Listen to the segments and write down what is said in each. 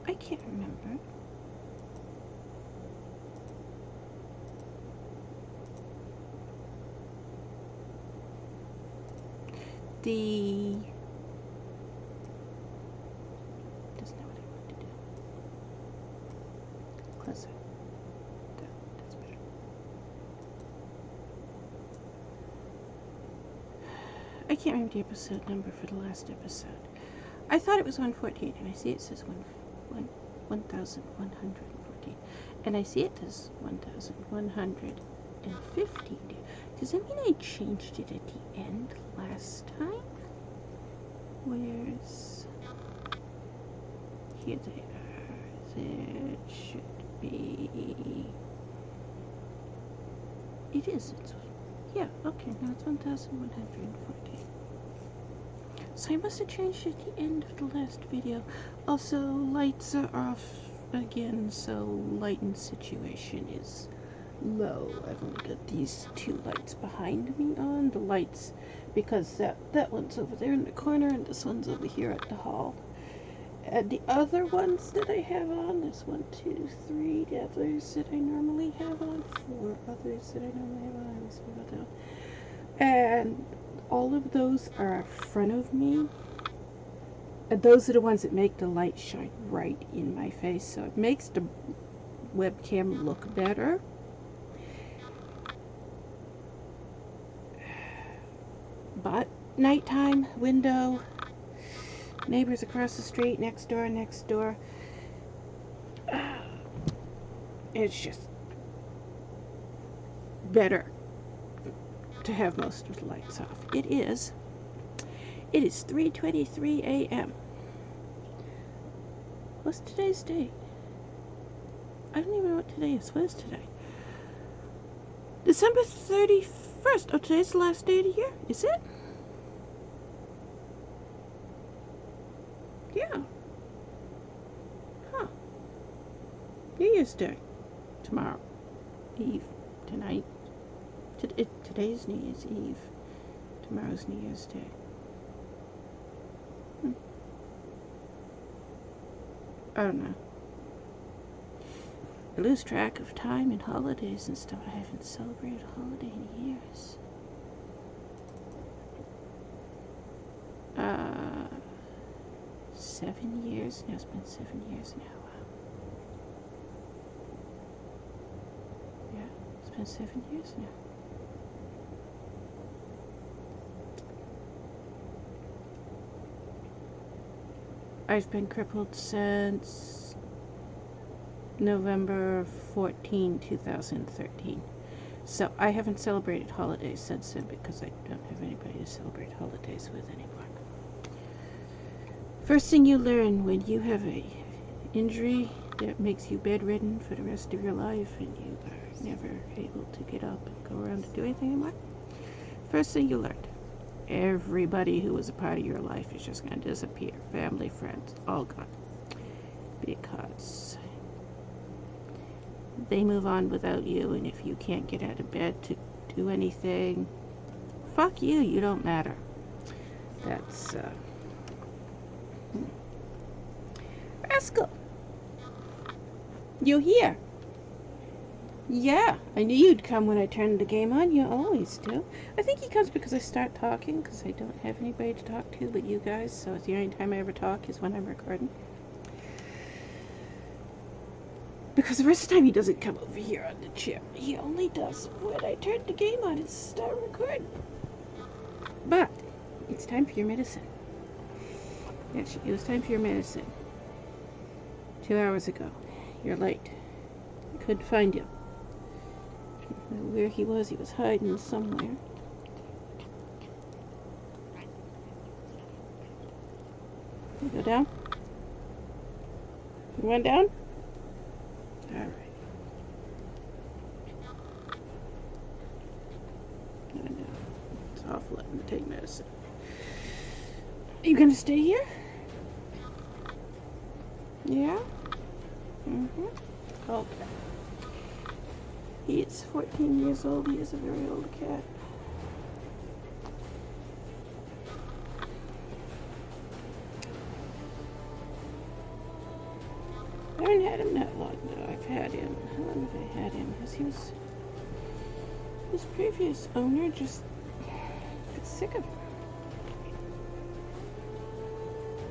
I can't remember. That's not what I want to do. Closer. That's better. I can't remember the episode number for the last episode. I thought it was 114, and I see it says 1,114. And I see it says 1,115. Does that mean I changed it at the end last time? Where's... Here they are. There should be... It is. It's... Yeah, okay, now it's 1,114. So I must have changed it at the end of the last video. Also, lights are off again, so lighting situation is low. I've only got these two lights behind me on. The lights, because that one's over there in the corner and this one's over here at the hall. And the other ones that I have on, there's 1, 2, 3 others that I normally have on, 4 others that I normally have on. I always forgot that one. And all of those are in front of me. And those are the ones that make the light shine right in my face, so it makes the webcam look better. But nighttime, window, neighbors across the street, next door. It's just better to have most of the lights off. It is 3:23 a.m. What's today's date? I don't even know what today is. What is today? December 31st. Oh, today's the last day of the year? Is it? Yeah. Huh. New Year's Day. Tomorrow. Eve. Tonight. Today's New Year's Eve. Tomorrow's New Year's Day. I don't know. I lose track of time and holidays and stuff. I haven't celebrated a holiday in years. 7 years? No, it's been 7 years now. Wow. Yeah, it's been 7 years now. I've been crippled since November 14, 2013. So I haven't celebrated holidays since then because I don't have anybody to celebrate holidays with anymore. First thing you learn when you have a injury that makes you bedridden for the rest of your life and you are never able to get up and go around and do anything anymore. First thing you learned. Everybody who was a part of your life is just going to disappear. Family, friends, all gone. Because they move on without you, and if you can't get out of bed to do anything, fuck you, you don't matter. That's, Rascal! You here? Yeah, I knew you'd come when I turned the game on. You always do. I think he comes because I start talking, because I don't have anybody to talk to but you guys, so the only time I ever talk is when I'm recording. Because the rest of the time he doesn't come over here on the chair. He only does when I turn the game on and start recording. But it's time for your medicine. Yes, it was time for your medicine. 2 hours ago. You're late. I couldn't find you. I don't know where he was hiding somewhere. You go down? You went down? Alright. I know. It's awful letting him take medicine. Are you gonna stay here? Yeah? Okay. He is 14 years old. He is a very old cat. had him that long, though. I've had him. How long have I had him? Because he was... His previous owner just got sick of him.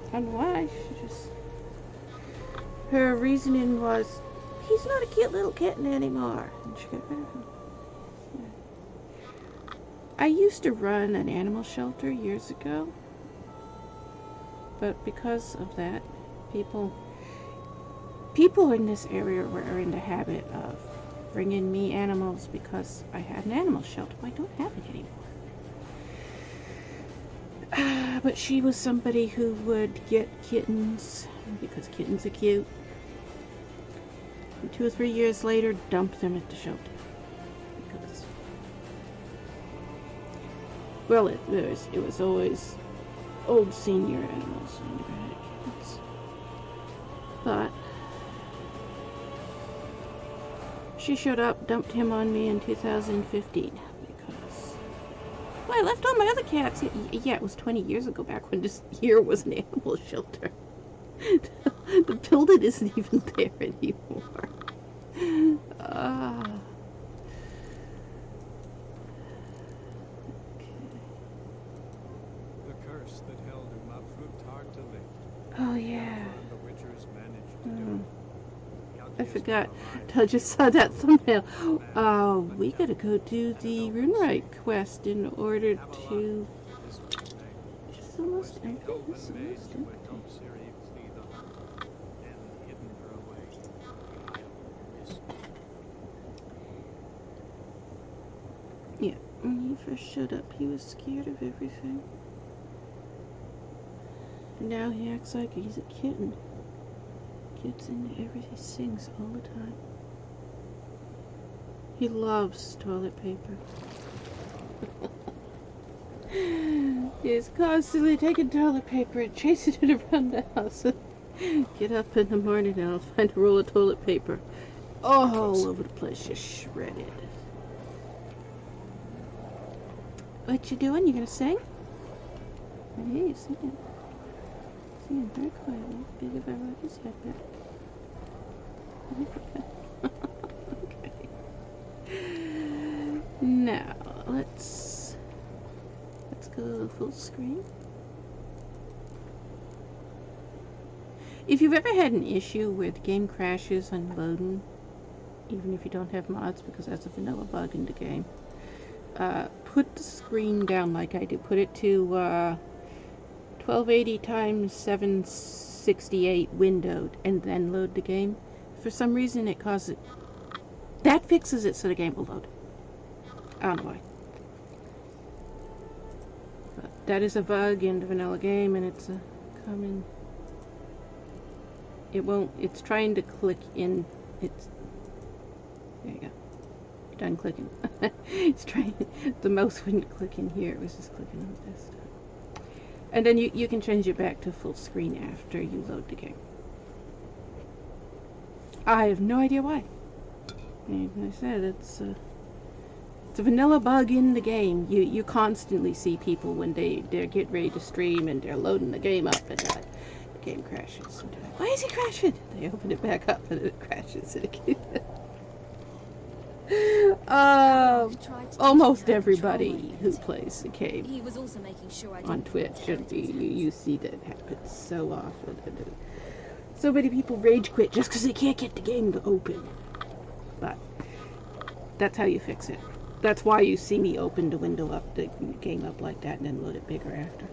I don't know why. She just... Her reasoning was, he's not a cute little kitten anymore. And she got rid of him. Yeah. I used to run an animal shelter years ago. But because of that, people in this area were in the habit of bringing me animals because I had an animal shelter. I don't have it anymore. But she was somebody who would get kittens because kittens are cute. And 2 or 3 years later, dump them at the shelter. Because, well, it was always old senior animals. So I never had kittens. But she showed up, dumped him on me in 2015 because, well, I left all my other cats. Yeah, it was 20 years ago, back when this here was an animal shelter. The building isn't even there anymore. The curse that held him up proved hard to lift. Oh yeah. The witchers managed to do it. I forgot. I just saw that thumbnail. We gotta go do the RuneWright quest in order to... It's almost empty. It's almost empty. Yeah, when he first showed up, he was scared of everything. And now he acts like he's a kitten. Gets into everything, sings all the time. He loves toilet paper. He's constantly taking toilet paper and chasing it around the house. Get up in the morning and I'll find a roll of toilet paper all over the place, just shredded. What you doing? You gonna sing? Hey, you're singing. Singing very quietly. Big if I rock his head back. Okay. Now, let's go full screen. If you've ever had an issue where the game crashes on loading, even if you don't have mods, because that's a vanilla bug in the game, put the screen down like I do. Put it to 1280 times 768 windowed and then load the game. For some reason it causes it. That fixes it so the game will load. I don't know why. But that is a bug in the vanilla game, and it's a common... It won't... It's trying to click in... It's... There you go. Done clicking. It's trying... The mouse wouldn't click in here. It was just clicking on the desktop. And then you can change it back to full screen after you load the game. I have no idea why. Like I said, it's a vanilla bug in the game. You constantly see people when they're getting ready to stream and they're loading the game up and the game crashes. And they're like, why is it crashing? They open it back up and it crashes it again. Almost everybody who plays the game on Twitch, and you see that happen so often. So many people rage quit just because they can't get the game to open. But that's how you fix it. That's why you see me open the window up, the game up like that, and then load it bigger after.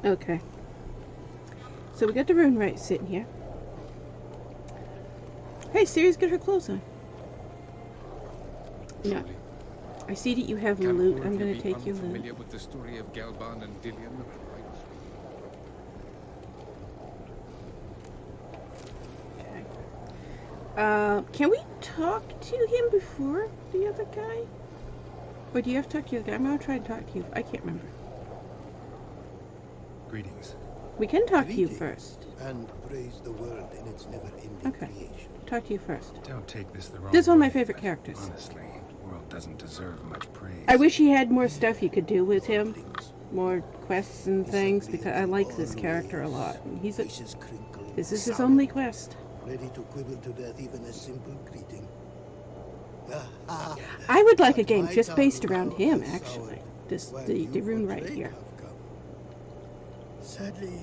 Okay. So we got the RuneWright sitting here. Hey, Siri's got her clothes on. No. I see that you have loot. I'm going to take your loot. Familiar with the story of Galban and Dillian? Okay. Can we talk to him before the other guy? Or do you have to talk to the other guy? I'm going to try to talk to you. I can't remember. Greetings. We can talk to you first. And praise the world in its never-ending creation. Talk to you first. Don't take this the wrong This is one of my way, favorite but characters. Honestly, the world doesn't deserve much praise. I wish he had more stuff you could do with him. more quests and things because I like this character a lot. He's a, Faces crinkle, this is his sour, only quest. ready to quibble to death even a simple greeting. I would like a But game my just based tongue around now him, has actually. soured, This while the you for RuneWright trade here. have come. Sadly,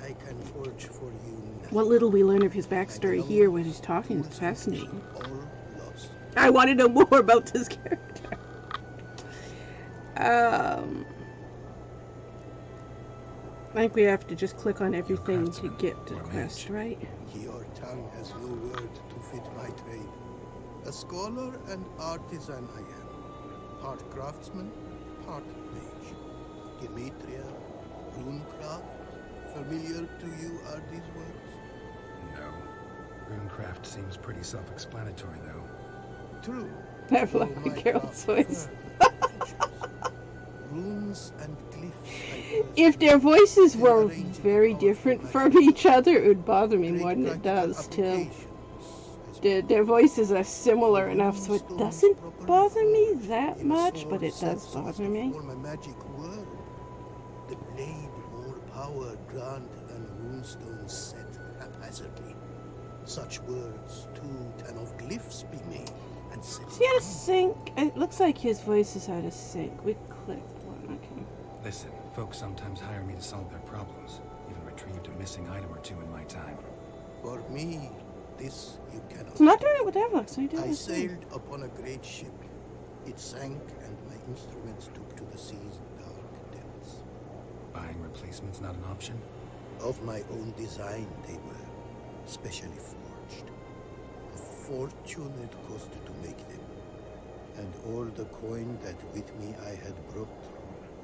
I can forge for you nothing. What little we learn of his backstory My here when he's belongings, talking is tools, and fascinating. vision all lost. I want to know more about this character. I think we have to just click on everything to craftsman get to the or quest, mage. right? Your tongue has no word to fit my trade. A scholar and artisan I am. Part craftsman, part mage. Gematria, runecraft. Familiar to you are these words? No. Runecraft seems pretty self-explanatory, though. True. I though love my Carol's craft voice. further features. Runes and glyphs I first If their learned, voices then were arranged in very powerful different magic. from each other, it would bother me Great more than it practical does, Tim. applications, Their voices are similar enough so it doesn't bother me that much, but it does bother me. Form a magic word. The blade more power grant than runestones set haphazardly. Such words too can of glyphs be made and set. Is he out of sync? It looks like his voice is out of sync. We clicked one, okay. Listen, folks sometimes hire me to solve their problems. Even retrieved a missing item or two in my time. For me, this you cannot. So not doing it with Avallac'h, so you do it I with him. sailed upon a great ship. It sank, and my instruments took to the sea's dark depths. Buying replacements not an option? Of my own design, they were, specially forged. A fortune it cost to make them. And all the coin that with me I had brought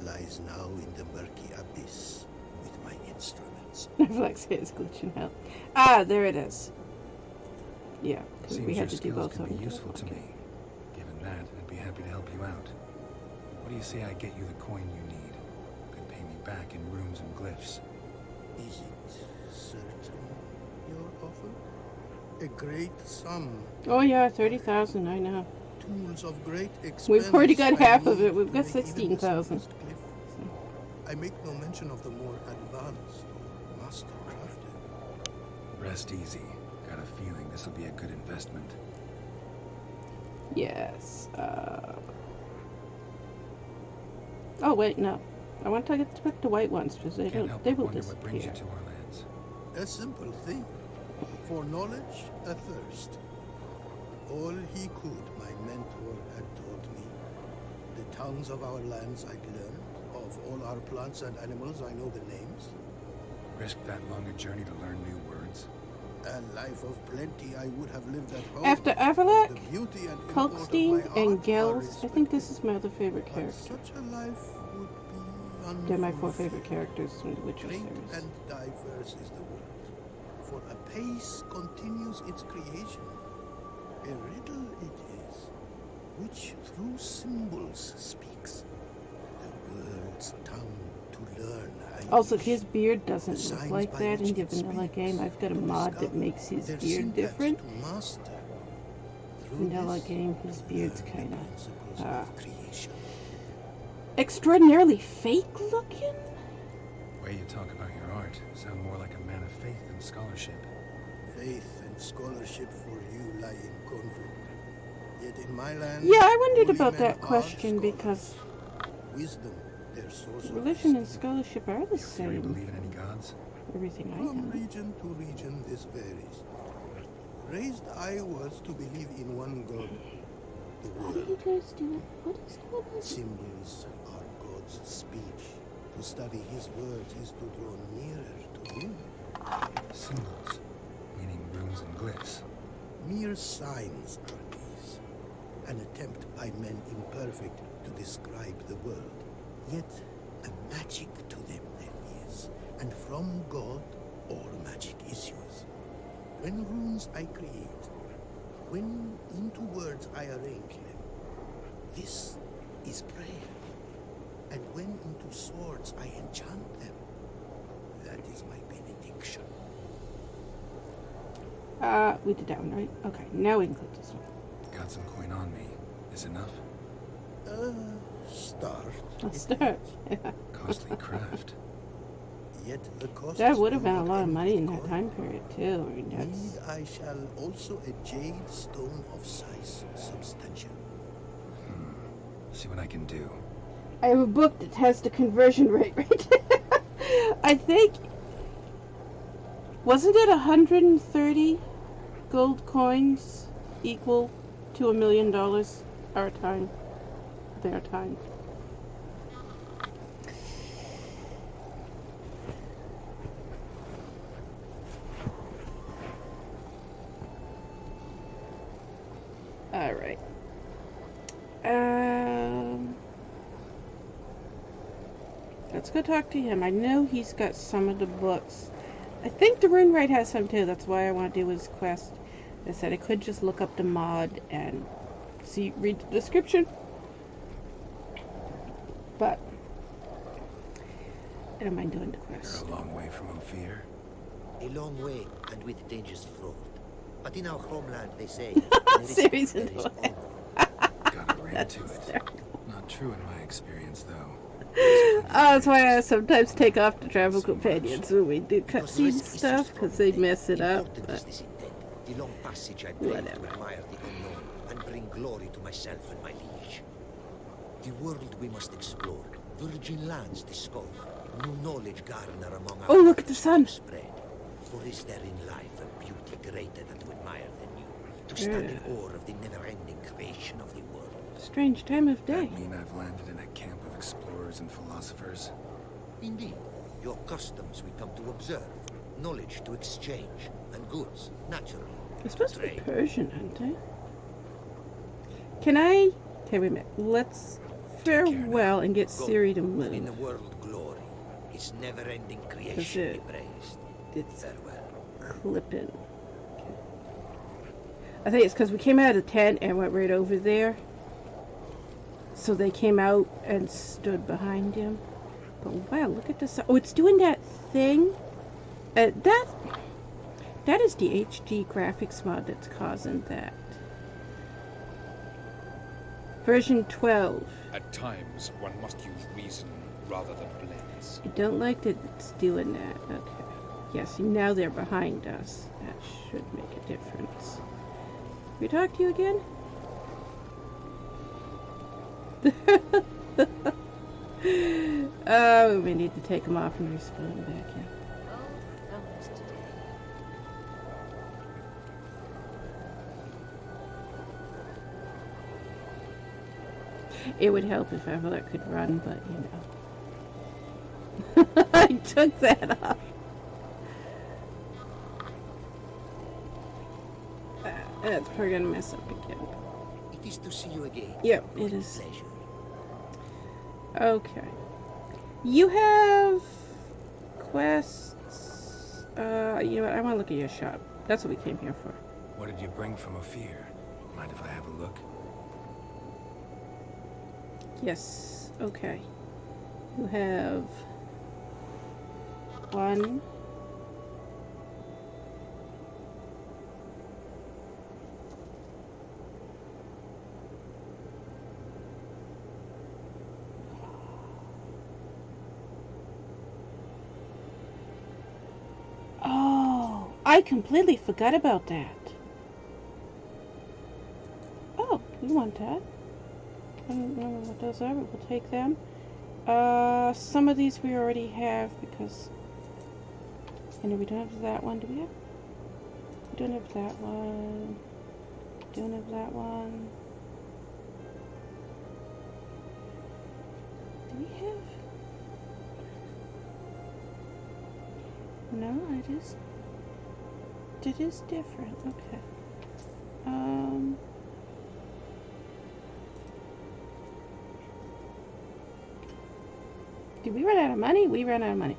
lies now in the murky abyss with my instruments. Avallac'h's hair is glitching out. Ah, there it is. Yeah, because Seems we your had to do skills both could of be them. useful to me. Given that, I'd be happy to help you out. What do you say I get you the coin you need? Could pay me back in runes and glyphs. Is it certain, your offer? A great sum. Oh yeah, 30,000, I know. Tools of great expense. We've already got I half of need it. We've to got make even the 16,000. simplest glyph. I make no mention of the more advanced or master crafted. Rest easy. Got a feeling this will be a good investment. Yes. Oh wait, no. I want to get back to white ones because they Can't don't. help They but will wonder what brings you disappear. to our lands. A simple thing. For knowledge, a thirst. All he could, my mentor had taught me. The tongues of our lands I'd learned. Of all our plants and animals, I know the names. Risk that long a journey to learn new words? A life of plenty I would have lived at home. After Avallac'h, The beauty and import of Kalkstein, my and art are Gels, I think this respected. is my other favorite But character. such a life would be They're my 4 favorite unfulfilled. characters from the Witcher Great series. and diverse is the word, for a pace continues its creation. A riddle it is, which through symbols speaks. The world's tongue to learn. I Also, wish. his beard doesn't The look signs like by that in which the it vanilla speaks, game. I've got a to mod that discover makes his their beard syntax different. to master. Through Vanilla this, game, his beard's learn the kind principles of of creation. extraordinarily fake looking. Way you talk about your art sound more like a man of faith than scholarship. Faith and scholarship for you lie in conflict. Yet in my land, Yeah, I wondered holy about men that are question scholars. because Wisdom, their source of religion and wisdom. scholarship are the Do you same. believe in any gods? Everything I From know. region to region, this varies. Raised I was to believe in one God, the How do you Word. guys do it? What is going on? Symbols are God's speech. To study His words is to draw nearer to Him. Symbols, meaning runes and glyphs. Mere signs are these, an attempt by men imperfect to describe the world. Yet a magic to them there is, and from God all magic issues. When runes I create, when into words I arrange them, this is prayer. And when into swords I enchant them, that is my benediction. We did that one, right? Okay, now we can click this one. Got some coin on me. Is enough? Start. Let's start. Costly craft. Yet the cost That would have will been a not lot of end money with in that coin. time period too. I mean, Need that's I shall also a jade stone of size substantial. See what I can do. I have a book that has the conversion rate right. I think wasn't it 130 gold coins equal to $1 million our time, their time. All right. Let's go talk to him. I know he's got some of the books. I think the RuneWright has some too. That's why I want to do his quest. I said I could just look up the mod and read the description. But I don't mind doing the quest. You're a long way from Ophir. A long way and with dangers fraught. But in our homeland, they say, Series there is is what- honor. Got a ring That's to it. hysterical. Not true in my experience, though. Oh, that's why I sometimes take off the travel So much. companions when we do Because cutscene risk is stuff, so because they strong. mess it up. Important But is this intent. The long passage I braved Whatever. to admire the unknown and bring glory to myself and my liege. The world we must explore, virgin lands discover, new knowledge garner among our Oh, look at the lives sun. to spread. For is there in life a beauty greater than to admire the new, to stand in awe of the never-ending creation of the world? strange time of day. That mean I've landed in a camp of explorers and philosophers? Indeed, your customs we come to observe, knowledge to exchange, and goods, naturally, They're supposed to be trade. Persian, aren't they? Can I? Okay, wait a minute. Let's farewell and get Go, Siri to and in the move. world glory, its never-ending creation be it- praised. It's Farewell. clipping. Okay. I think it's because we came out of the tent and went right over there. So they came out and stood behind him. But wow, look at this. Oh, it's doing that thing. That is the HD graphics mod that's causing that. Version 12. At times, one must use reason rather than blades. I don't like that it's doing that. Okay. Yes, now they're behind us. That should make a difference. Can we talk to you again? Oh, we need to take them off and respawn them back in. It would help if Avallac'h could run, but you know. I took that off. That's probably gonna mess up again. It is to see you again. Yep, it With is. pleasure. Okay. You have quests. You know what? I want to look at your shop. That's what we came here for. What did you bring from Ophir? Mind if I have a look? Yes. Okay. You have one. Oh, I completely forgot about that. Oh, we want that. I don't know what those are, but we'll take them. Some of these we already have because... And we don't have that one, do we have? We don't have that one. Don't have that one. Do we have... No, it is different. Okay. Did we run out of money? We ran out of money.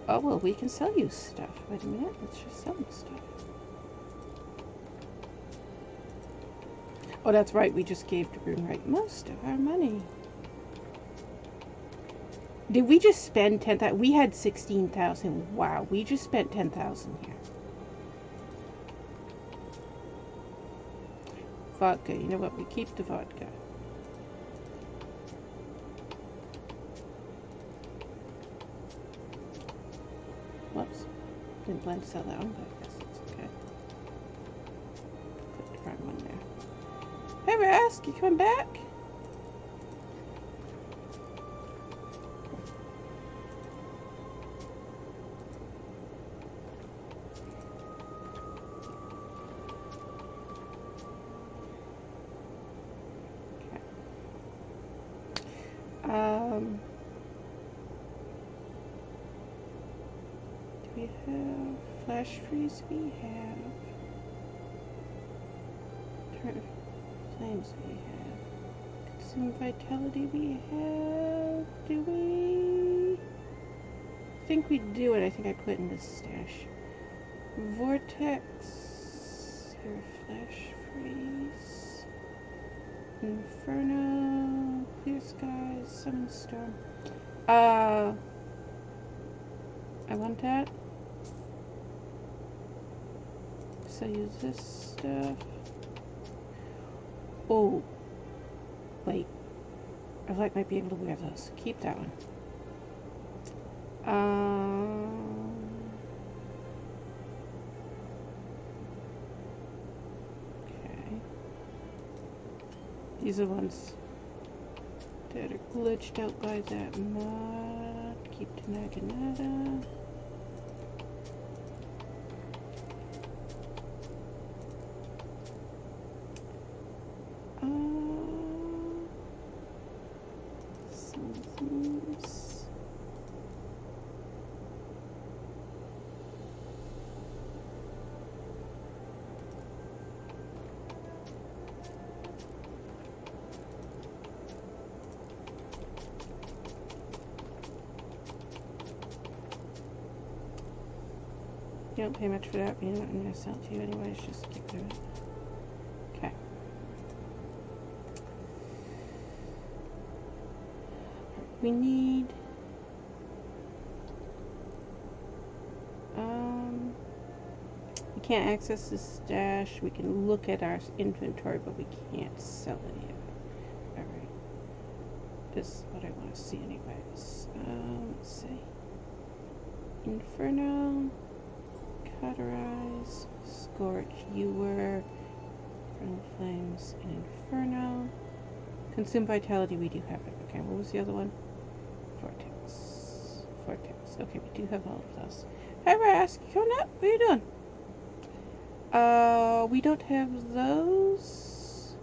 Oh, well, we can sell you stuff. Wait a minute. Let's just sell you stuff. Oh, that's right. We just gave the RuneWright most of our money. Did we just spend 10,000? We had 16,000. Wow, we just spent 10,000 here. Vodka. You know what? We keep the vodka. didn't plan to sell that one, but I guess it's okay. Put the wrong one there. Hey, Rask, you coming back? Do we have flash freeze? We have turn flames. We have consume vitality. We have. Do we? I think we do it. I think I put in this stash. Vortex. Here, flash freeze. Inferno. Clear skies. Summon storm. I want that. So use this stuff. Oh. Wait. Avallac'h might be able to wear those. Keep that one. Okay. These are ones that are glitched out by that mod. Keep the Naginata. Some things. You don't pay much for that, but you know what, I'm going to sell it to you anyways, just get rid of it. Okay. We need... we can't access the stash. We can look at our inventory, but we can't sell it yet. Alright. This is what I want to see anyways. Let's see. Inferno... Cauterize, Scorch, Ewer, Infernal Flames, and Inferno. Consume Vitality, we do have it. Okay, what was the other one? Vortex. Vortex. Okay, we do have all of those. Hi, Rask, you coming up? What are you doing? We don't have those.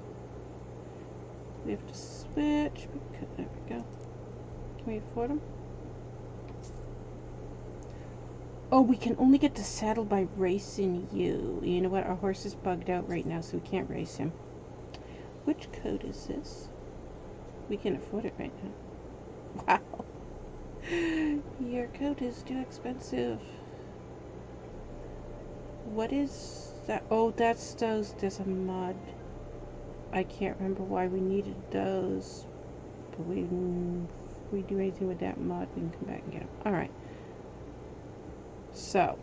We have to switch. There we go. Can we afford them? Oh, we can only get the saddle by racing you. You know what? Our horse is bugged out right now, so we can't race him. Which code is this? We can afford it right now. Wow. Your coat is too expensive. What is that? Oh, that's those. There's a mod. I can't remember why we needed those. But if we do anything with that mod, we can come back and get them. Alright. So.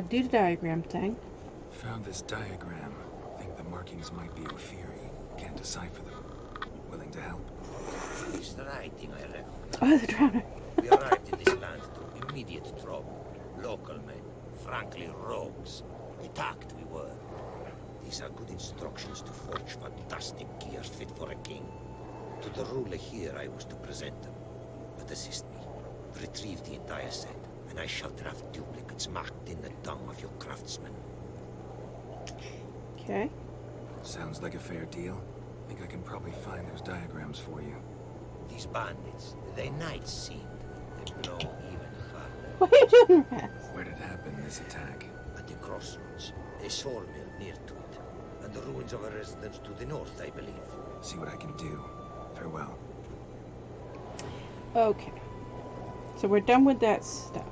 Do the diagram thing. Found this diagram. Think the markings might be Ophiri. Can't decipher them. Willing to help? It's the writing I read. Oh, the drowner. We arrived in this land through immediate trouble. Local men, frankly rogues. Attacked we were. These are good instructions to forge fantastic gears fit for a king. To the ruler here I was to present them. But assist me. Retrieve the entire set, and I shall draft duplicates marked in the tongue of your craftsman. Okay. Sounds like a fair deal. Think I can probably find those diagrams for you. These bandits, they knights seemed. They blow even harder. What are you doing, Raz? Where did it happen, this attack? At the crossroads, a sawmill near to it, and the ruins of a residence to the north, I believe. See what I can do. Farewell. Okay. So we're done with that stuff.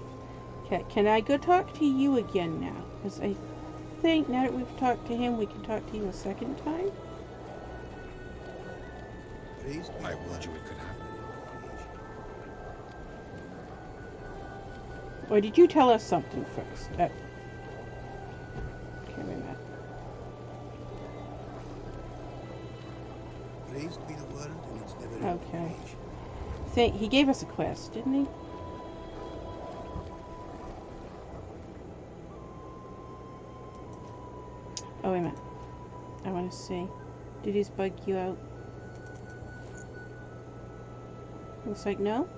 Okay, can I go talk to you again now? Because I think now that we've talked to him, we can talk to you a second time. Praised be I the warned you one it could happen. Or did you tell us something first? Okay, wait a minute. Praised be the world and its never-ending think he gave us a quest, didn't he? Oh, wait a minute. I want to see. Did he bug you out? Looks like no.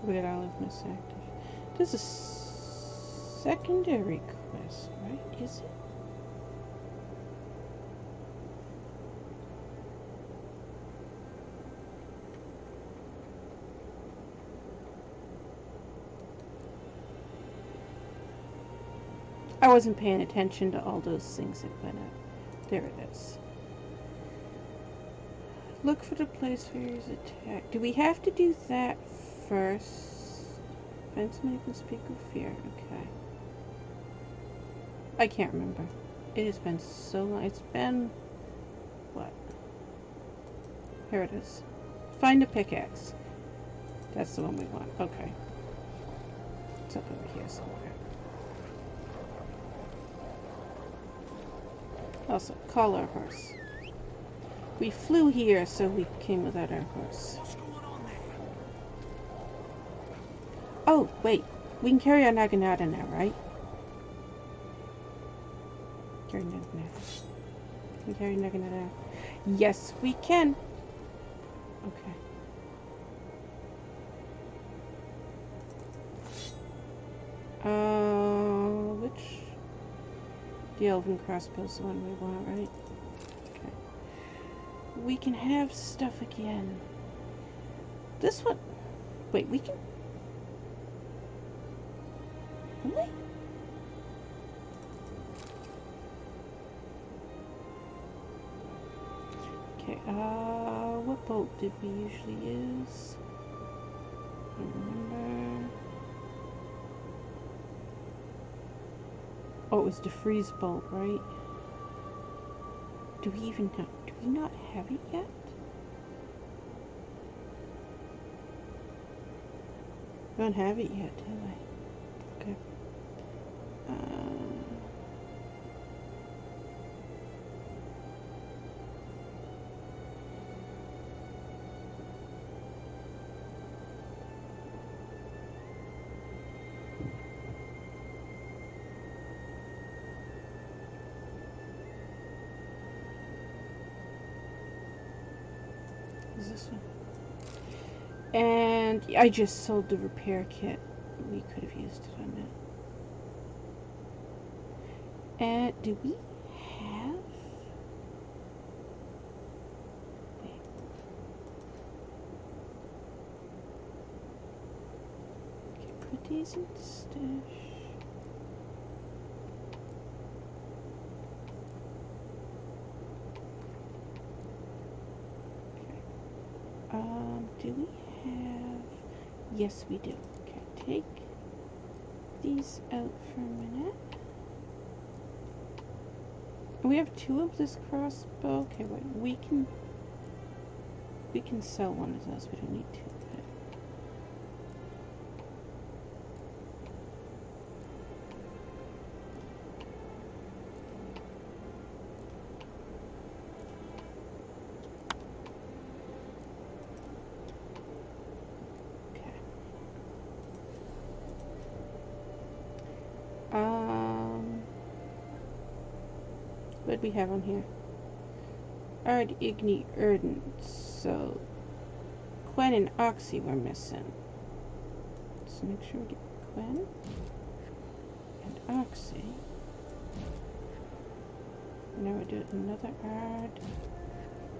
Weird Oliveness active. This is a secondary quest, right? Is it? I wasn't paying attention to all those things that went up. There it is. Look for the place where he's attacked. Do we have to do that first? Find somebody who can speak with fear. Okay. I can't remember. It has been so long. It's been... what? Here it is. Find a pickaxe. That's the one we want. Okay. It's up over here somewhere. Also, call our horse. We flew here, so we came without our horse. Oh, wait. We can carry our Naginata now, right? Carry Naginata. Can we carry Naginata? Yes, we can. Okay. Which? The Elven Crossbow's the one we want, right? Okay. We can have stuff again. This one... Wait, we can... Really? Okay, what bolt did we usually use? I don't remember. Oh, it was the freeze bolt, right? Do we even know? Do we not have it yet? We don't have it yet, do we? Okay. Is this one? And I just sold the repair kit. We could have used it on that. And do we have? Wait. Okay, put these in stash. Do we have... Yes, we do. Okay, take these out for a minute. We have 2 of this crossbow. Okay, wait, we can sell one of those. We don't need 2 of it. What do we have on here? Ard Igni Erden. So Quen and Oxy we're missing. Let's make sure we get Quen and Oxy. Now we do another Ard.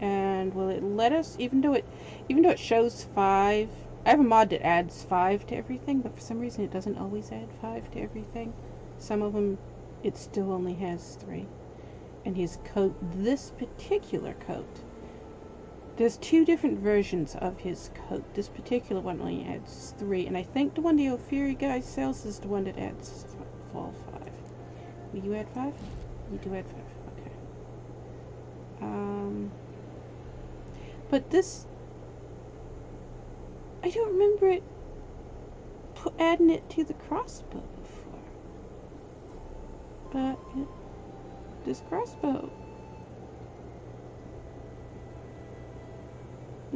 And will it let us, even though it shows 5, I have a mod that adds 5 to everything, but for some reason it doesn't always add 5 to everything. Some of them it still only has 3. And his coat, this particular coat, there's 2 different versions of his coat. This particular one only adds 3, and I think the one the Ophiri guy sells is the one that adds all 5. Will you add 5? You do add 5, okay. But this, I don't remember it adding it to the crossbow before. But this crossbow.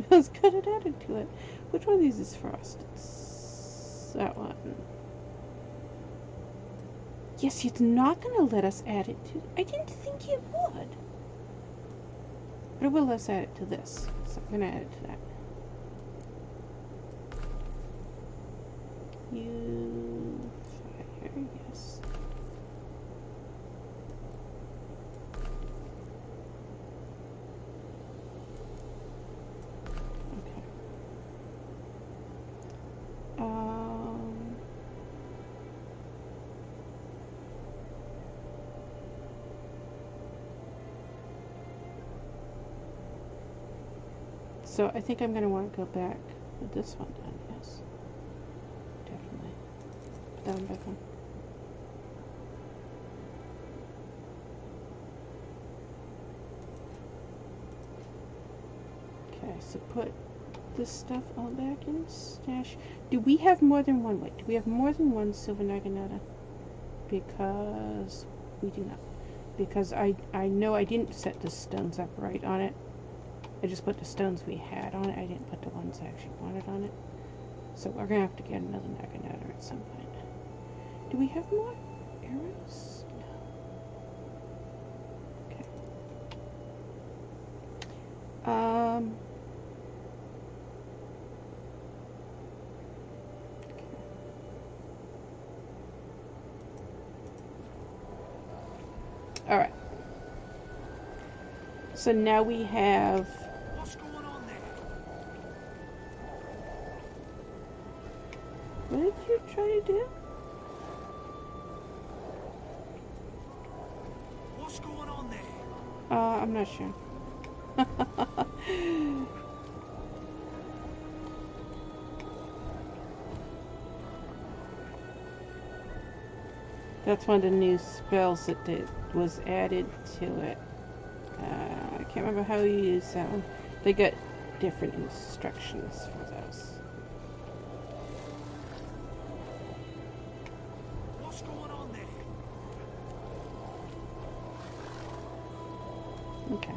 Let's cut it added to it. Which one of these is frost? It's that one. Yes, it's not going to let us add it to... I didn't think it would. But it will let us add it to this. So I'm going to add it to that. You... fire, yes. Okay. So I think I'm going to want to go back with this one done, yes. Definitely. Put that one back on. Okay, so put this stuff all back in stash. Do we have more than one? Wait, do we have more than one silver naginata? Because we do not. Because I know I didn't set the stones up right on it. I just put the stones we had on it. I didn't put the ones I actually wanted on it. So we're going to have to get another naginata at some point. Do we have more arrows? No. Okay. All right. So now we have... What's going on there? What did you try to do? What's going on there? I'm not sure. That's one of the new spells that was added to it. I can't remember how you use that one. They got different instructions for those. What's going on there? Okay.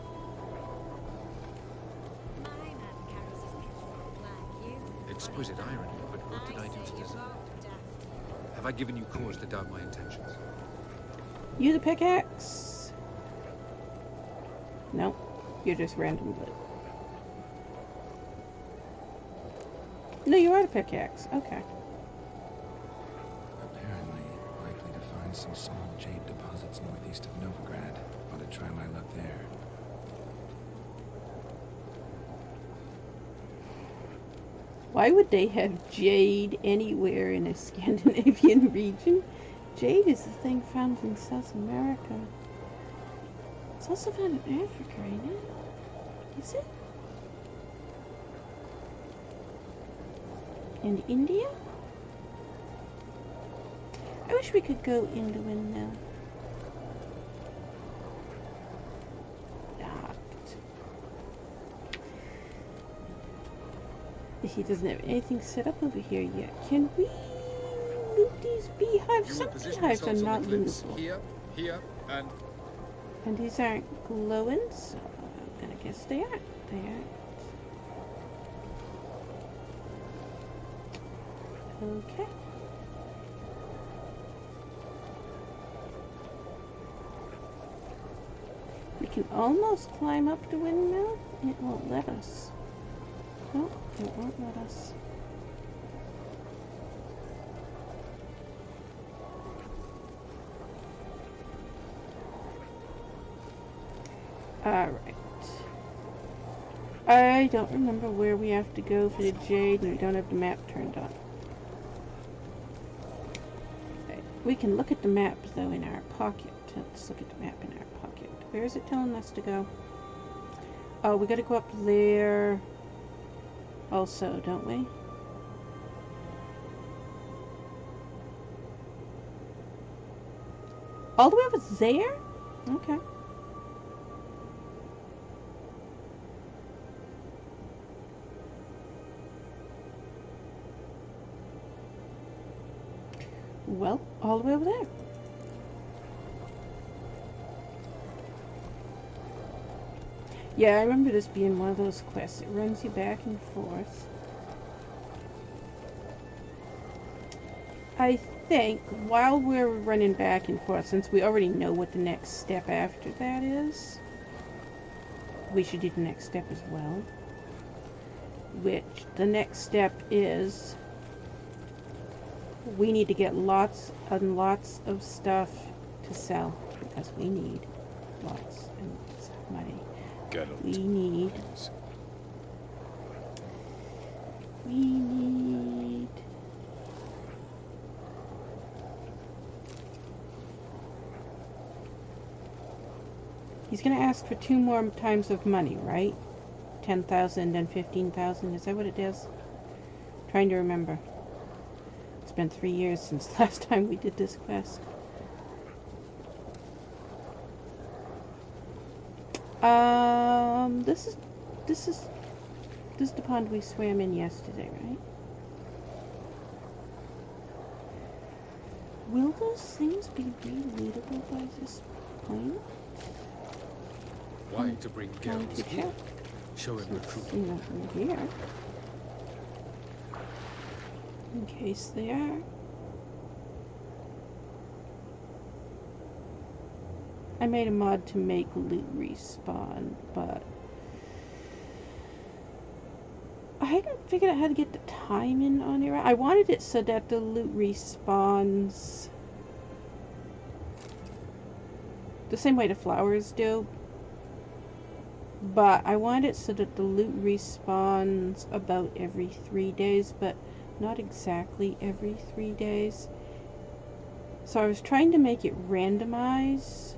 Exquisite irony, but what did I do to deserve it? Have I given you cause to doubt my intentions? You the pickaxe? Nope. You're just random blood. No, you are the pickaxe. Okay. Apparently, likely to find some small jade deposits northeast of Novigrad. Want to try my luck there. Why would they have jade anywhere in a Scandinavian region? Jade is the thing found in South America. It's also found in Africa, ain't it? Is it? And India? I wish we could go in the windmill. Locked. He doesn't have anything set up over here yet. Can we loot these beehives? Some beehives are not lootable. Here, and... And these aren't glowing, so I'm gonna guess they aren't. They aren't. Okay. We can almost climb up the windmill. It won't let us. Nope, it won't let us. Alright. I don't remember where we have to go for the jade, and we don't have the map turned on. Okay. We can look at the map, though, in our pocket. Let's look at the map in our pocket. Where is it telling us to go? Oh, we gotta go up there also, don't we? All the way over there? Okay. Well, all the way over there. Yeah, I remember this being one of those quests. It runs you back and forth. I think while we're running back and forth, since we already know what the next step after that is, we should do the next step as well. Which, the next step is, we need to get lots and lots of stuff to sell, because we need lots and lots of money. We need... He's going to ask for 2 more times of money, right? 10,000 and 15,000. Is that what it is? Trying to remember. It's been 3 years since last time we did this quest. This is the pond we swam in yesterday, right? Will those things be reloadable by this point? Why to bring girls to here? check. Show him recruit. Nothing here. In case they are. I made a mod to make loot respawn, but I hadn't figured out how to get the timing on it. I wanted it so that the loot respawns the same way the flowers do, but I wanted it so that the loot respawns about every 3 days, but not exactly every 3 days. So I was trying to make it randomize.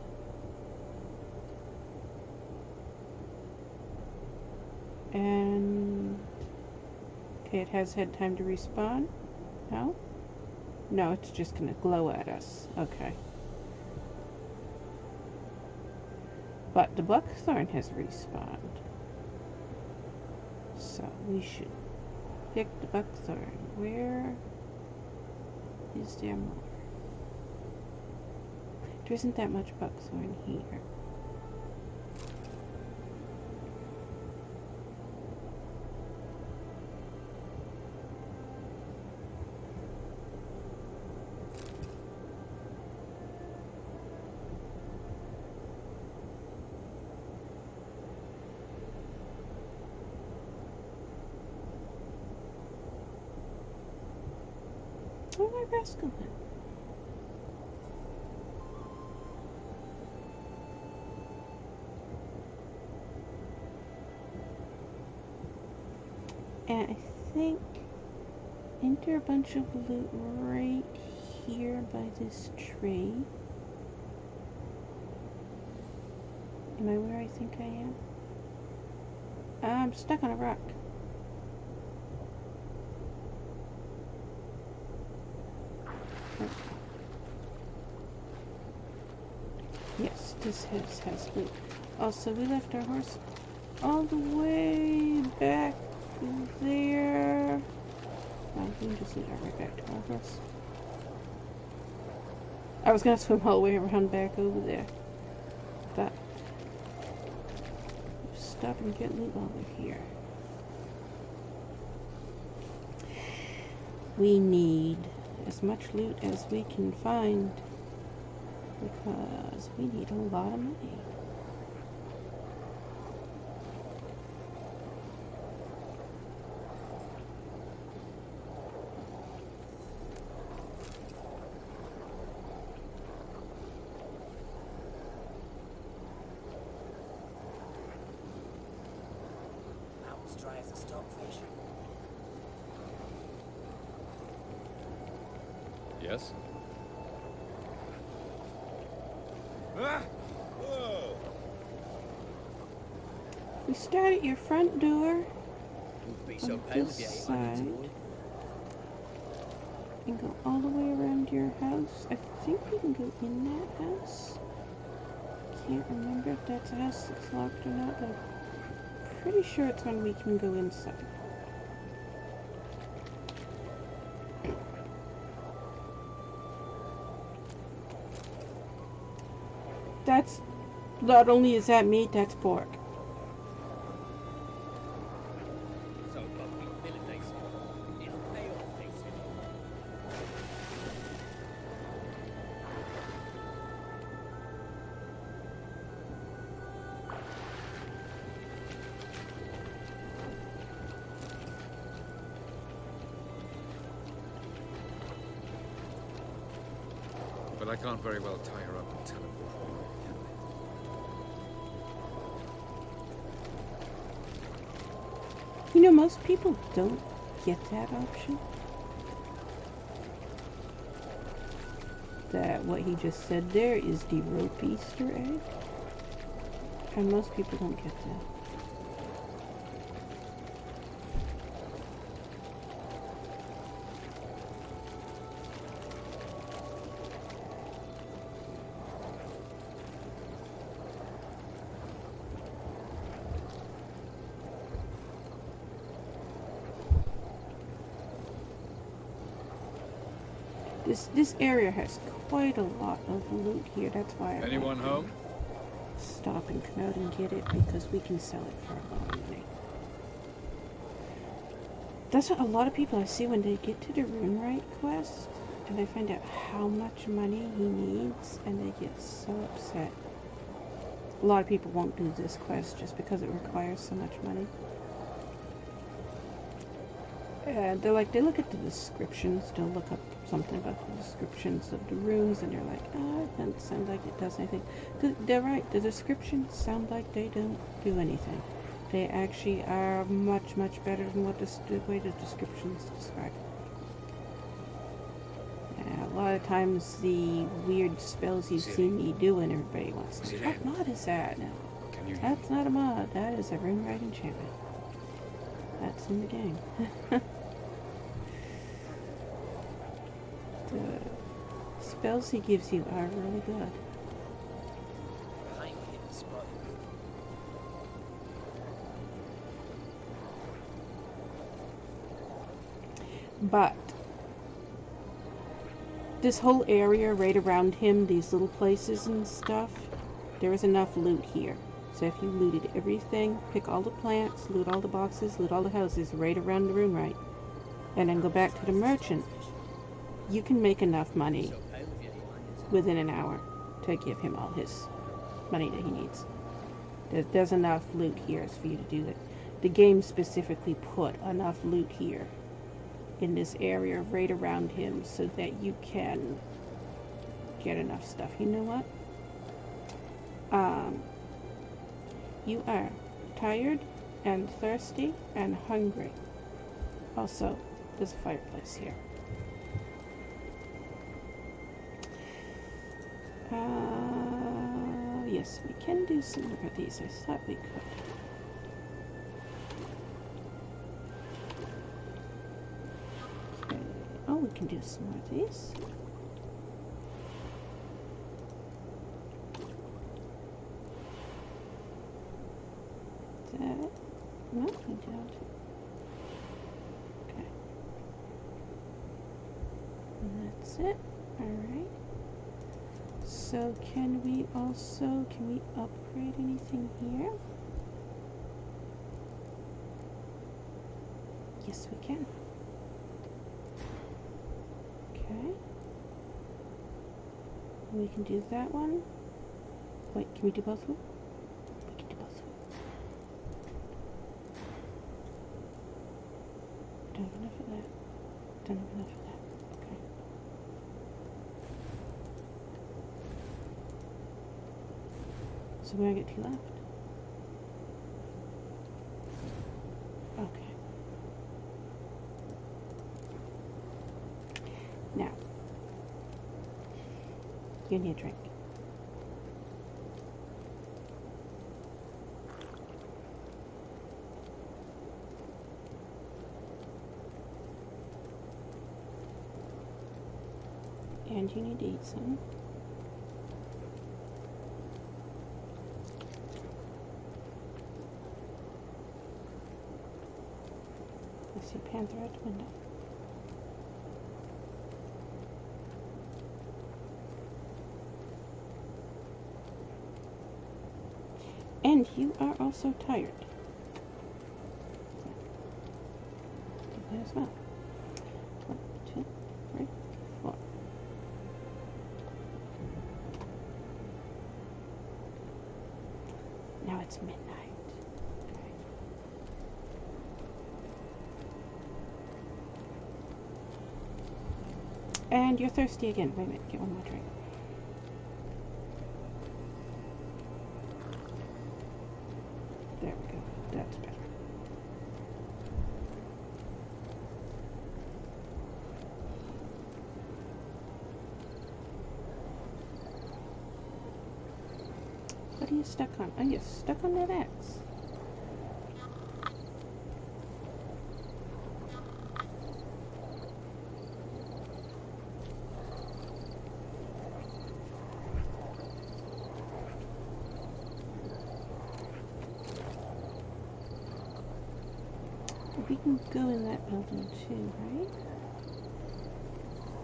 And okay, it has had time to respawn. No? No, it's just gonna glow at us. Okay. But the buckthorn has respawned. So we should pick the buckthorn. Where is there more? There isn't that much buckthorn here. Where my rascal went? And I think enter a bunch of loot right here by this tree. Am I where I think I am? I'm stuck on a rock. Yes, this has loot. Also, we left our horse all the way back there. Well, we can just lead our way back to our horse. I was gonna swim all the way around back over there, but stop and get loot while we're here. We need as much loot as we can find, because we need a lot of money. Mouth's dry as a stockfish. Yes? We start at your front door Wouldn't be so on pale this if you ate onions side and oil. and go all the way around your house. I think we can go in that house. Can't remember if that's a house that's locked or not, but I'm pretty sure it's one we can go inside. That's, not only is that meat, that's pork. I can't very well tie her up and teleport her away, can I? You know, most people don't get that option. That what he just said there is the rope Easter egg. And most people don't get that. This area has quite a lot of loot here. That's why I Anyone like to home? stop and come out and get it, because we can sell it for a lot of money. That's what a lot of people I see when they get to the RuneWright quest and they find out how much money he needs, and they get so upset. A lot of people won't do this quest just because it requires so much money. They look at the descriptions, they'll look up something about the descriptions of the runes, and they're like, oh, it doesn't sound like it does anything. They're right, the descriptions sound like they don't do anything. They actually are much, much better than what the way the descriptions describe. A lot of times the weird spells you see me doing, everybody wants to know, what mod is that? No, that's not a mod, that is a RuneWright enchantment. That's in the game. The spells he gives you are really good. Behind him, spotted. But this whole area right around him, these little places and stuff, there is enough loot here. So if you looted everything, pick all the plants, loot all the boxes, loot all the houses right around the RuneWright, and then go back to the merchant, you can make enough money within an hour to give him all his money that he needs. There's enough loot here for you to do that. The game specifically put enough loot here in this area right around him so that you can get enough stuff. You know what? You are tired and thirsty and hungry. Also, there's a fireplace here. Yes, we can do some more of these. I thought we could. Okay. Oh, we can do some more of these. That. No, we don't. Okay. And that's it. Alright. So can we upgrade anything here? Yes, we can. Okay. We can do that one. Wait, can we do both of them? We can do both of them. Don't have enough of that. Don't have enough of that. Okay. So we're gonna get 2 left. Okay. Now, you need a drink. And you need to eat some. I see a panther at the window. And you are also tired. Do that as well. 1, 2, 3, 4. Now it's midnight. Okay. And you're thirsty again. Wait a minute, get one more drink. are you stuck on? Oh, you're stuck on that axe. We can go in that building too, right?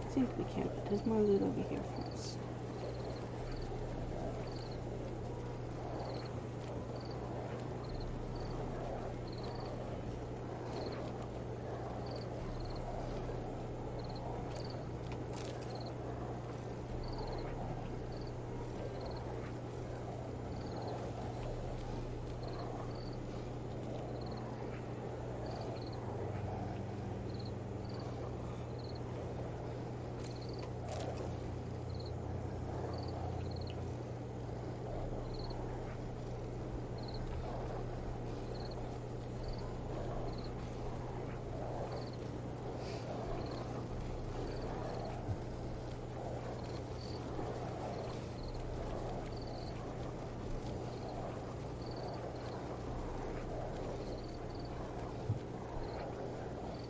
I think we can, but there's more loot over here for us.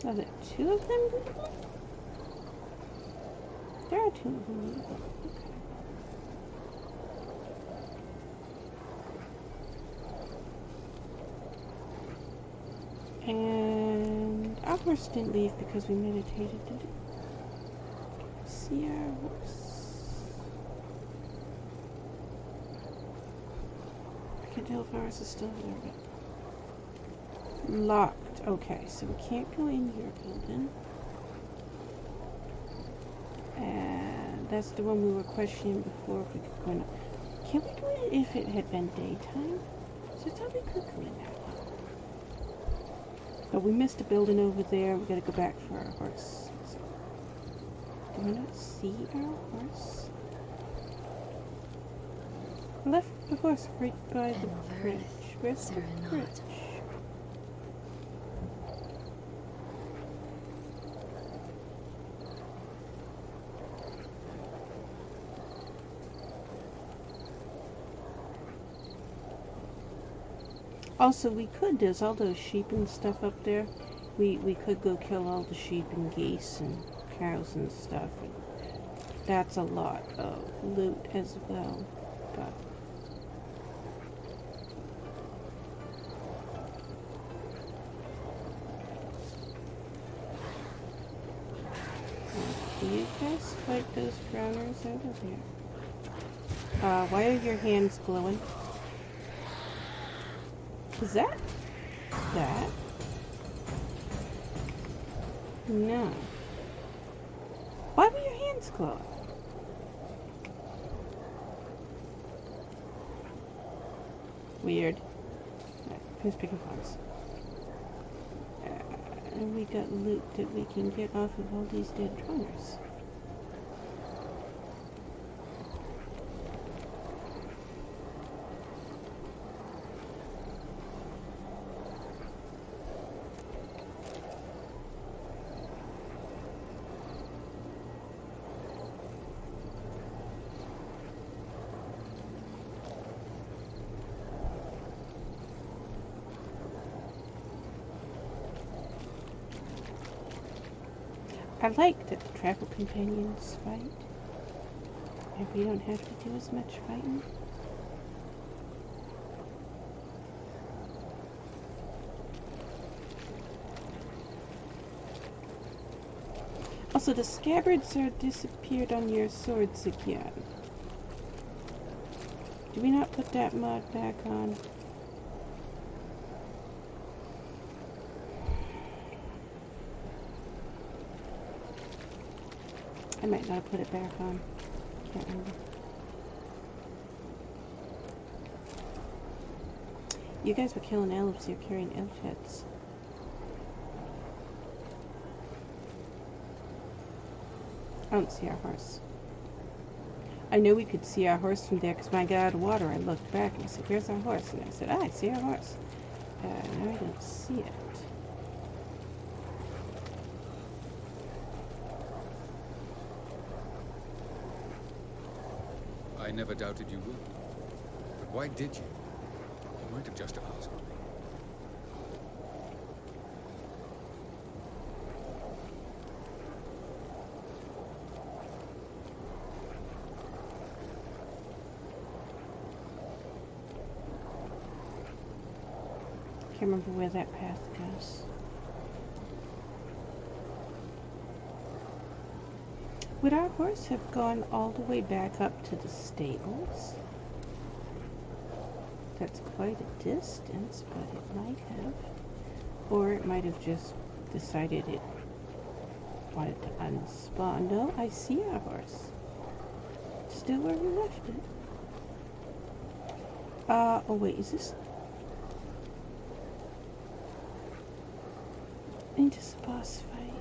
Are there two of them? There are two of them. Okay. And our horse didn't leave because we meditated, did it? See our horse. I can't tell if our horse is still there, but locked. Okay, so we can't go in your building. And that's the one we were questioning before if we could go in. Can't we do it if it had been daytime? So I thought we could go in that one. But we missed a building over there. We gotta go back for our horse. So, do I not see our horse? I left the horse right by the bridge. Where's the bridge? Also, we could, there's all those sheep and stuff up there. We could go kill all the sheep and geese and cows and stuff. And that's a lot of loot as well. But do you guys fight those drowners over there? Why are your hands glowing? Is that? That? No. Why were your hands glowing? Weird. Alright, who's picking points? And we got loot that we can get off of all these dead droners. I like that the travel companions fight, and we don't have to do as much fighting. Also, the scabbards are disappeared on your swords again. Do we not put that mod back on? I might not put it back on. Can't remember. You guys were killing elves. You're carrying elf heads. I don't see our horse. I know we could see our horse from there because when I got out of water, I looked back and I said, "Where's our horse?" And I said, "Ah, I see our horse." Now I don't see it. I never doubted you would. Why did you? You might have just asked me. Can't remember where that path goes. Would our horse have gone all the way back up to the stables? That's quite a distance, but it might have. Or it might have just decided it wanted to unspawn. No, I see our horse. Still where we left it. Oh wait, is this... into the boss fight?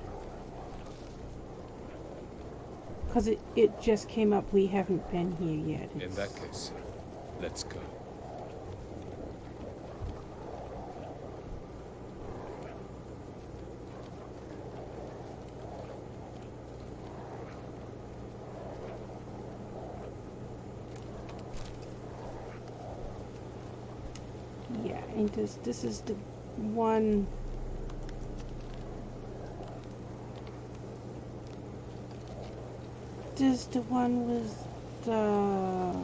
Because it just came up, we haven't been here yet. In that case, let's go. Yeah, and this is the one... This is the one with the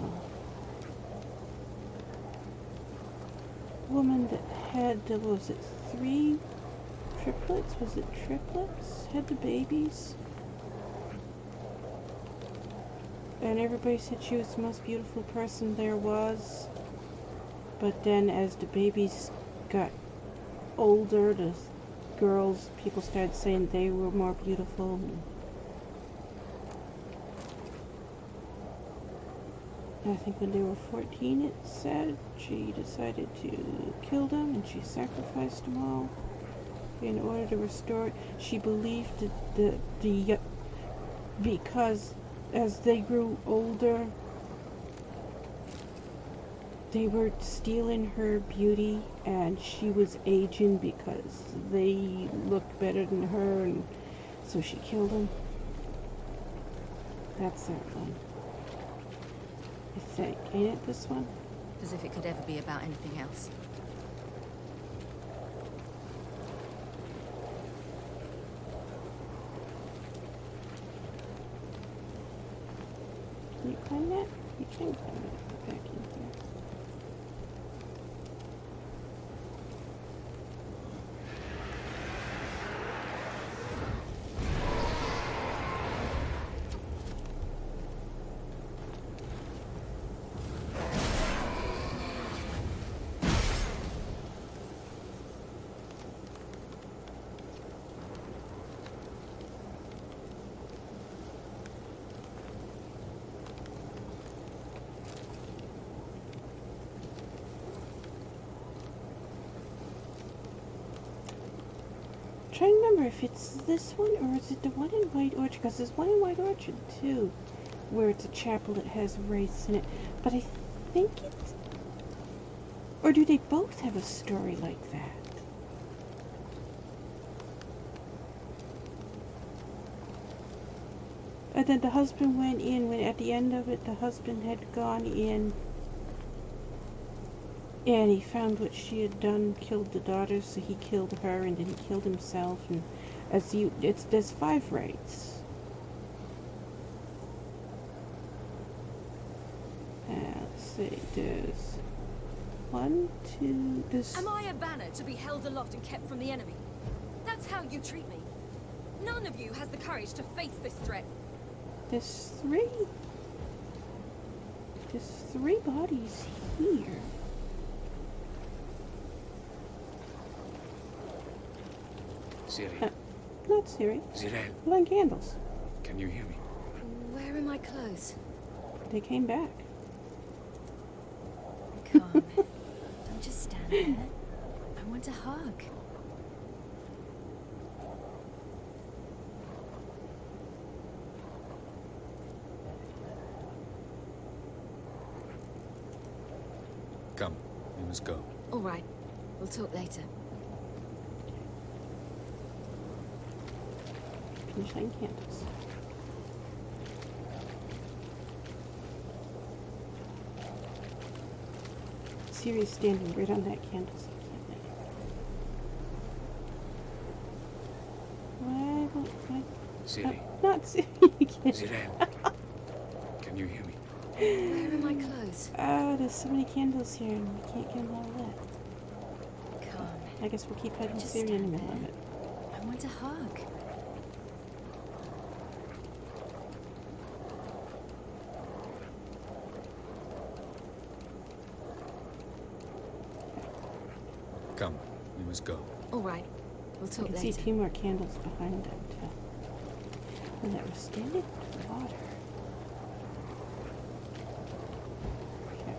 woman that had, what was it, 3 triplets? Was it triplets? Had the babies? And everybody said she was the most beautiful person there was. But then as the babies got older, the girls, people started saying they were more beautiful. I think when they were 14, it said she decided to kill them, and she sacrificed them all in order to restore it. She believed that because as they grew older, they were stealing her beauty, and she was aging because they looked better than her, and so she killed them. That's that one. I think. Ain't it this one? As if it could ever be about anything else. Can you climb that? You can climb it back in here. Trying to remember if it's this one or is it the one in White Orchard, because there's one in White Orchard too where it's a chapel that has wraiths in it, but I think it's, or do they both have a story like that? And then the husband went in, when at the end of it the husband had gone in and he found what she had done, killed the daughter, so he killed her, and then he killed himself. And there's 5 wraiths. Let's see, there's 1, 2, there's... Am I a banner to be held aloft and kept from the enemy? That's how you treat me. None of you has the courage to face this threat. There's 3. There's 3 bodies here. Ciri. Not Siri. Zirel, Line candles. can you hear me? Where are my clothes? They came back. Come on. Don't just stand there. I want a hug. Come, we must go. All right. We'll talk later. Finish line candles. Siri's standing right on that candlestick, can't they? Why? Siri. Not Siri again. Ziren. Can you hear me? Where are my clothes? There's so many candles here and we can't get them all lit. Come on. I guess we'll keep hiding Just Siri in the stand middle of there. it. I want a hug. Come, we must go. All right. We'll I talk can later. see 2 more candles behind them too. And that we're standing in the water. Okay.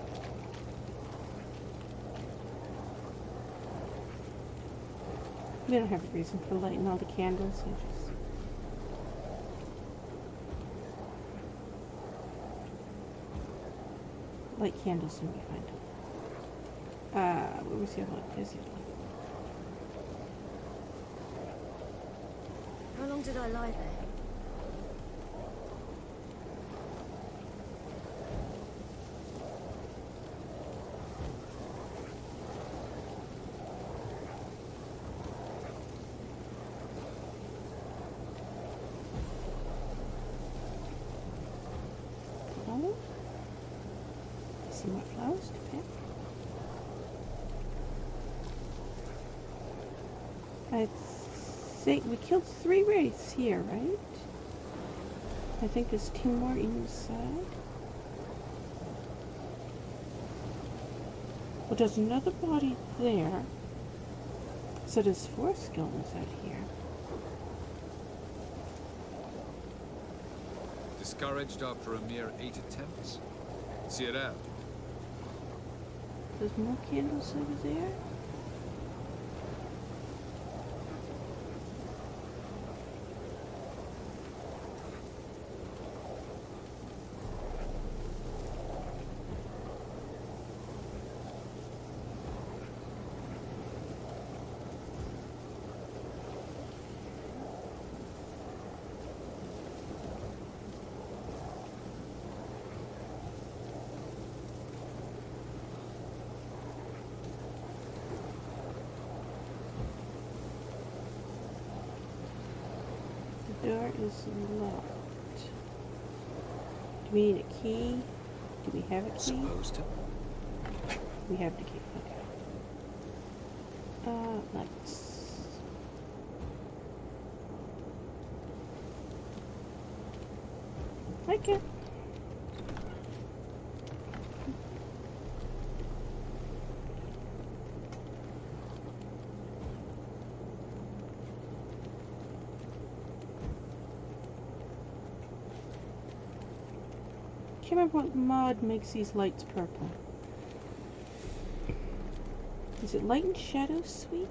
We don't have a reason for lighting all the candles, so just light candles when we find them. Where was the other one? There's the other one. How long did I lie there? Oh. Some more flowers to pick. I think we killed 3 wraiths here, right? I think there's 2 more inside. Well, there's another body there. So there's 4 skeletons out here. Discouraged after a mere 8 attempts? Sierra. There's more candles over there. The door is locked. Do we need a key? Do we have a key? Supposed to? We have the key. Okay. Let's. Okay. Can't remember what mod makes these lights purple. Is it Light and Shadow Suite?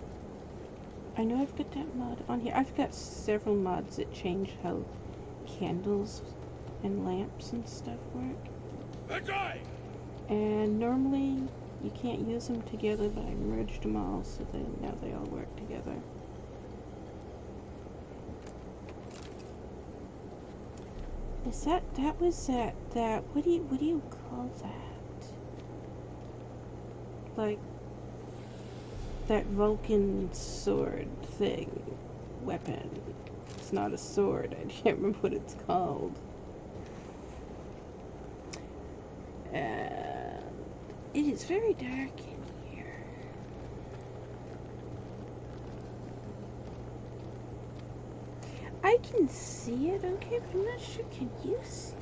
I know I've got that mod on here. I've got several mods that change how candles and lamps and stuff work. And normally you can't use them together, but I merged them all so that now they all work together. Is that what do you call that? Like that Vulcan sword thing, weapon. It's not a sword. I can't remember what it's called. And it is very dark in here. I can see it, okay, but I'm not sure. Can you see it?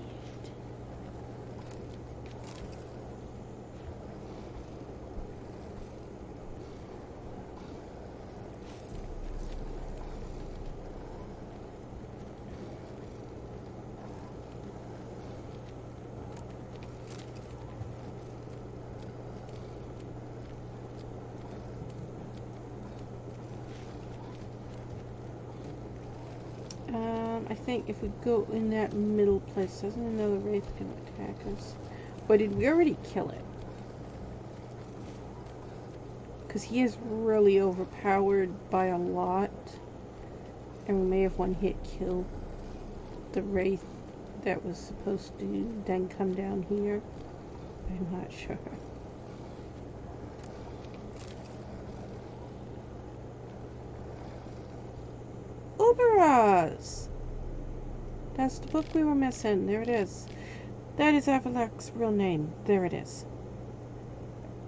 I think if we go in that middle place, isn't another wraith going to attack us? Or did we already kill it? Because he is really overpowered by a lot. And we may have one hit killed the wraith that was supposed to then come down here. I'm not sure. Cameras! That's the book we were missing. There it is. That is Avallac'h's real name. There it is.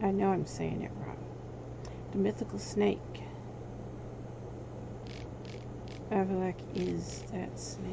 I know I'm saying it wrong. The mythical snake. Avallac'h is that snake.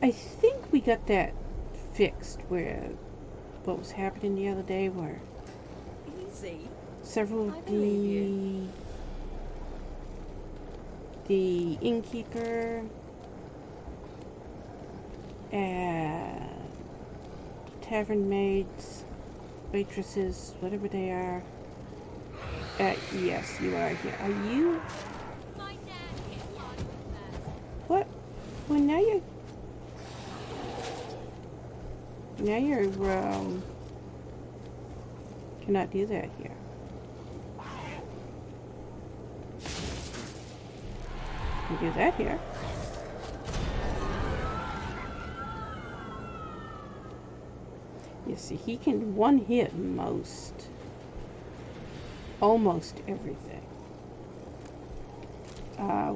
I think we got that fixed where what was happening the other day where Easy. several I of believe the innkeeper and tavern maids, waitresses, whatever they are. Yes, you are here. Are you? What? Well, now you're cannot do that here. You can do that here. You see, he can one hit almost everything.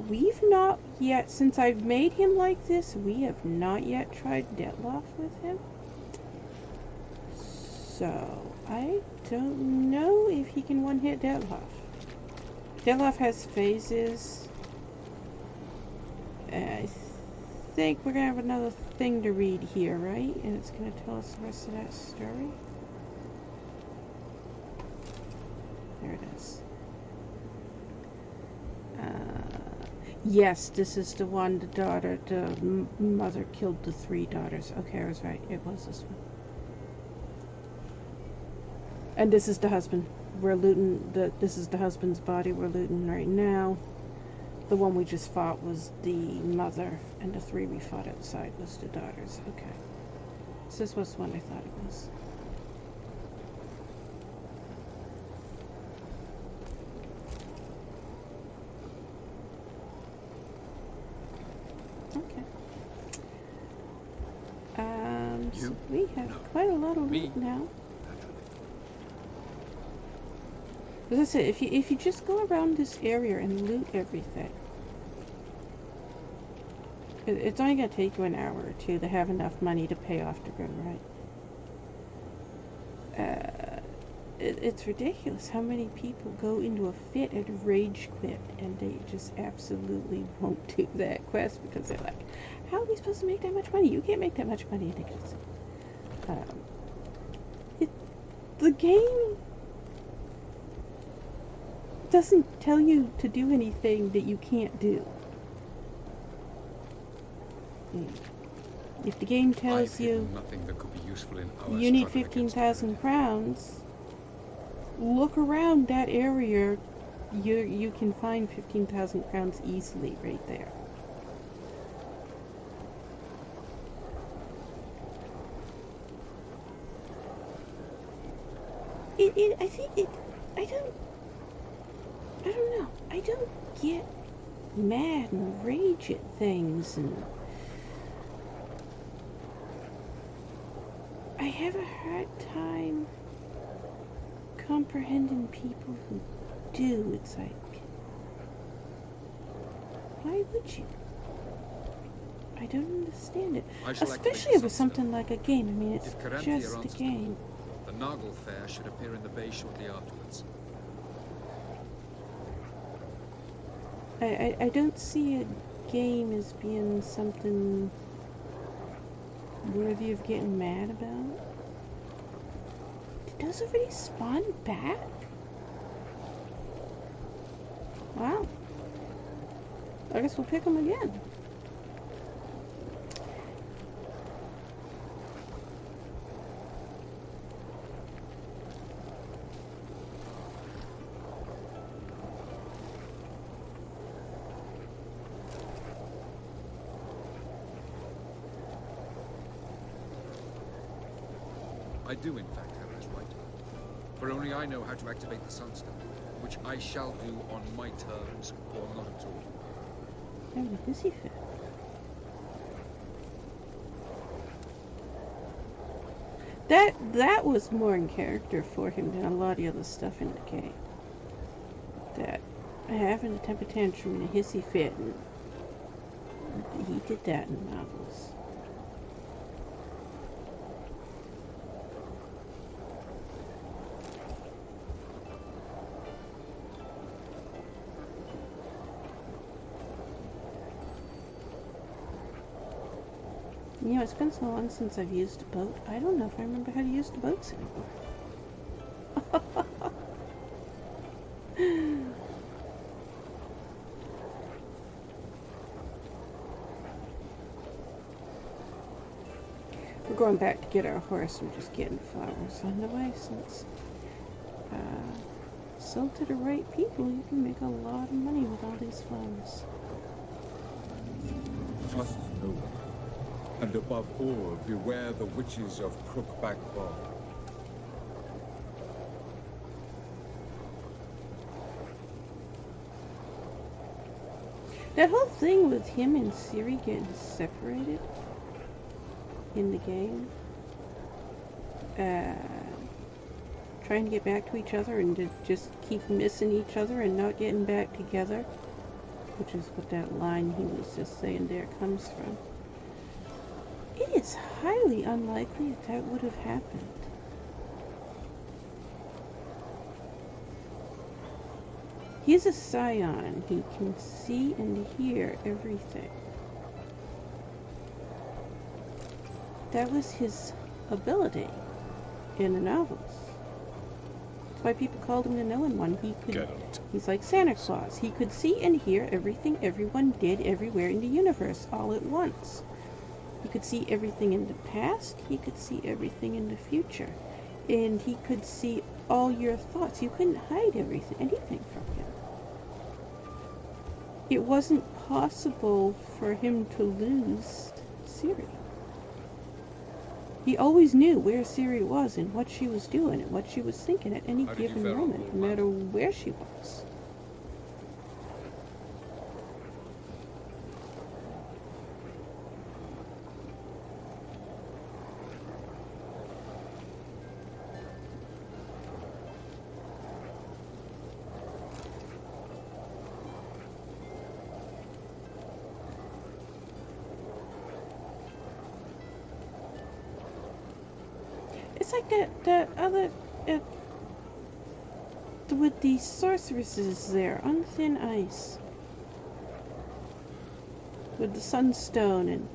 We've not yet, since I've made him like this, we have not yet tried Detloff with him. So, I don't know if he can one-hit Detloff. Detloff has phases. I think we're going to have another thing to read here, right? And it's going to tell us the rest of that story. There it is. Yes, this is the one, the mother killed the 3 daughters. Okay, I was right. It was this one. And this is the husband. We're looting, this is the husband's body we're looting right now. The one we just fought was the mother, and the 3 we fought outside was the daughters. Okay. So this was the one I thought it was. Okay. So we have quite a lot of loot now. As I said, if you just go around this area and loot everything, it's only going to take you an hour or 2 to have enough money to pay off the RuneWright. It's ridiculous how many people go into a fit and rage quit, and they just absolutely won't do that quest because they're like, how are we supposed to make that much money? You can't make that much money. The game doesn't tell you to do anything that you can't do. If the game tells you nothing that could be useful in our you need struggle against 15,000 crowns, look around that area. You can find 15,000 crowns easily right there. I don't know. I don't get mad and rage at things, and I have a hard time comprehending people who do. It's like, why would you? I don't understand it. Especially if it's something like a game. I mean, it's just a game. The Noggle Fair should appear in the bay shortly afterwards. I don't see a game as being something worthy of getting mad about. Did those already spawn back? Wow. I guess we'll pick them again. I do, in fact, have this right. For only I know how to activate the Sunstone, which I shall do on my terms or not at all. Having a hissy fit. That was more in character for him than a lot of the other stuff in the game. That having a temper tantrum and a hissy fit, and he did that in the novels. You know, it's been so long since I've used a boat. I don't know if I remember how to use the boats anymore. We're going back to get our horse. We're just getting flowers on the way since sold to the right people, you can make a lot of money with all these flowers. Trust no one. And above all, beware the witches of Crookback Bog. That whole thing with him and Ciri getting separated in the game, trying to get back to each other and to just keep missing each other and not getting back together, which is what that line he was just saying there comes from. It is highly unlikely that would have happened. He's a scion. He can see and hear everything. That was his ability in the novels. That's why people called him the Knowing One. He's like Santa Claus. He could see and hear everything everyone did everywhere in the universe all at once. He could see everything in the past. He could see everything in the future. And he could see all your thoughts. You couldn't hide anything from him. It wasn't possible for him to lose Ciri. He always knew where Ciri was and what she was doing and what she was thinking at any given moment, no matter where she was. It's like that other, with the sorceresses there on thin ice. With the Sunstone, and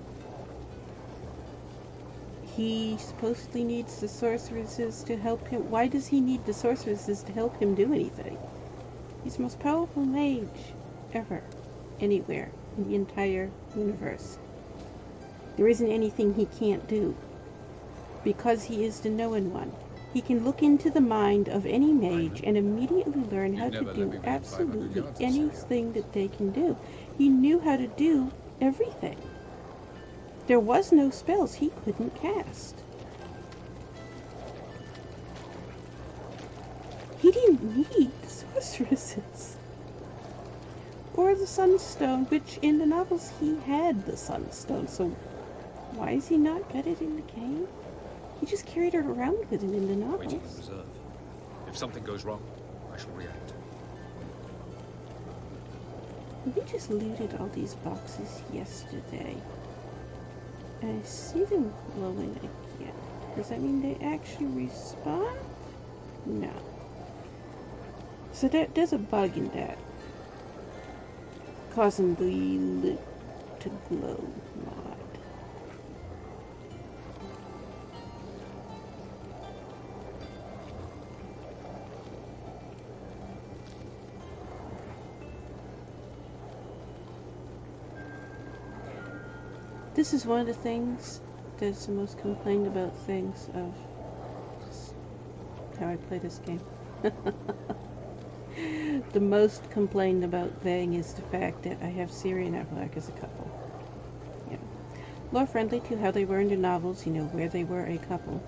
he supposedly needs the sorceresses to help him. Why does he need the sorceresses to help him do anything? He's the most powerful mage ever, anywhere, in the entire universe. There isn't anything he can't do. Because he is the Knowing One. He can look into the mind of any mage and immediately learn how to do absolutely anything that they can do. He knew how to do everything. There was no spells he couldn't cast. He didn't need the sorceresses. Or the Sunstone, which in the novels he had the Sunstone, so why is he not got it in the game? He just carried her around with him in the novels. Waiting in reserve. If something goes wrong, I shall react. We just looted all these boxes yesterday. I see them glowing again. Does that mean they actually respawn? No. So there's a bug in that, causing the loot to glow mod. This is one of the things that's the most complained about things of just how I play this game. The most complained about thing is the fact that I have Ciri and Avallac'h as a couple. Yeah. More friendly to how they were in the novels, you know, where they were a couple.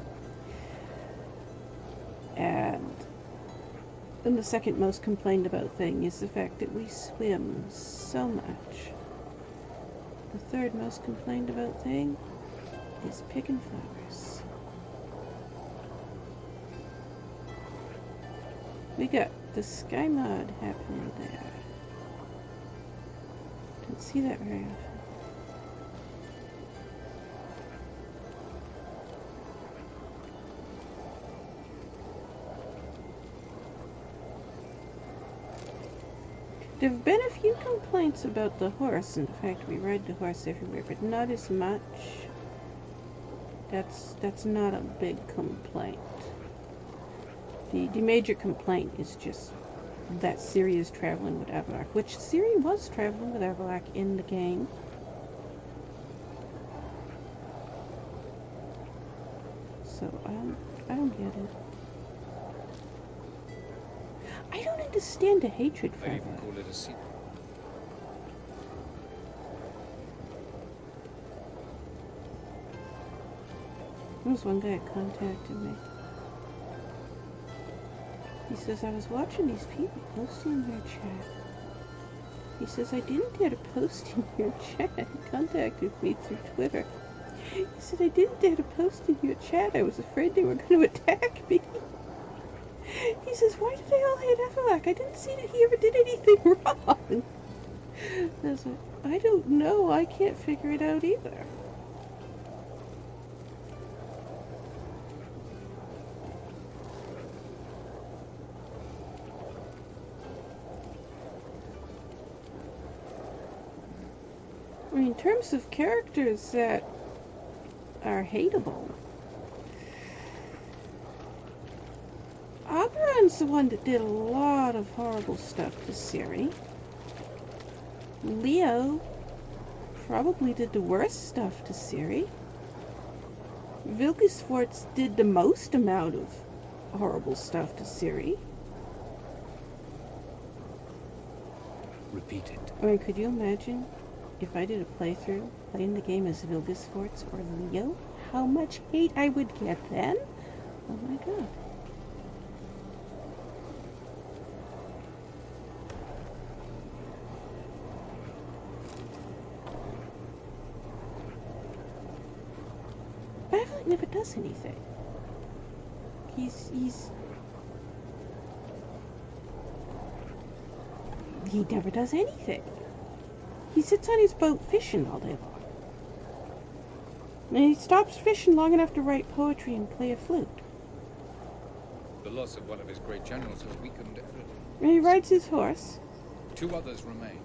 And And the second most complained about thing is the fact that we swim so much. The third most complained about thing is picking flowers. We got the sky mod happening there. Don't see that very often. There have been a few complaints about the horse and the fact we ride the horse everywhere, but not as much. That's not a big complaint. The major complaint is just that Ciri is traveling with Avallac'h, which Ciri was traveling with Avallac'h in the game. So I don't get it. I don't understand the hatred for I'd even Avallac'h. call it a secret. There was one guy that contacted me. He says, I was watching these people posting in their chat. He says, I didn't dare to post in your chat. He contacted me through Twitter. He said, I didn't dare to post in your chat. I was afraid they were going to attack me. He says, why did they all hate Avallac'h? I didn't see that he ever did anything wrong. I was like, I don't know. I can't figure it out either. I mean, in terms of characters that are hateable, Oberon's the one that did a lot of horrible stuff to Ciri. Leo probably did the worst stuff to Ciri. Vilgefortz did the most amount of horrible stuff to Ciri. Repeat it. I mean, could you imagine if I did a playthrough playing the game as Vilgefortz or Leo? How much hate I would get then? Oh my god. Avallac'h never does anything. He never does anything. He sits on his boat fishing all day long. And he stops fishing long enough to write poetry and play a flute. The loss of one of his great generals has weakened everything. And he rides his horse. 2 others remain.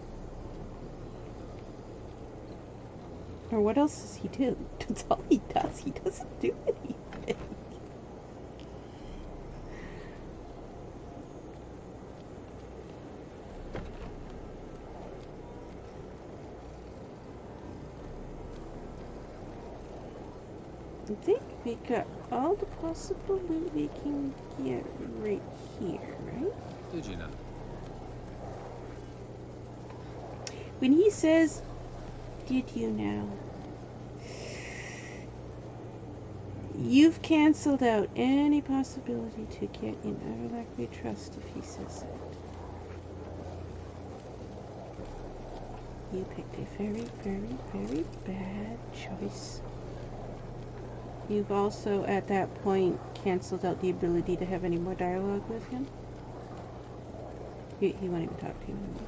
Or what else does he do? That's all he does. He doesn't do anything. I think we got all the possible loot we can get right here, right? Did you know? When he says, did you know? You've cancelled out any possibility to get in Avallac'h We Trust if he says it. You picked a very, very, very bad choice. You've also, at that point, cancelled out the ability to have any more dialogue with him. He won't even talk to you anymore.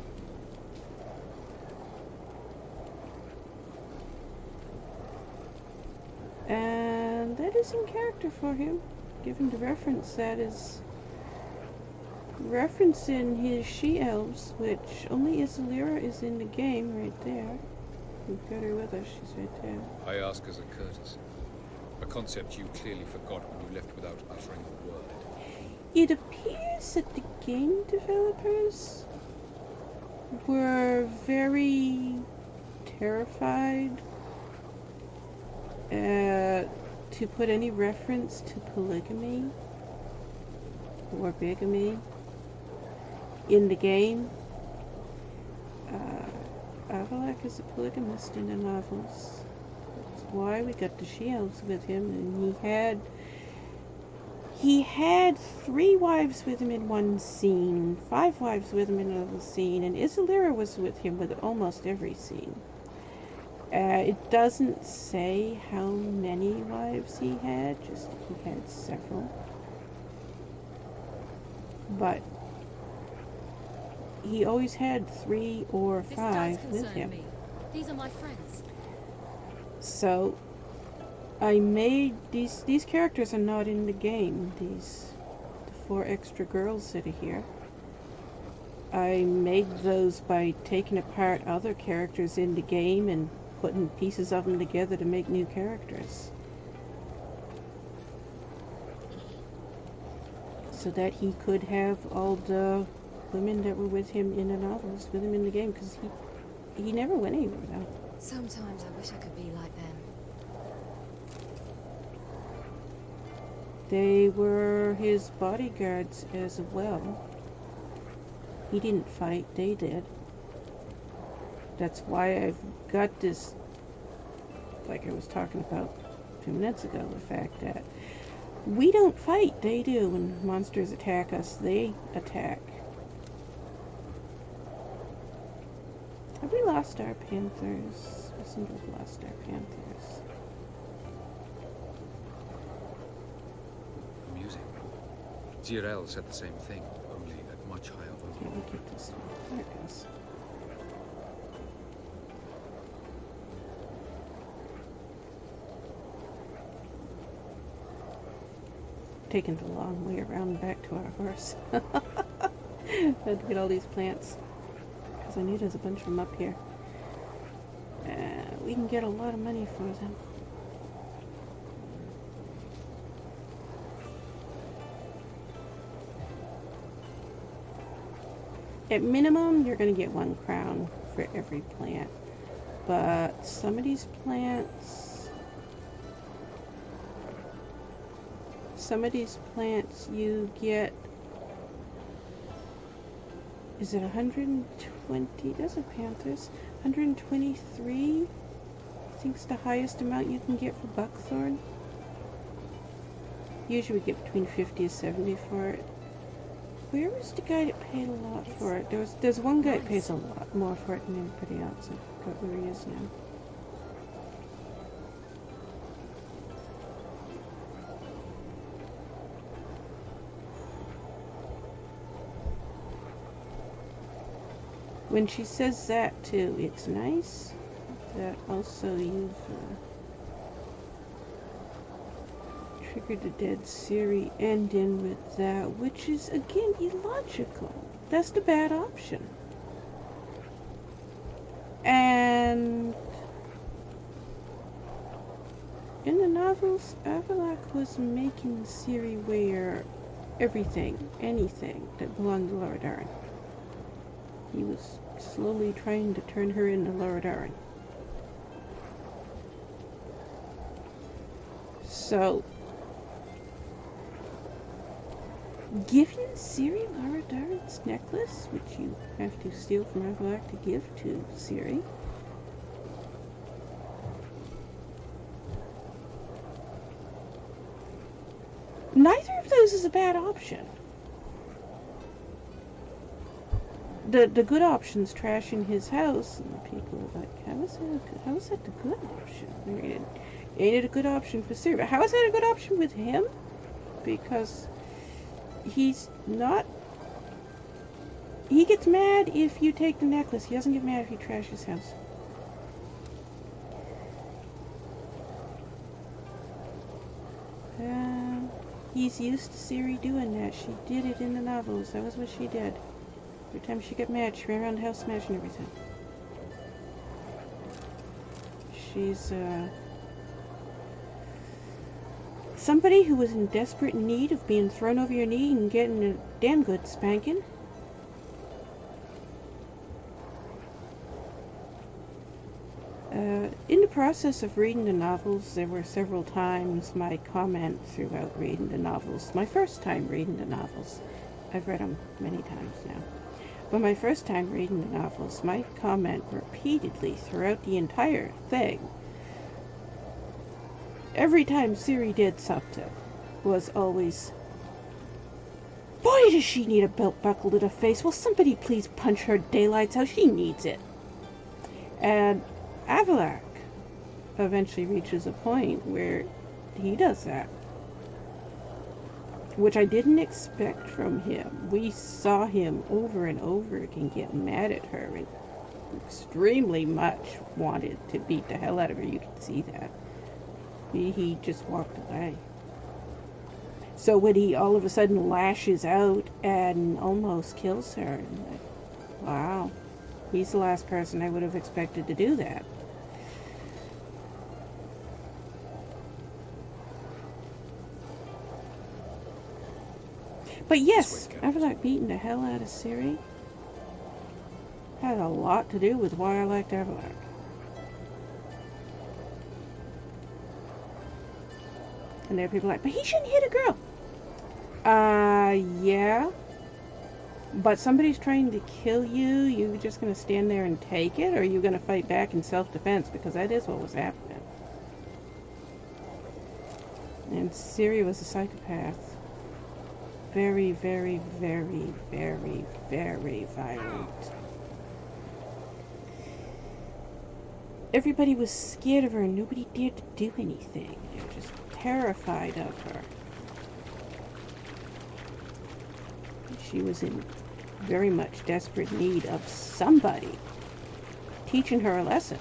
And that is in character for him. Given the reference, that is referencing his she-elves, which only Isilira is in the game right there. We've got her with us, she's right there. I ask as a courtesy. A concept you clearly forgot when you left without uttering a word. It appears that the game developers were very terrified to put any reference to polygamy or bigamy in the game. Avallac'h is a polygamist in the novels. That's why we got the she-elves with him, and he had 3 wives with him in one scene, 5 wives with him in another scene, and Isilira was with him with almost every scene. It doesn't say how many wives he had, just he had several. But he always had 3 or 5 with him. Me. These are my friends. So I made these characters are not in the game. The 4 extra girls that are here. I made those by taking apart other characters in the game and putting pieces of them together to make new characters. So that he could have all the women that were with him in the novels with him in the game, because he never went anywhere without. Sometimes I wish I could be like them. They were his bodyguards as well. He didn't fight, they did. That's why I've got this, like I was talking about 2 minutes ago, the fact that we don't fight, they do. When monsters attack us, they attack. Have we lost our panthers? I seem to have lost our panthers. Amusing. Zirel said the same thing, only at much higher volume. Can't we get this one? There it goes. Taking the long way around back to our horse. Had to get all these plants because I knew there's a bunch of them up here. We can get a lot of money for them. At minimum, you're going to get 1 crown for every plant, but some of these plants. Some of these plants you get, is it 120, those are panthers, 123, I think it's the highest amount you can get for buckthorn. Usually we get between 50 and 70 for it. Where was the guy that paid a lot for it? There's one guy that pays a lot more for it than anybody else. I forgot where he is now. When she says that too, it's nice that also you've triggered the dead Ciri ending with that, which is again illogical. That's the bad option. And in the novels, Avallac'h was making Ciri wear everything, anything that belonged to Loredarin. He was slowly trying to turn her into Loredarin. So, giving Ciri Loredarin's necklace, which you have to steal from Avallac'h to give to Ciri, neither of those is a bad option. The good option's trashing his house, and people are like, how is that the good option? Ain't it a good option for Ciri? But how is that a good option with him? Because he's not... He gets mad if you take the necklace. He doesn't get mad if you trash his house. He's used to Ciri doing that. She did it in the novels. That was what she did. Every time she got mad, she ran around the house smashing everything. She's, somebody who was in desperate need of being thrown over your knee and getting a damn good spanking. In the process of reading the novels, there were several times my comment throughout reading the novels. My first time reading the novels. I've read them many times now. But my first time reading the novels, my comment repeatedly throughout the entire thing, every time Ciri did something, was always, Boy, does she need a belt buckle in her face. Will somebody please punch her daylights out? She needs it. And Avallac'h eventually reaches a point where he does that, which I didn't expect from him. We saw him over and over again get mad at her and extremely much wanted to beat the hell out of her. You can see that. He just walked away. So when he all of a sudden lashes out and almost kills her, I'm like, wow, he's the last person I would have expected to do that. But yes, Avallac'h beating the hell out of Ciri had a lot to do with why I liked Avallac'h. And there are people like, but he shouldn't hit a girl. Yeah. But somebody's trying to kill you, you just gonna stand there and take it, or are you gonna fight back in self-defense? Because that is what was happening. And Ciri was a psychopath. Very, very, very, very, very violent. Everybody was scared of her and nobody dared to do anything. They were just terrified of her. She was in very much desperate need of somebody teaching her a lesson.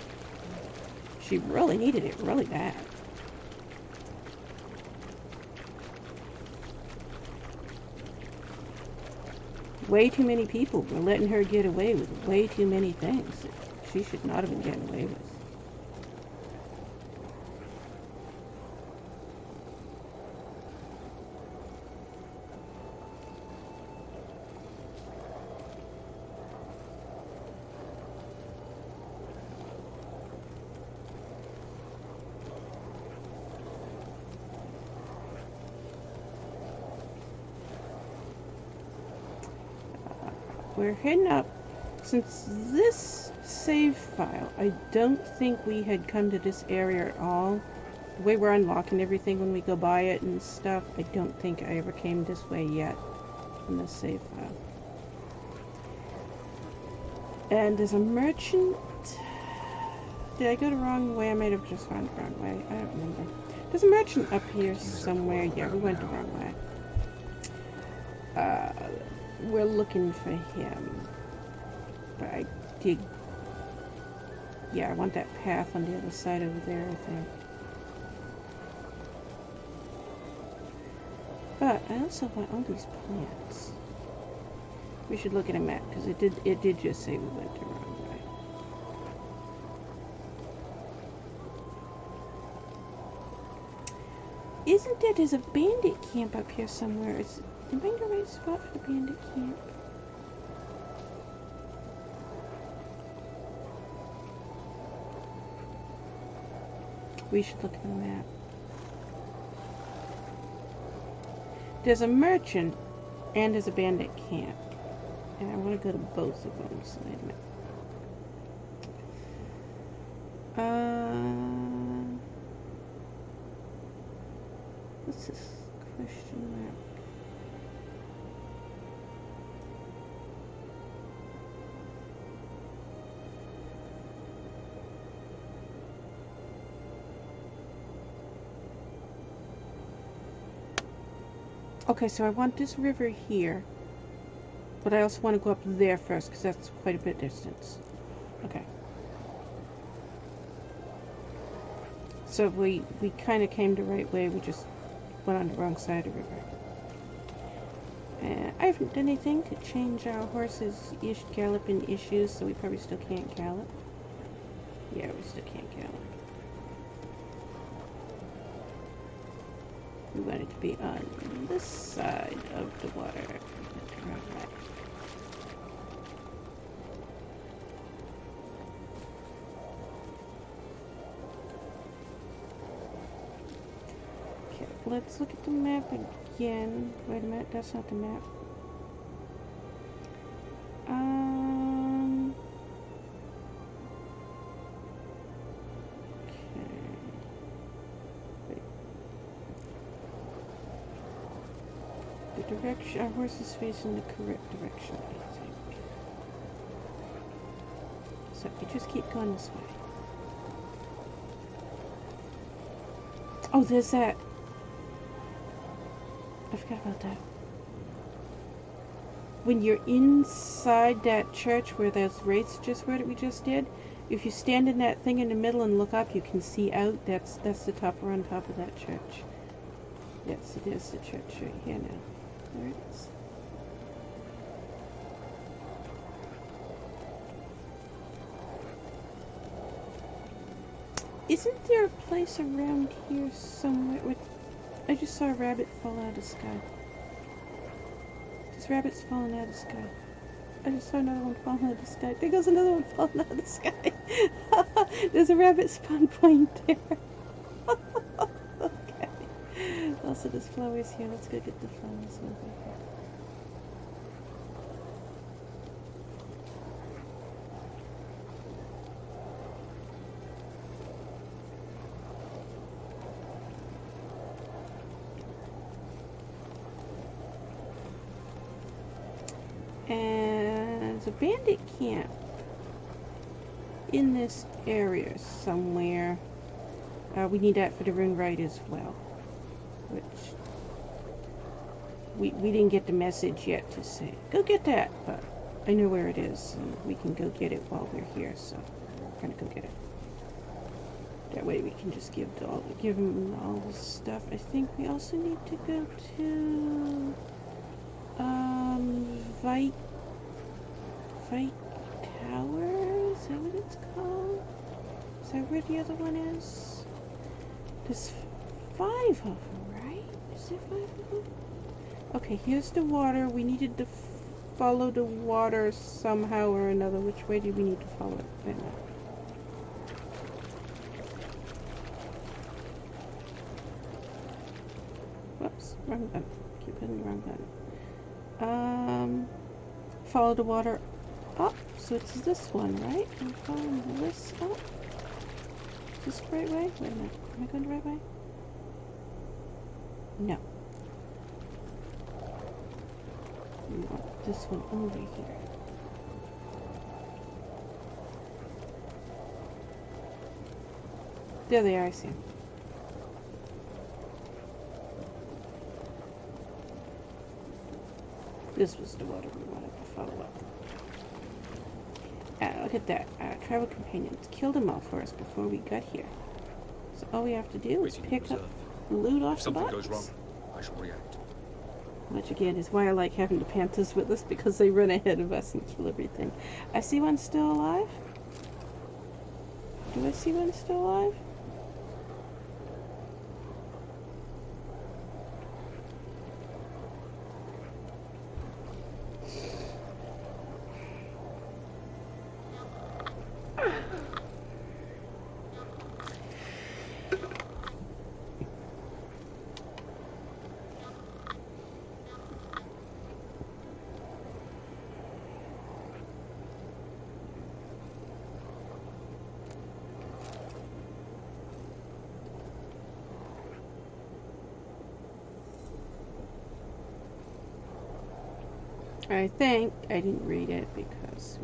She really needed it really bad. Way too many people were letting her get away with way too many things that she should not have been getting away with. We're heading up. Since this save file, I don't think we had come to this area at all. The way we're unlocking everything when we go by it and stuff, I don't think I ever came this way yet in this save file. And there's a merchant. Did I go the wrong way? I might have just gone the wrong way. I don't remember. There's a merchant up here somewhere. Yeah, we went the wrong way. We're looking for him. But I did... Yeah, I want that path on the other side over there, I think. But I also want all these plants. We should look at a map, because it did just say we went the wrong way. Isn't there? There's a bandit camp up here somewhere. Am I in the right spot for the bandit camp? We should look at the map. There's a merchant and there's a bandit camp. And I want to go to both of them. So wait a minute. What's this question mark? Okay, so I want this river here, but I also want to go up there first because that's quite a bit of distance. Okay. So we kind of came the right way, we just went on the wrong side of the river. I haven't done anything to change our horses' galloping issues, so we probably still can't gallop. Yeah, we still can't gallop. We want it to be on this side of the water. Right. Okay, let's look at the map again. Wait a minute, that's not the map. The direction, our horse is facing the correct direction, I think. So you just keep going this way. Oh, there's that. I forgot about that. When you're inside that church where those wraiths just were that we just did, if you stand in that thing in the middle and look up, you can see out. That's the top. We're on top of that church. Yes, it is the church right here now. There it is. Isn't there a place around here somewhere with... I just saw a rabbit fall out of the sky. There's rabbits falling out of the sky. I just saw another one falling out of the sky. There goes another one falling out of the sky. There's a rabbit spawn point there. Okay. Also, there's flowers here. Let's go get the flowers over here. And there's a bandit camp in this area somewhere. We need that for the RuneWright as well. Which we didn't get the message yet to say, go get that, but I know where it is, and we can go get it while we're here, so we're gonna go get it. That way we can just give them all the stuff. I think we also need to go to Fight Tower? Is that what it's called? Is that where the other one is? There's 5 of them, right? Is there 5 of them? Okay, here's the water. We needed to follow the water somehow or another. Which way do we need to follow it? Wait a minute. Whoops, wrong button. Keep hitting the wrong button. Follow the water up. So it's this one, right? I'm following this up. Is this the right way? Wait a minute. Am I going the right way? No. We want this one over here. There they are, I see them. This was the water we wanted to follow up. Look at that. Travel companions. Killed them all for us before we got here. So all we have to do is pick up loot off the box. If something goes wrong, I shall react. Which again is why I like having the Panthers with us, because they run ahead of us and kill everything. I see one still alive. Do I see one still alive? I think I didn't read it because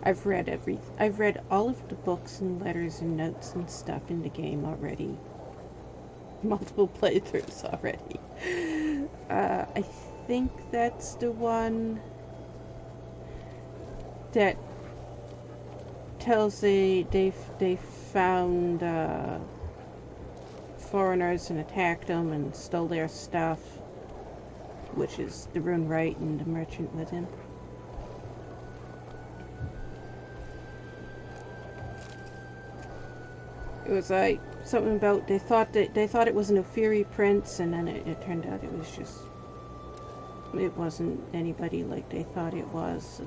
I've read all of the books and letters and notes and stuff in the game already. Multiple playthroughs already. I think that's the one that tells they found foreigners and attacked them and stole their stuff, which is the RuneWright and the merchant with him. It was like something about they thought it was an Ophiri prince, and then it turned out it wasn't anybody like they thought it was, so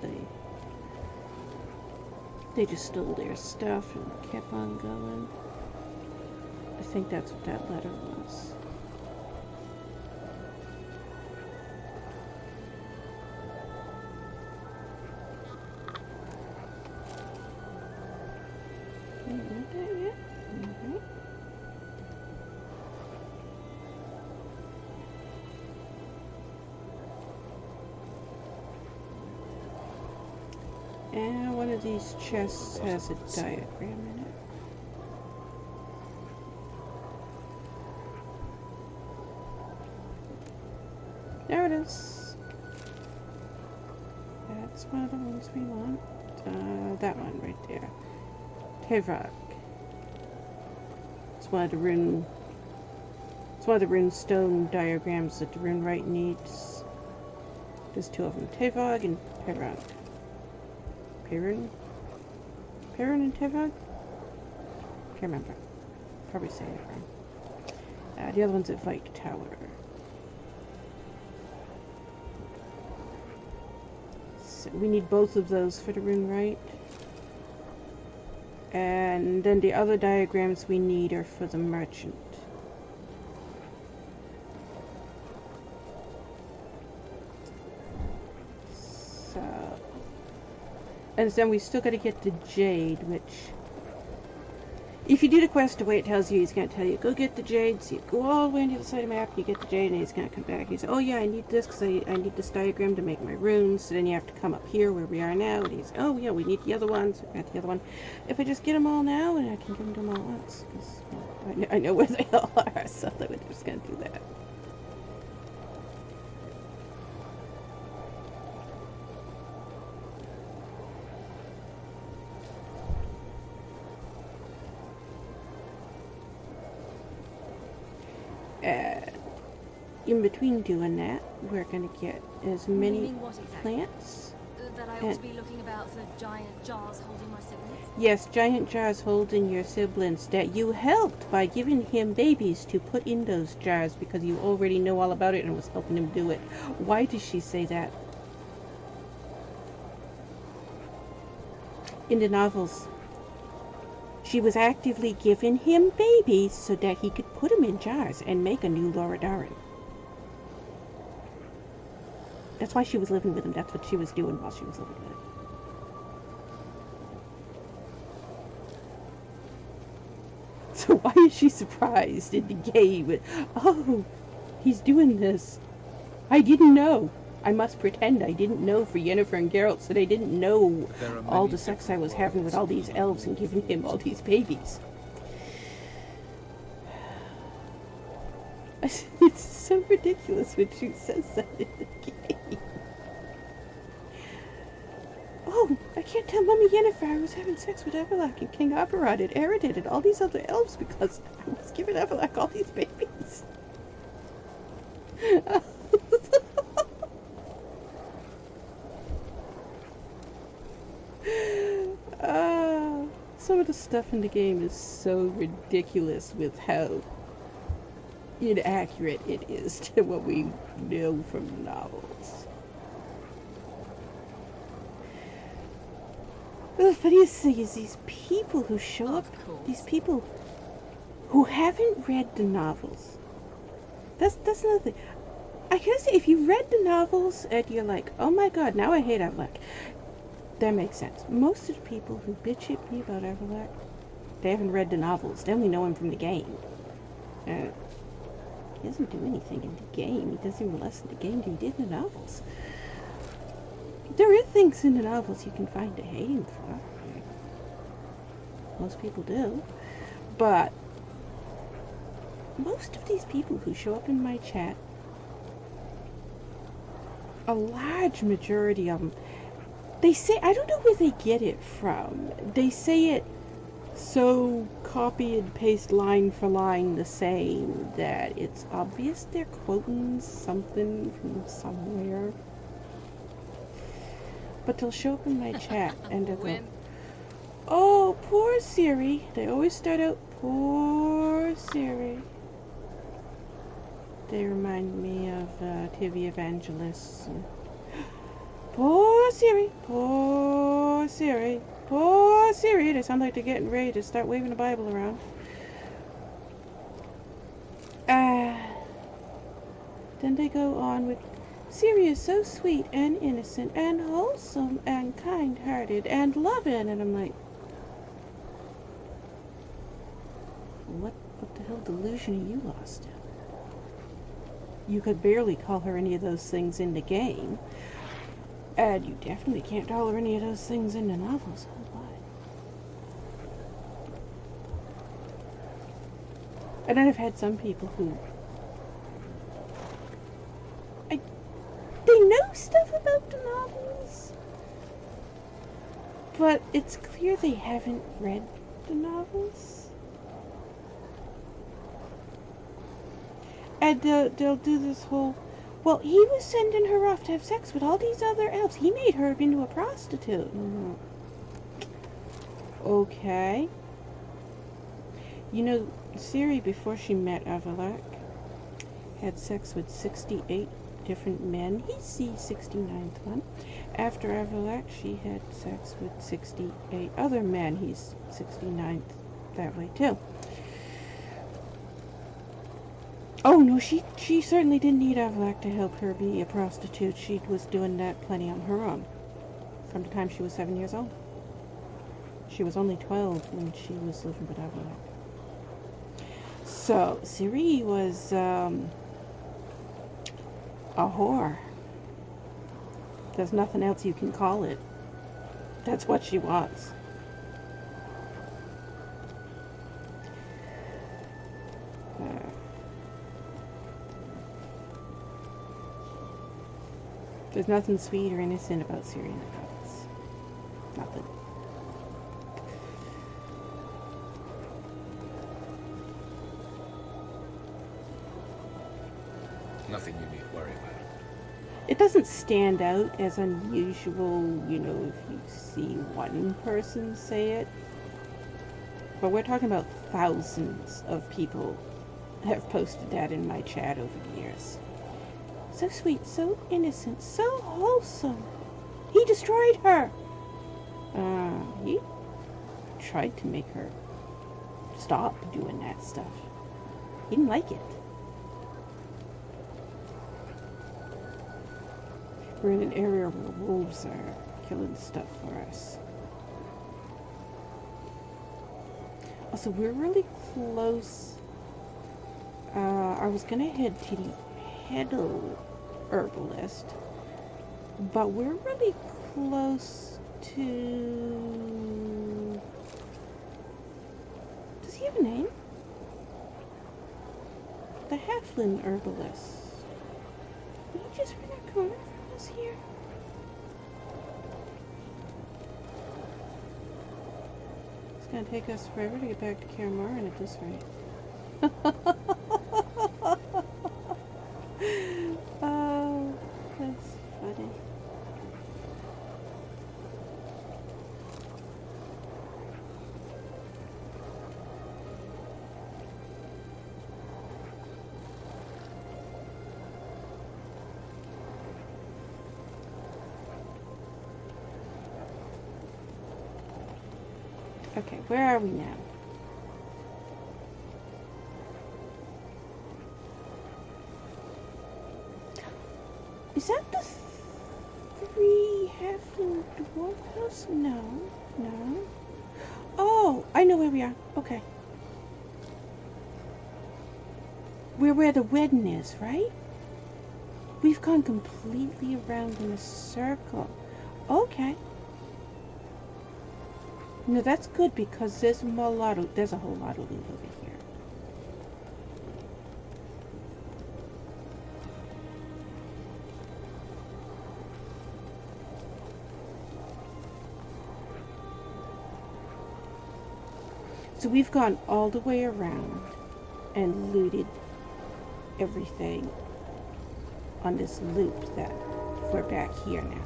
they just stole their stuff and kept on going. I think that's what that letter was. Not that yet. Mm-hmm. And one of these chests has a diagram in it. There it is. That's one of the ones we want. That one right there. Avallac'h. It's one of the rune stone diagrams that the RuneWright needs. There's two of them, Avallac'h and Avallac'h. Perun and Avallac'h? Can't remember. Probably saying it wrong. The other one's at Vite Tower. So we need both of those for the RuneWright. And then the other diagrams we need are for the merchant. So, and then we still got to get the jade, which, if you do the quest the way it tells you, he's going to tell you, go get the jade. So you go all the way into the side of the map, you get the jade, and he's going to come back. He says, oh yeah, I need this because I need this diagram to make my runes. So then you have to come up here where we are now. And he's, oh yeah, we need the other one. So I got the other one. If I just get them all now, and I can give them to them all at once, because I know where they all are, so we're just going to do that. In between doing that, we're going to get as many plants. That I ought to be looking about for giant jars holding my siblings? Yes, giant jars holding your siblings that you helped by giving him babies to put in those jars because you already know all about it and was helping him do it. Why does she say that? In the novels, she was actively giving him babies so that he could put them in jars and make a new Laura Darren. That's why she was living with him. That's what she was doing while she was living with him. So why is she surprised in the game? Oh, he's doing this. I didn't know. I must pretend I didn't know for Yennefer and Geralt, so they didn't know all the sex I was having with all these elves and giving him all these babies. It's so ridiculous when she says that in the game. Oh, I can't tell Mummy Yennefer I was having sex with Avallac'h and King Aberrod and Eredin and all these other elves because I was giving Avallac'h all these babies. Some of the stuff in the game is so ridiculous with how inaccurate it is to what we know from the novels. The funniest thing is these people who show up, these people who haven't read the novels. That's another thing. I gotta say, if you read the novels and you're like, oh my god, now I hate Avallac'h, that makes sense. Most of the people who bitch at me about Avallac'h, they haven't read the novels. They only know him from the game. He doesn't do anything in the game. He doesn't even less in the game than he did in the novels. There are things in the novels you can find to hate him for. Most people do. But most of these people who show up in my chat, a large majority of them, they say, I don't know where they get it from. They say it so copy and paste line for line the same that it's obvious they're quoting something from somewhere. But they'll show up in my chat and they'll go, oh, poor Ciri. They always start out, poor Ciri. They remind me of TV Evangelists. Poor Ciri, poor Ciri, poor Ciri. They sound like they're getting ready to start waving the Bible around. Then they go on with, Ciri is so sweet and innocent and wholesome and kind-hearted and loving. And I'm like, what the hell delusion are you lost in? You could barely call her any of those things in the game. And you definitely can't dollar any of those things into novels. Oh, why? And then I've had some people who they know stuff about the novels, but it's clear they haven't read the novels. And they'll do this whole, well, he was sending her off to have sex with all these other elves. He made her into a prostitute. Okay. You know, Ciri, before she met Avallac'h, had sex with 68 different men. He's the 69th one. After Avallac'h, she had sex with 68 other men. He's 69th that way too. Oh no, she certainly didn't need Avallac'h to help her be a prostitute. She was doing that plenty on her own from the time she was 7 years old. She was only 12 when she was living with Avallac'h. So Ciri was a whore. There's nothing else you can call it. That's what she wants. There's nothing sweet or innocent about Ciri in the novels. Nothing. Nothing you need worry about. It doesn't stand out as unusual, you know, if you see one person say it. But we're talking about thousands of people have posted that in my chat over the years. So sweet, so innocent, so wholesome. He destroyed her. He tried to make her stop doing that stuff. He didn't like it. We're in an area where wolves are killing stuff for us. Also, we're really close. I was gonna head to the Heddle herbalist, but we're really close to... Does he have a name? The Halfling herbalist. Did he just run a corner from us here? It's gonna take us forever to get back to Kaer Morhen at this rate. Oh, that's funny. Okay, where are we now? Is that the three halfling dwarf house? No, no. Oh, I know where we are. Okay. We're where the wedding is, right? We've gone completely around in a circle. Okay. No, that's good because there's a whole lot of loot over here. So we've gone all the way around and looted everything on this loop that we're back here now.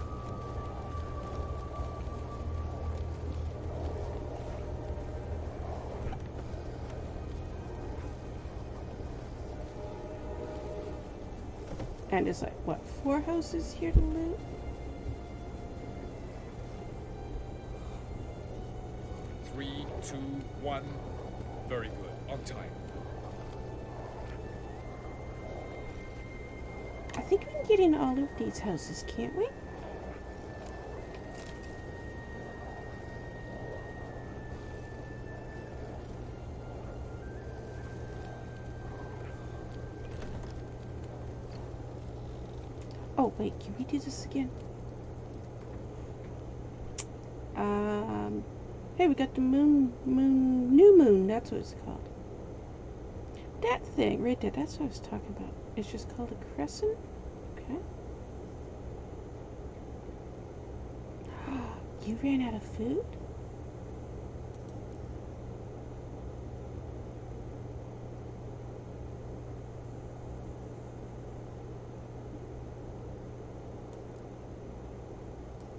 And it's like, what, 4 houses here to loot? Three, 2, 1. Very good. On time. I think we can get in all of these houses, can't we? Oh, wait, can we do this again? Hey, we got the new moon, that's what it's called. That thing right there, that's what I was talking about. It's just called a crescent. Okay. You ran out of food?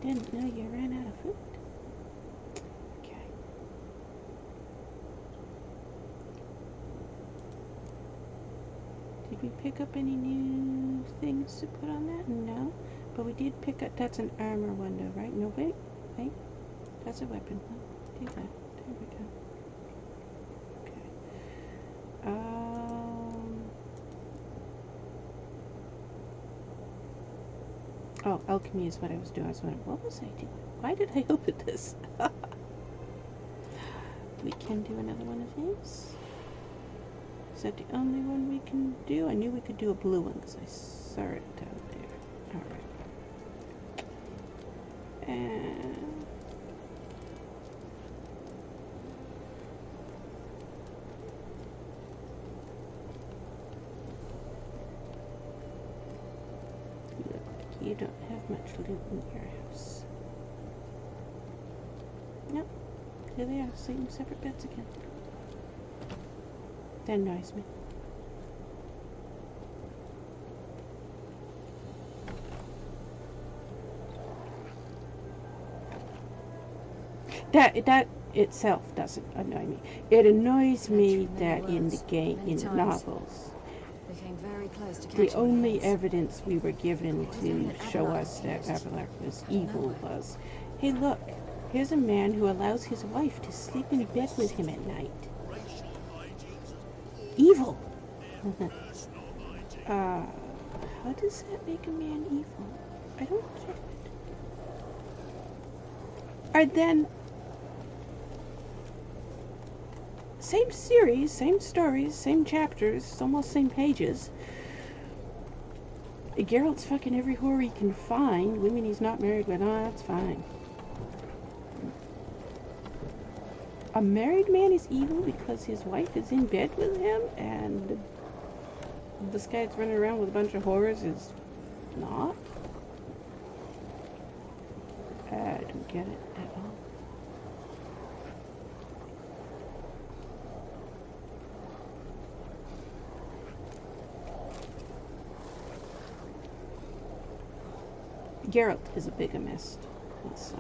Didn't know you ran out of food. Okay. Did we pick up any new things to put on that? No. But we did pick up, that's an armor one though, right? No, wait. That's a weapon. Do that. There we go. Okay. Oh, alchemy is what I was doing. I was wondering, what was I doing? Why did I open this? We can do another one of these. Is that the only one we can do? I knew we could do a blue one because I saw it down there. Alright. And... you don't have much loot in your house. Nope. Here they are, sleeping separate beds again. That annoys me. That itself doesn't annoy me. It annoys me that in the game, in the novels, the only evidence we were given to show us that Avallac'h was evil was, hey look, here's a man who allows his wife to sleep in bed with him at night. Evil! How does that make a man evil? I don't get it. Alright then, same series, same stories, same chapters, almost same pages. Geralt's fucking every whore he can find. Women he's not married with, oh, that's fine. A married man is evil because his wife is in bed with him, and this guy that's running around with a bunch of whores is not? I don't get it at all. Geralt is a bigamist. So.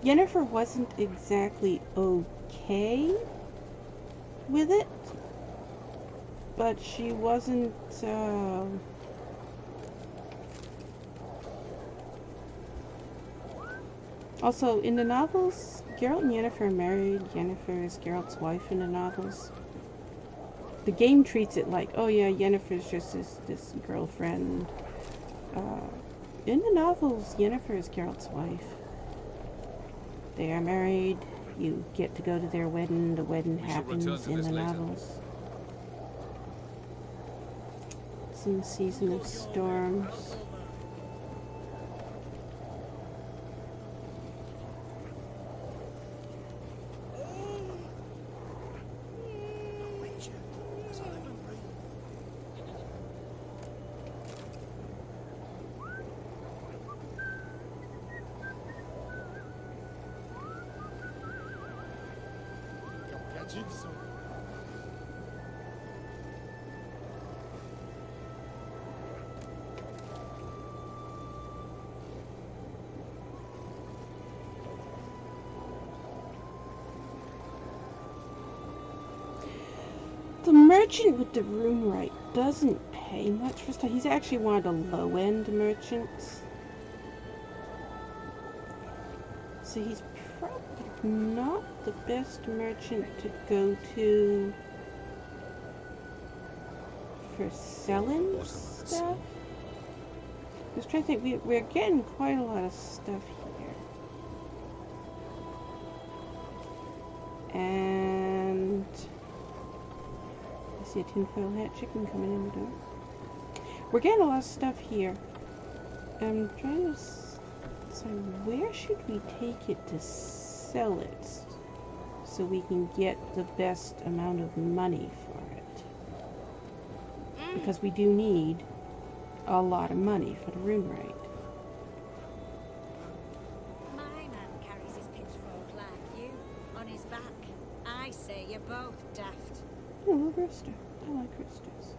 Yennefer wasn't exactly okay with it, but she wasn't, Also, in the novels, Geralt and Yennefer are married. Yennefer is Geralt's wife in the novels. The game treats it like, oh yeah, Yennefer's just this girlfriend. In the novels, Yennefer is Geralt's wife. They are married. You get to go to their wedding. The wedding happens in the novels. It's in the Season of Storms. The merchant with the RuneWright doesn't pay much for stuff. He's actually one of the low-end merchants. So he's probably not the best merchant to go to for selling stuff. I was trying to think, we're getting quite a lot of stuff here. And I see a tinfoil hat chicken coming in the door. We're getting a lot of stuff here. I'm trying to decide where should we take it to sell it so we can get the best amount of money for it. Because we do need a lot of money for the RuneWright. My man carries his pitchfork like you, on his back. I say you're both daft. Oh, a little rooster. I like roosters.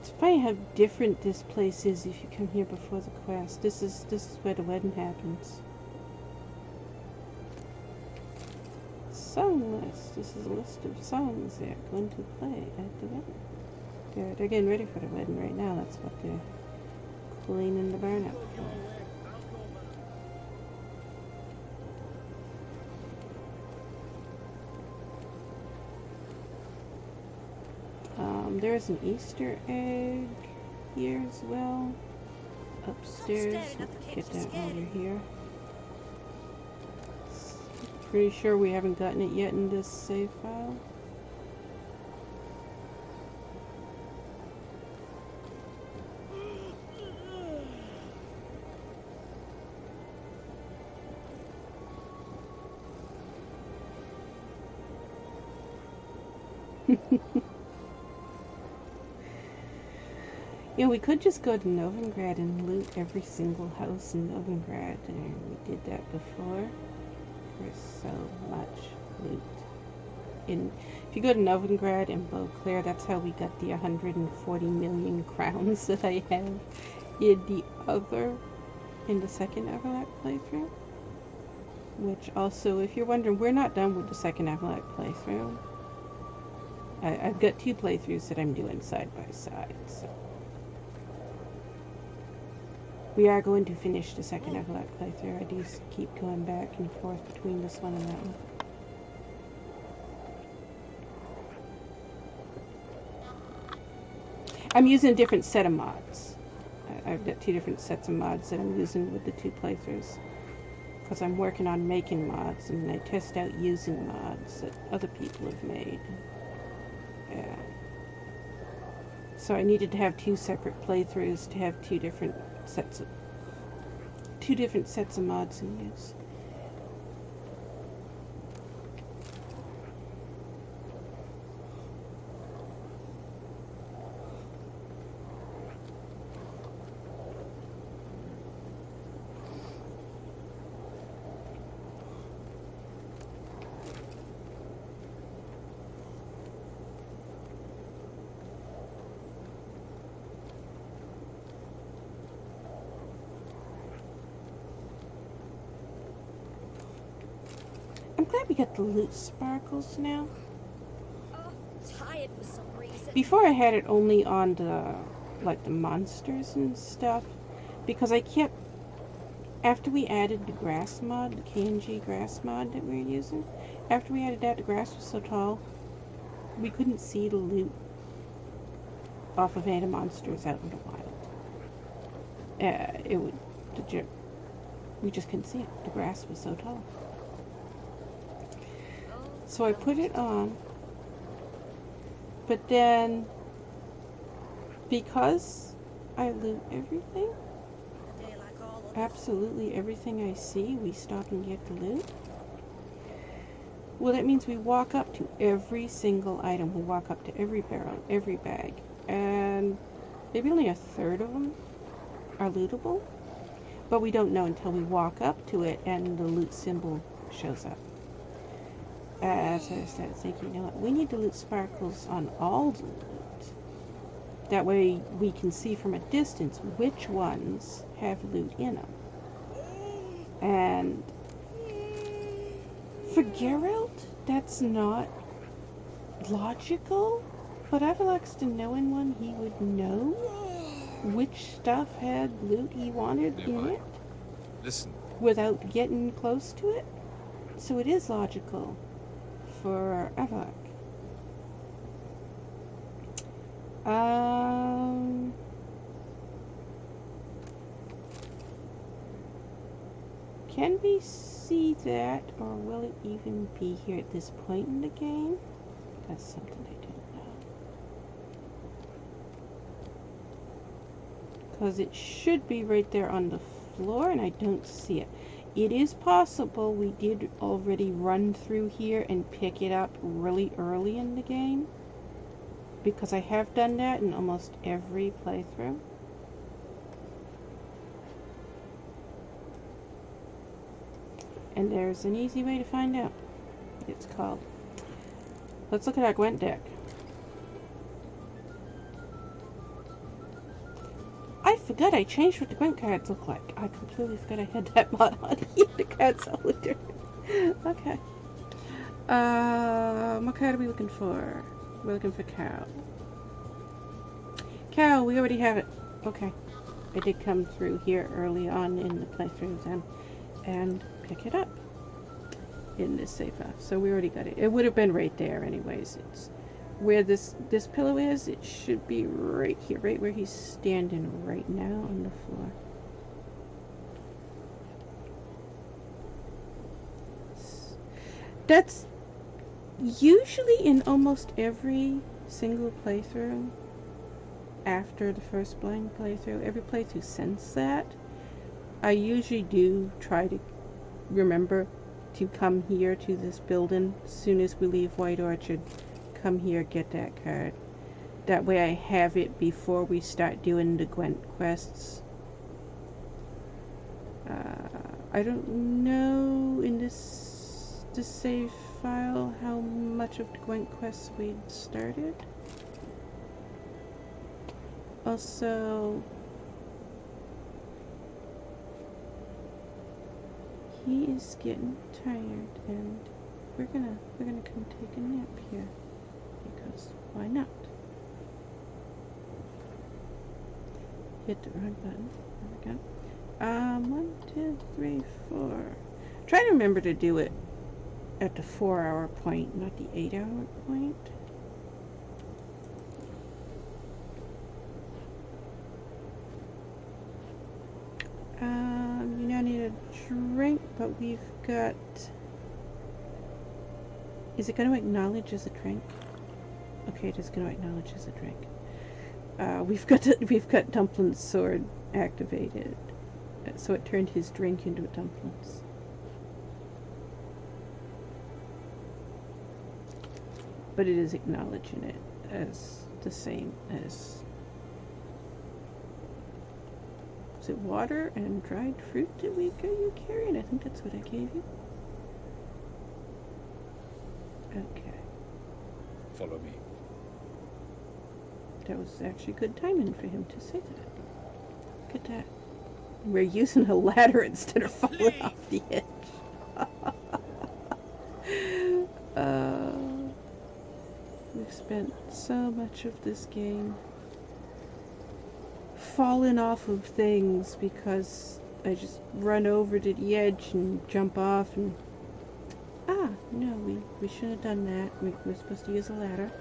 It's funny how different this place is if you come here before the quest. This is where the wedding happens. Song list. This is a list of songs they're going to play at the wedding. They're getting ready for the wedding right now. That's what they're cleaning the barn up for. There's an Easter egg here as well. Upstairs. Let's get that over here. Pretty sure we haven't gotten it yet in this save file. Yeah, we could just go to Novigrad and loot every single house in Novigrad. And we did that before. There's so much loot. If you go to Novigrad and Beauclair, that's how we got the 140 million crowns that I have in the second Avallac'h playthrough. Which also, if you're wondering, we're not done with the second Avallac'h playthrough. I've got 2 playthroughs that I'm doing side by side, so. We are going to finish the second Avallac'h playthrough. I do keep going back and forth between this one and that one. I'm using a different set of mods. I've got 2 different sets of mods that I'm using with the 2 playthroughs. Because I'm working on making mods and I test out using mods that other people have made. Yeah. So I needed to have 2 separate playthroughs to have 2 different sets of mods in use. I'm glad we got the loot sparkles now. Oh, tired for some reason. Before I had it only on the monsters and stuff, because I kept, after we added the grass mod, the KNG grass mod that we were using, after we added that, the grass was so tall, we couldn't see the loot off of any of the monsters out in the wild. We just couldn't see it. The grass was so tall. So I put it on, but then, because I loot everything, absolutely everything I see, we stop and get the loot. Well, that means we walk up to every single item. We walk up to every barrel, every bag, and maybe only a third of them are lootable, but we don't know until we walk up to it and the loot symbol shows up. So I started thinking, you know what, we need to loot sparkles on all the loot. That way we can see from a distance which ones have loot in them. And for Geralt, that's not logical, but Avallac'h's the knowing one, he would know which stuff had loot he wanted in it. Listen. Without getting close to it. So it is logical for Avallac'h. Can we see that, or will it even be here at this point in the game? That's something I don't know. Because it should be right there on the floor, and I don't see it. It is possible we did already run through here and pick it up really early in the game, because I have done that in almost every playthrough. And there's an easy way to find out. It's called... Let's look at our Gwent deck. I forgot I changed what the Gwent cards look like. I completely forgot I had that mod on here. The cards all look different. Okay. What card are we looking for? We're looking for Cow. Cow, we already have it. Okay. I did come through here early on in the playthrough then and pick it up in this safe house. So we already got it. It would have been right there anyways. It's where this pillow is. It should be right here, right where he's standing right now on the floor. That's usually in almost every single playthrough. After the first blind playthrough, every playthrough since that, I usually do try to remember to come here to this building as soon as we leave White Orchard. Come here, get that card. That way I have it before we start doing the Gwent quests. I don't know in this save file how much of the Gwent quests we'd started. Also, he is getting tired, and we're gonna come take a nap here because why not? Hit the wrong button. There we go. 1, 2, 3, 4. Try to remember to do it at the 4-hour point, not the 8-hour point. You now need a drink, but we've got... Is it going to acknowledge as a drink? Okay, it is going to acknowledge as a drink. We've got Dumpling's sword activated, so it turned his drink into Dumplings. But it is acknowledging it as the same as... Is it water and dried fruit that you carrying? I think that's what I gave you. Okay. Follow me. That was actually good timing for him to say that. Look at that. We're using a ladder instead of falling off the edge. We've spent so much of this game falling off of things because I just run over to the edge and jump off and... Ah, no, we shouldn't have done that. We're supposed to use a ladder.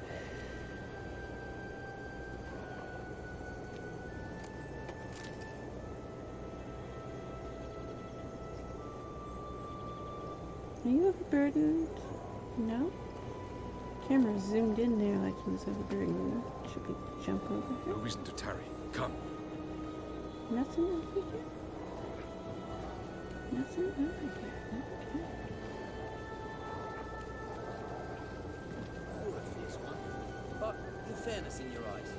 Are you overburdened? No? Camera zoomed in there like he was overburdened. Should we jump over here? No reason to tarry. Come. Nothing over here? Nothing over here. Okay. You're a fierce one, but the fairness in your eyes.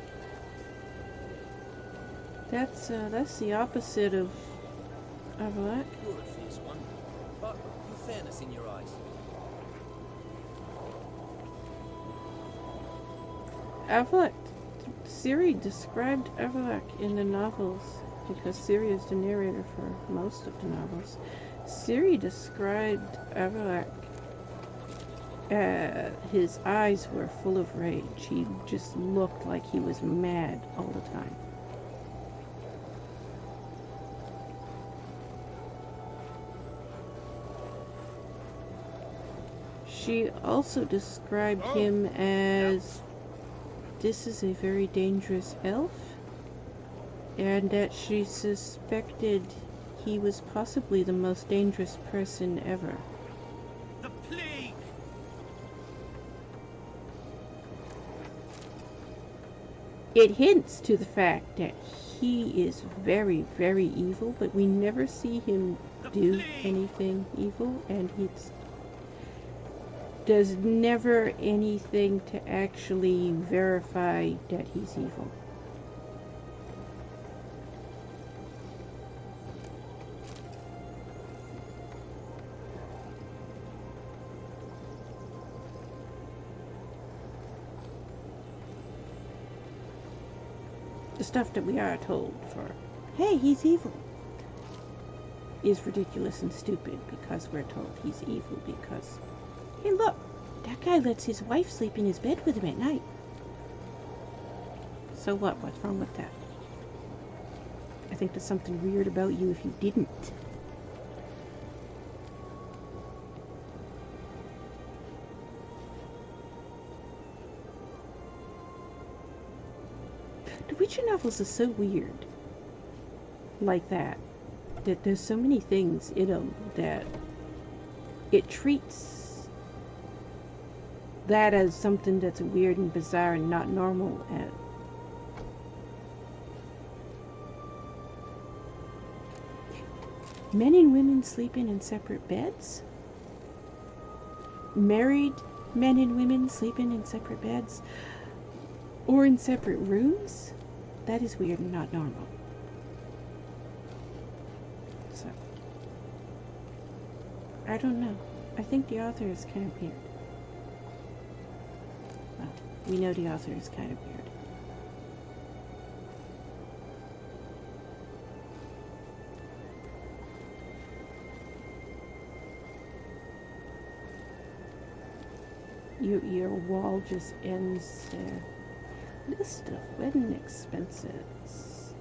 That's the opposite of Avallac'h. You're a fierce one, but the fairness in your eyes. Avallac'h. Ciri described Avallac'h in the novels, because Ciri is the narrator for most of the novels. Ciri described Avallac'h, his eyes were full of rage. He just looked like he was mad all the time. She also described him as this is a very dangerous elf, and that she suspected he was possibly the most dangerous person ever. The plague! It hints to the fact that he is very, very evil, but we never see him do anything evil, and he does never anything to actually verify that he's evil. The stuff that we are told for, hey, he's evil, is ridiculous and stupid because we're told he's evil because, hey, look, that guy lets his wife sleep in his bed with him at night. So what? What's wrong with that? I think there's something weird about you if you didn't. The Witcher novels are so weird, like that there's so many things in them that it treats that as something that's weird and bizarre and not normal. And men and women sleeping in separate beds? Married men and women sleeping in separate beds? Or in separate rooms? That is weird and not normal. So, I don't know. I think the author is kind of weird. Well, we know the author is kind of weird. Your wall just ends there. List of wedding expenses.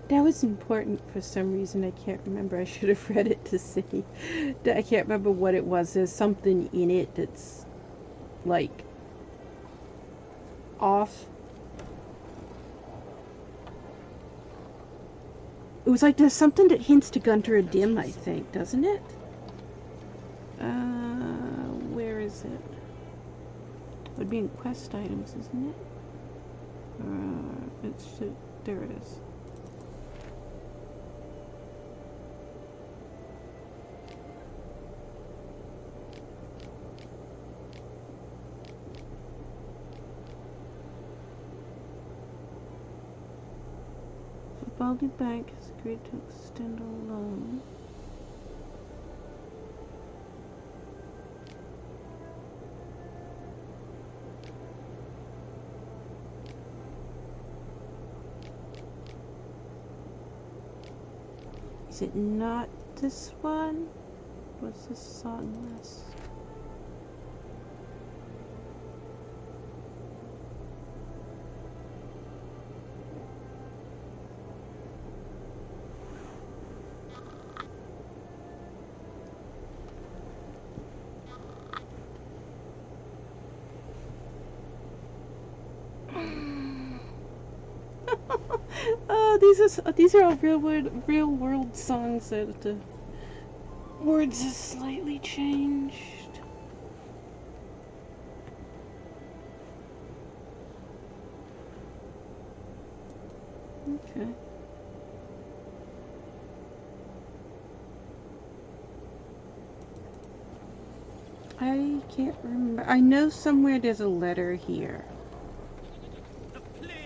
That was important for some reason. I can't remember. I should have read it to see. I can't remember what it was. There's something in it that's like off. It was like there's something that hints to Gunter a Dim, I think, doesn't it? Where is it? Would be in quest items, isn't it? There it is. Vivaldi Bank has agreed to extend a loan. Is it not this one? What's this song list? These are all real world songs that the words have slightly changed. Okay. I can't remember. I know somewhere there's a letter here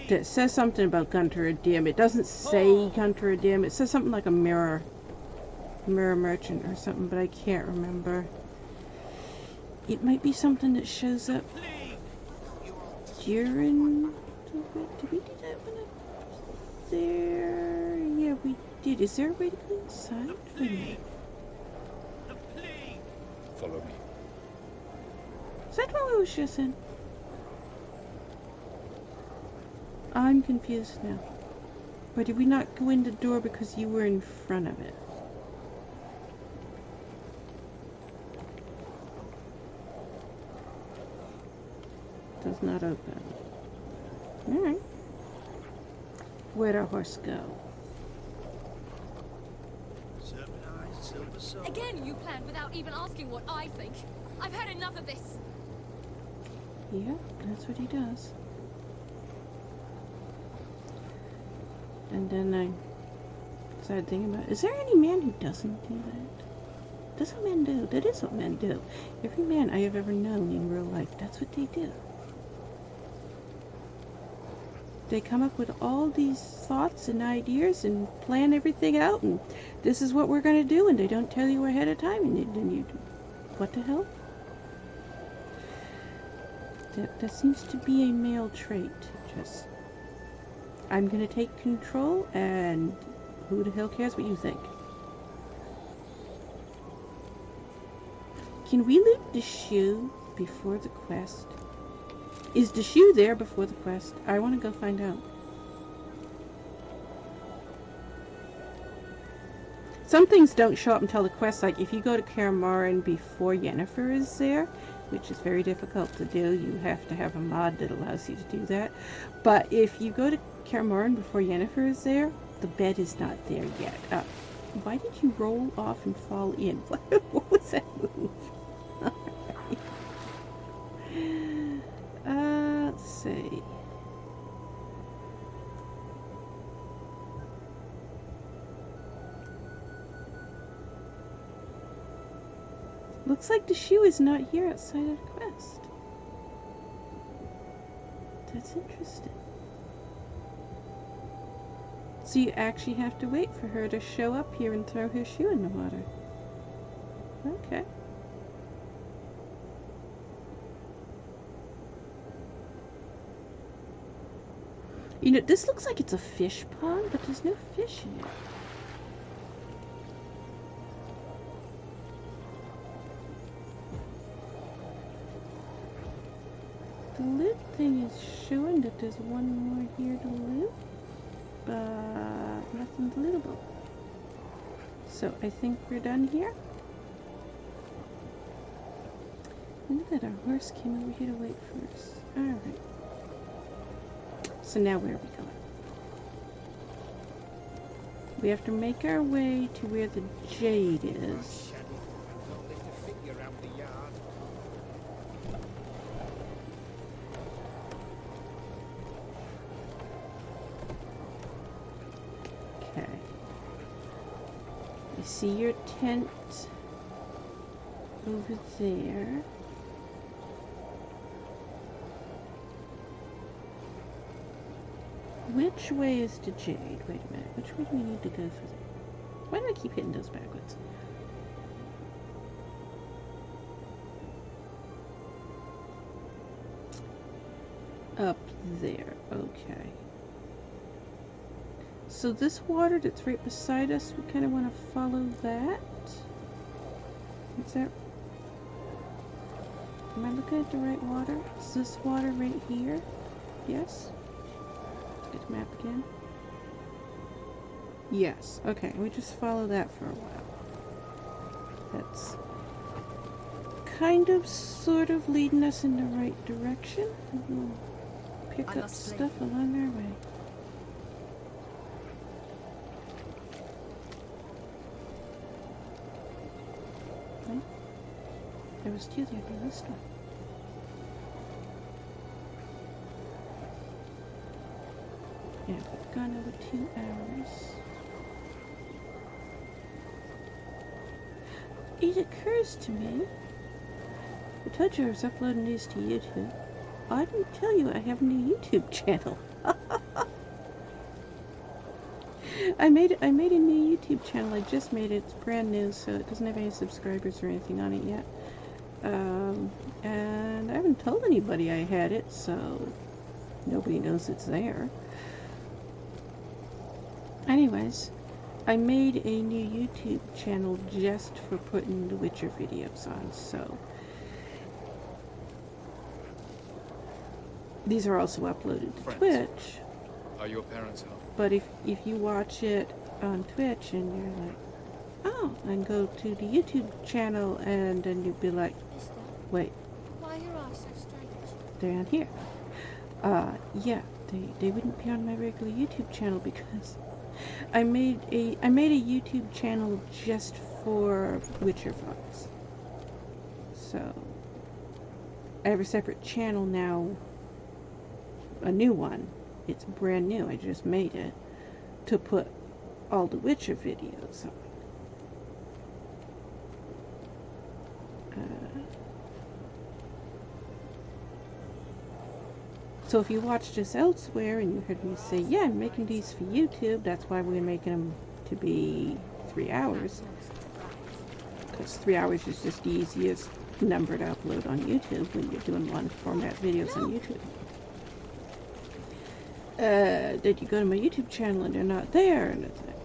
that says something about Gunter a Dim. It doesn't say Gunter a Dim. It says something like a mirror merchant or something, but I can't remember. It might be something that shows up during the... Did we do that one up there? Yeah, we did. Is there a way to go inside? Wait a minute. Follow me. Is that what we was just in? I'm confused now. Or did we not go in the door because you were in front of it? does not open. Alright. Where'd our horse go? Sermonized silver soul. Again, you planned without even asking what I think. I've had enough of this. Yeah, that's what he does. And then I started thinking about, is there any man who doesn't do that? That's what men do. That is what men do. Every man I have ever known in real life, that's what they do. They come up with all these thoughts and ideas and plan everything out, and this is what we're going to do, and they don't tell you ahead of time, and then you do. What the hell? That seems to be a male trait. Just, I'm going to take control, and who the hell cares what you think? Can we loot the shoe before the quest? Is the shoe there before the quest? I want to go find out. Some things don't show up until the quest, like if you go to Kaer Morhen before Yennefer is there, which is very difficult to do. You have to have a mod that allows you to do that. But if you go to Kaer Morhen before Yennefer is there, the bed is not there yet. Why did you roll off and fall in? What was that move? Let's see. Looks like the shoe is not here outside of the quest. That's interesting. So you actually have to wait for her to show up here and throw her shoe in the water. Okay. You know, this looks like it's a fish pond, but there's no fish in it. The loot thing is showing that there's one more here to loot, but nothing's lootable. So I think we're done here. Look at our horse came over here to wait for us. Alright. So now where are we going? We have to make our way to where the jade is. Okay. I see your tent over there. Which way is the jade? Wait a minute. Which way do we need to go for that? Why do I keep hitting those backwards? Up there. Okay. So this water that's right beside us, we kind of want to follow that. Is that... Am I looking at the right water? Is this water right here? Yes? Get the map again. Yes. Okay, we just follow that for a while. That's kind of, sort of leading us in the right direction. We'll pick up stuff along our way. Okay. There was two there, but this one. Yeah, we've gone over 2 hours. It occurs to me, I told you I was uploading these to YouTube. I didn't tell you I have a new YouTube channel. I made a new YouTube channel. I just made it. It's brand new, so it doesn't have any subscribers or anything on it yet. And I haven't told anybody I had it, so nobody knows it's there. Anyways, I made a new YouTube channel just for putting the Witcher videos on, so these are also uploaded to Twitch. Are your parents home? But if you watch it on Twitch and you're like, oh, and go to the YouTube channel, and then you'd be like, wait, Why are your eyes so strange? down here. Yeah, they wouldn't be on my regular YouTube channel because I made a YouTube channel just for Witcher Fox. So I have a separate channel now, a new one. It's brand new. I just made it to put all the Witcher videos on. So if you watched us elsewhere and you heard me say, yeah, I'm making these for YouTube, that's why we're making them to be 3 hours. Because 3 hours is just the easiest number to upload on YouTube when you're doing long format videos on YouTube. Did you go to my YouTube channel and they're not there? And it's like,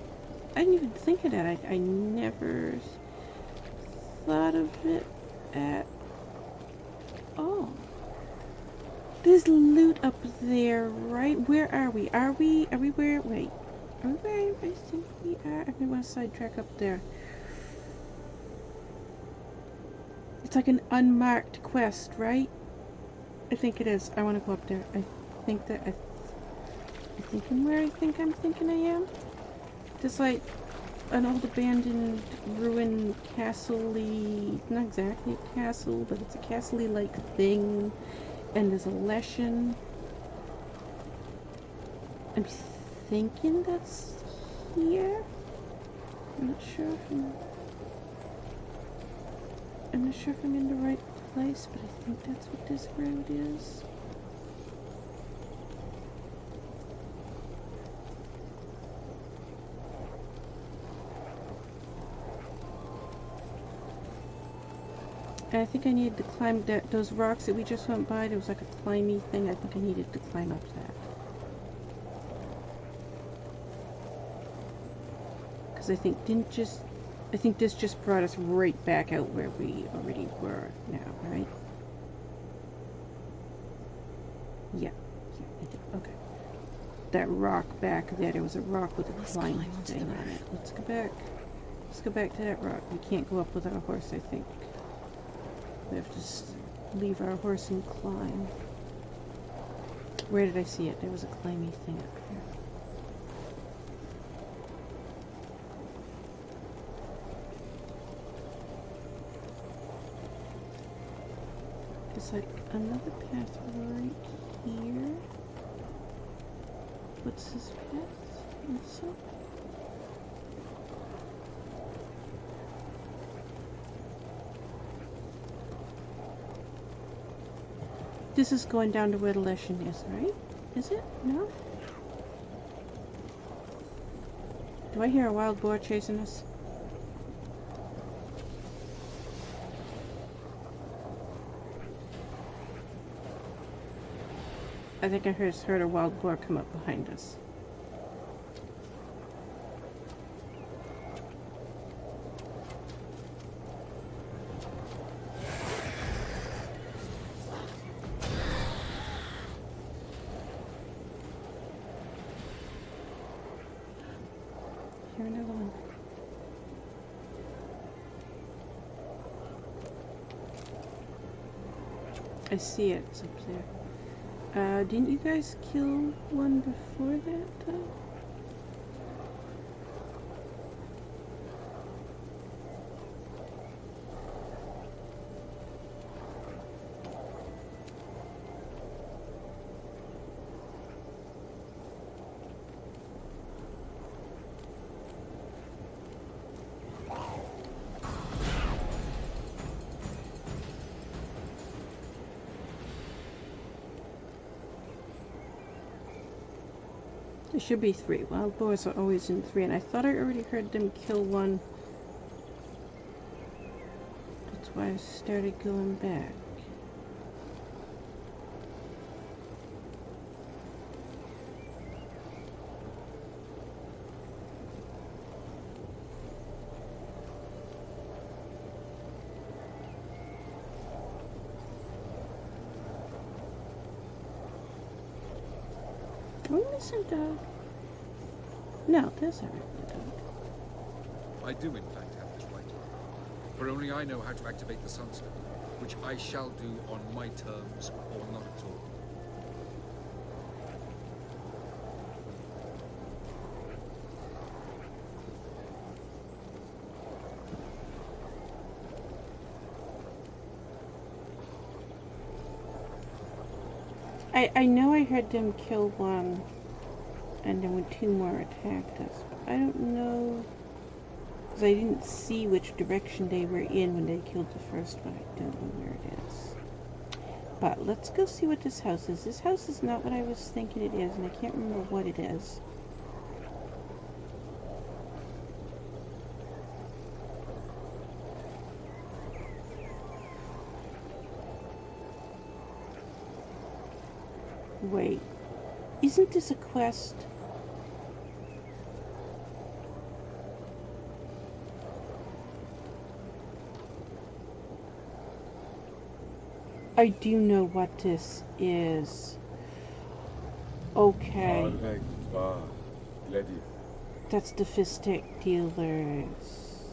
I didn't even think of that. I never thought of it at all. There's loot up there, right? Where are we? Are we where? Wait. Are we where I think we are? I want to sidetrack up there. It's like an unmarked quest, right? I think it is. I want to go up there. I think that I'm thinking where I'm thinking I am. Just like an old abandoned ruined castle-y, not exactly a castle, but it's a castle-y like thing. And there's a lesson. I'm thinking that's here. I'm not sure if I'm in the right place, but I think that's what this road is. And I think I needed to climb those rocks that we just went by. There was like a climby thing. I think I needed to climb up that. Because I think this just brought us right back out where we already were now, right? Yeah, I did. Okay. That rock back there was a rock with a climb thing on it. Let's go back. Let's go back to that rock. We can't go up without a horse, I think. We have to just leave our horse and climb. Where did I see it? There was a climby thing up here. It's like another path right here. What's this path? Also? This is going down to where the lesson is, right? Is it? No? Do I hear a wild boar chasing us? I think I heard a wild boar come up behind us. Here, another one. I see it. It's up there. Didn't you guys kill one before that, though? There should be 3. Wild boars are always in 3, and I thought I already heard them kill one. That's why I started going back. Are we missing a dog? No, there's a regular dog. I do, in fact, have this right. For only I know how to activate the sunstone, which I shall do on my terms or not at all. I know I heard them kill one, and then when 2 more attacked us. But I don't know, because I didn't see which direction they were in when they killed the first one. I don't know where it is. But let's go see what this house is. This house is not what I was thinking it is, and I can't remember what it is. Wait, isn't this a quest? I do know what this is. Okay. That's the Fistic dealers.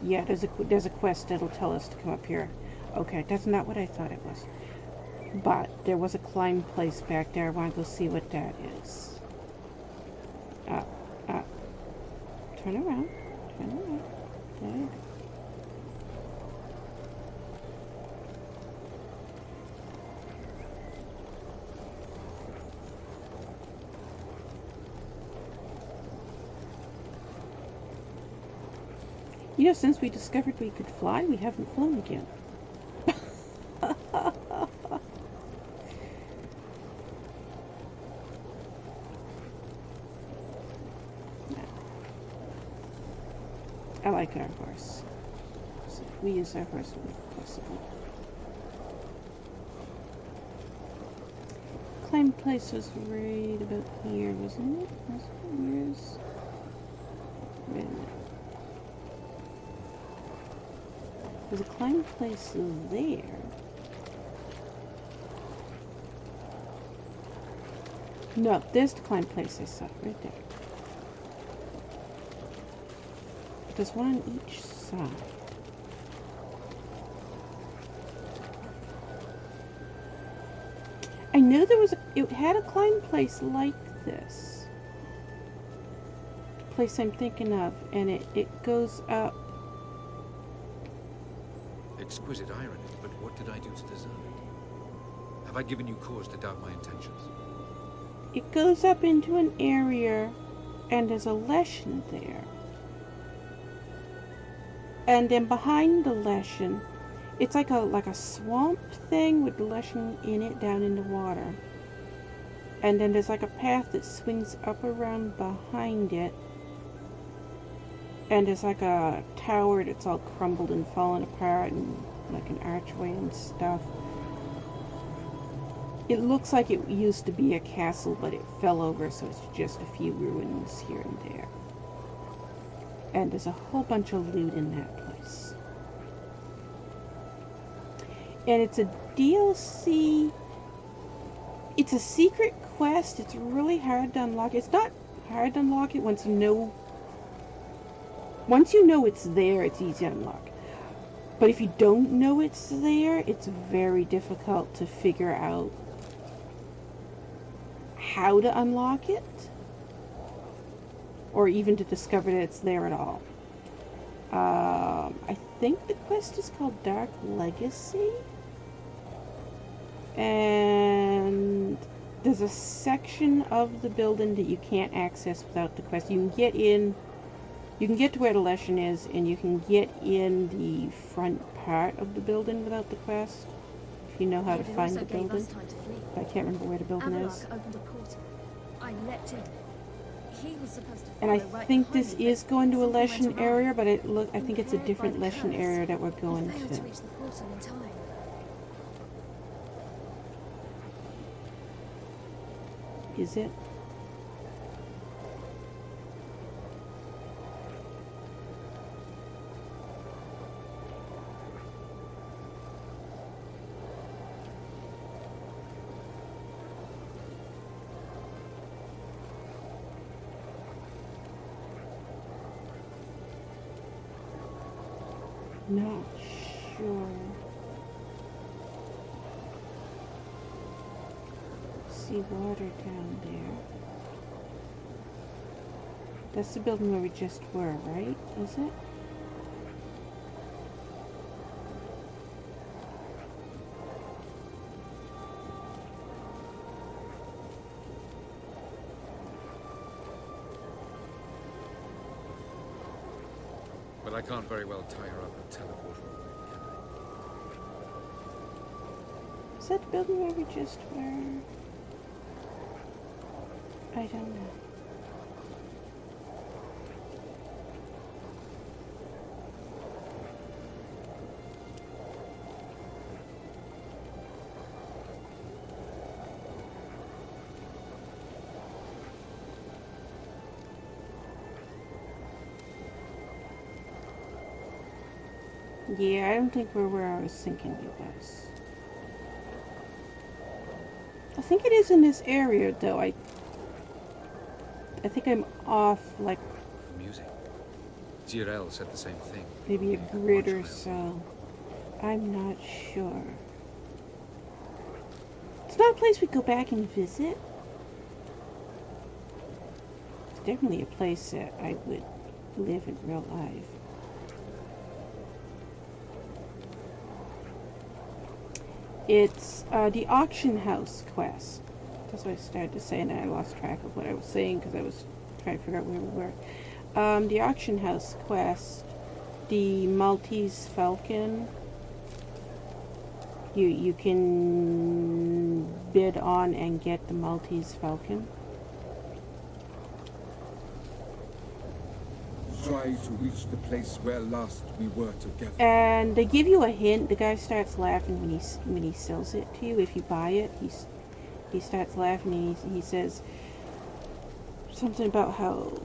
Yeah, there's a quest that'll tell us to come up here. Okay, that's not what I thought it was. But there was a climb place back there. I want to go see what that is. Up. Turn around. Turn around. There you go. You know, since we discovered we could fly, we haven't flown again. I like our horse. So if we use our horse when possible. Climb place was right about here, wasn't it? Where's... Wait a minute. There's a climb place there. No, there's the climb place I saw right there. There's one on each side. I know there was it had a climb place like this. The place I'm thinking of, and it goes up. Exquisite irony, but what did I do to deserve it? Have I given you cause to doubt my intentions? It goes up into an area, and there's a lesson there. And then behind the lesson, it's like a swamp thing with lesson in it down in the water. And then there's like a path that swings up around behind it. And there's like a tower that's all crumbled and fallen apart and like an archway and stuff. It looks like it used to be a castle, but it fell over, so it's just a few ruins here and there. And there's a whole bunch of loot in that place. And it's a DLC. It's a secret quest. It's really hard to unlock. It's not hard to unlock it once you know. Once you know it's there, it's easy to unlock. But if you don't know it's there, it's very difficult to figure out how to unlock it. Or even to discover that it's there at all. I think the quest is called Dark Legacy. And there's a section of the building that you can't access without the quest. You can get in, you can get to where the lesson is, and you can get in the front part of the building without the quest. If you know how to find the building. I can't remember where the building is. Opened a portal. I leapt in. He was supposed to And I follow right think behind this me, is going to a something went lesson wrong. area, but I think it's a Impaired different by the lesson curse, area that we're he going failed to. to reach the portal in time. Is it? Not sure. see water down there. That's the building where we just were, right? Is it? But I can't very well tie her up and teleport her away, can I? Is that the building where we just were? I don't know. Yeah, I don't think we're where I was thinking it was. I think it is in this area, though. I think I'm off, like, The music. Jirel said the same thing. maybe a grid or so. I'm not sure. It's not a place we go back and visit. It's definitely a place that I would live in real life. It's the auction house quest. That's what I started to say, and then I lost track of what I was saying because I was trying to figure out where we were. The auction house quest, the Maltese Falcon. You can bid on and get the Maltese Falcon. Try to reach the place where last we were together. And they give you a hint. The guy starts laughing when he sells it to you. If you buy it, he starts laughing and he says something about how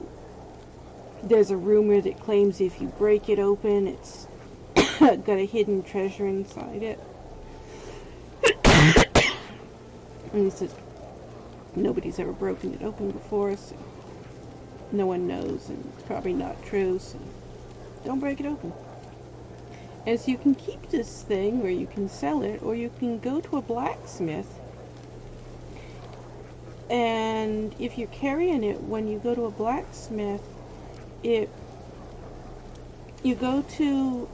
there's a rumor that claims if you break it open, it's got a hidden treasure inside it. And he says nobody's ever broken it open before, so no one knows, and it's probably not true, so don't break it open. And so you can keep this thing, or you can sell it, or you can go to a blacksmith, and if you're carrying it when you go to a blacksmith, you go to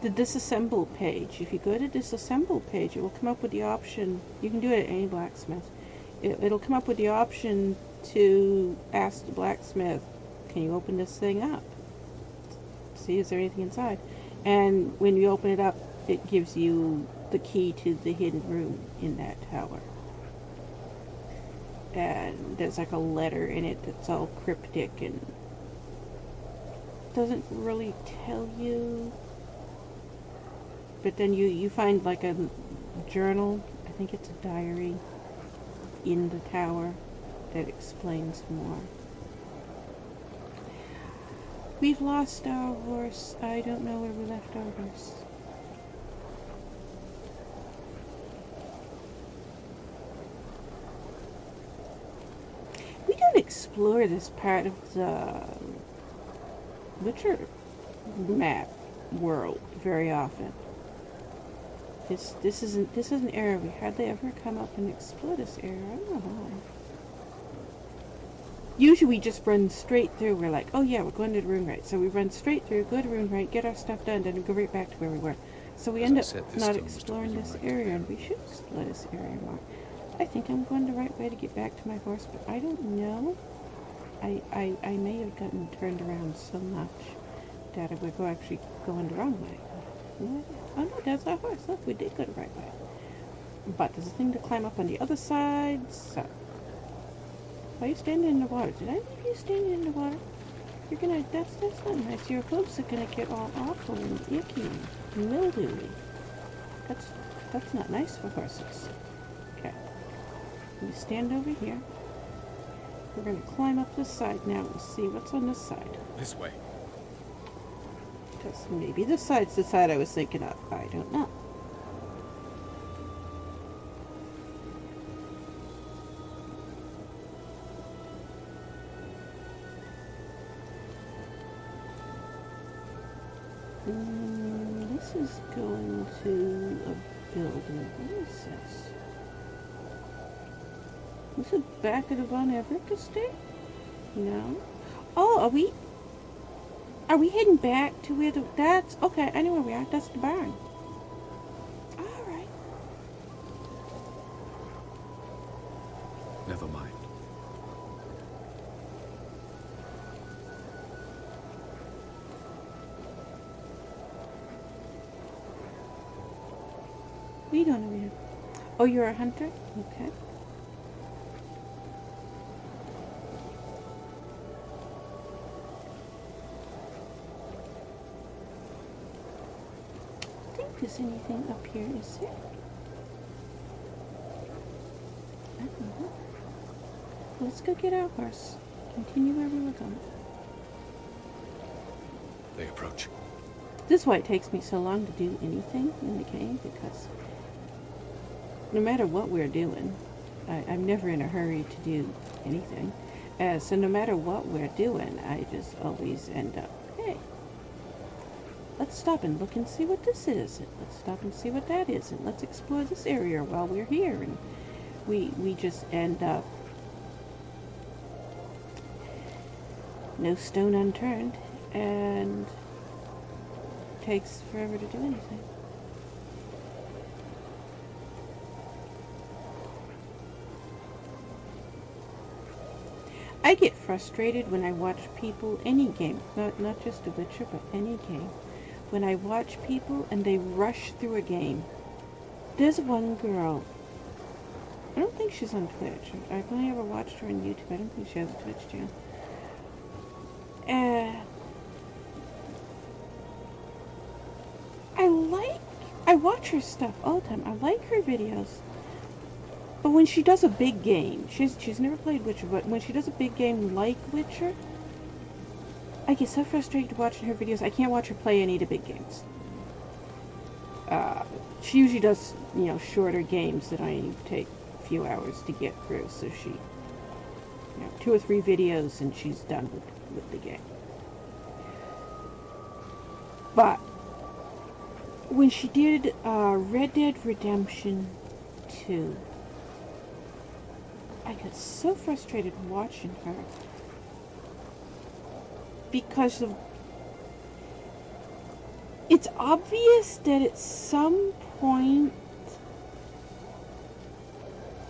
the disassemble page. If you go to disassemble page, it will come up with the option. You can do it at any blacksmith. It'll come up with the option to ask the blacksmith, can you open this thing up? See, is there anything inside? And when you open it up, it gives you the key to the hidden room in that tower. And there's like a letter in it that's all cryptic and doesn't really tell you. But then you find like a journal, I think it's a diary, in the tower that explains more. We've lost our horse. I don't know where we left our horse. We don't explore this part of the Witcher map world very often. This is an area we hardly ever come up and explore this area. I don't know why. Usually we just run straight through. We're like, oh yeah, we're going to the RuneWright. So we run straight through, go to RuneWright, get our stuff done, then we go right back to where we were. So we end up not exploring this area, and we should explore this area more. I think I'm going the right way to get back to my horse, but I don't know. I may have gotten turned around so much that I would actually going the wrong way. No, oh no, that's our horse. Look, we did go the right way. But there's a thing to climb up on the other side, so... Why are you standing in the water? Did I leave you standing in the water? You're gonna... That's not nice. Your clothes are gonna get all awful and icky and mildewy. That's not nice for horses. Okay. You stand over here. We're gonna climb up this side now and see what's on this side. This way. Because maybe this side's the side I was thinking of. I don't know. This is going to building. What is this? Is it back of the Von Everett estate? No. Oh, are we heading back to where that's, okay, I know where we are. That's the barn. Alright. Never mind. What are you doing over here? Oh, you're a hunter? Okay. I think there's anything up here, is there? I don't know. Let's go get our horse. Continue where we were going. They approach. This is why it takes me so long to do anything in the game, because no matter what we're doing, I'm never in a hurry to do anything. So no matter what we're doing, I just always end up, hey, let's stop and look and see what this is. And let's stop and see what that is. And let's explore this area while we're here. And we just end up no stone unturned, and it takes forever to do anything. I get frustrated when I watch people, any game, not just The Witcher, but any game, when I watch people and they rush through a game. There's one girl, I don't think she's on Twitch. I've only ever watched her on YouTube. I don't think she has a Twitch channel. I watch her stuff all the time. I like her videos. But when she does a big game, she's never played Witcher, but when she does a big game like Witcher, I get so frustrated watching her videos. I can't watch her play any of the big games. She usually does, you know, shorter games that I take a few hours to get through. So she, you know, 2 or 3 videos and she's done with the game. But when she did Red Dead Redemption 2, I got so frustrated watching her because of, it's obvious that at some point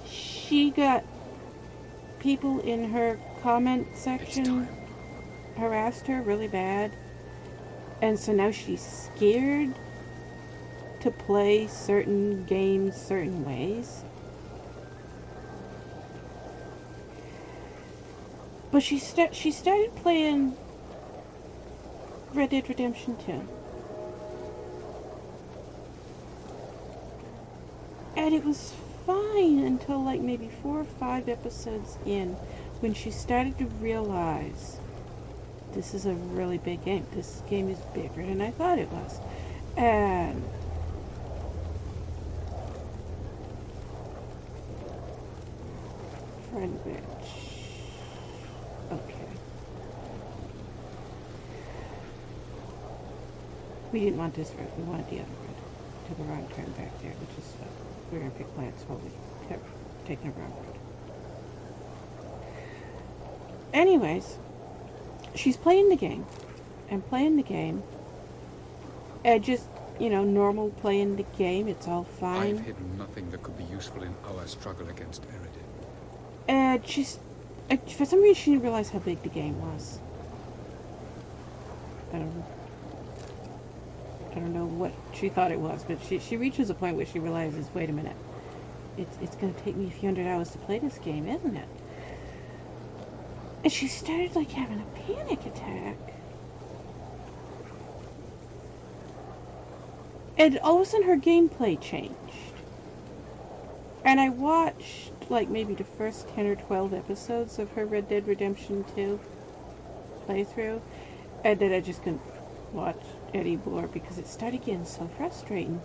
she got people in her comment section harassed her really bad, and so now she's scared to play certain games certain ways. But she started playing Red Dead Redemption 2. And it was fine until like maybe 4 or 5 episodes in, when she started to realize this is a really big game. This game is bigger than I thought it was. And friend bitch. Okay. We didn't want this road. We wanted the other road. Took a wrong turn back there, which is we're gonna pick plants while we kept taking a wrong road. Anyways, she's playing the game, and just, you know, normal playing the game. It's all fine. I've hidden nothing that could be useful in our struggle against Eridan. And for some reason, she didn't realize how big the game was. I don't know what she thought it was, but she reaches a point where she realizes, wait a minute, it's going to take me a few hundred hours to play this game, isn't it? And she started like having a panic attack. And all of a sudden her gameplay changed. And I watched like maybe the first 10 or 12 episodes of her Red Dead Redemption 2 playthrough, and then I just couldn't watch anymore because it started getting so frustrating.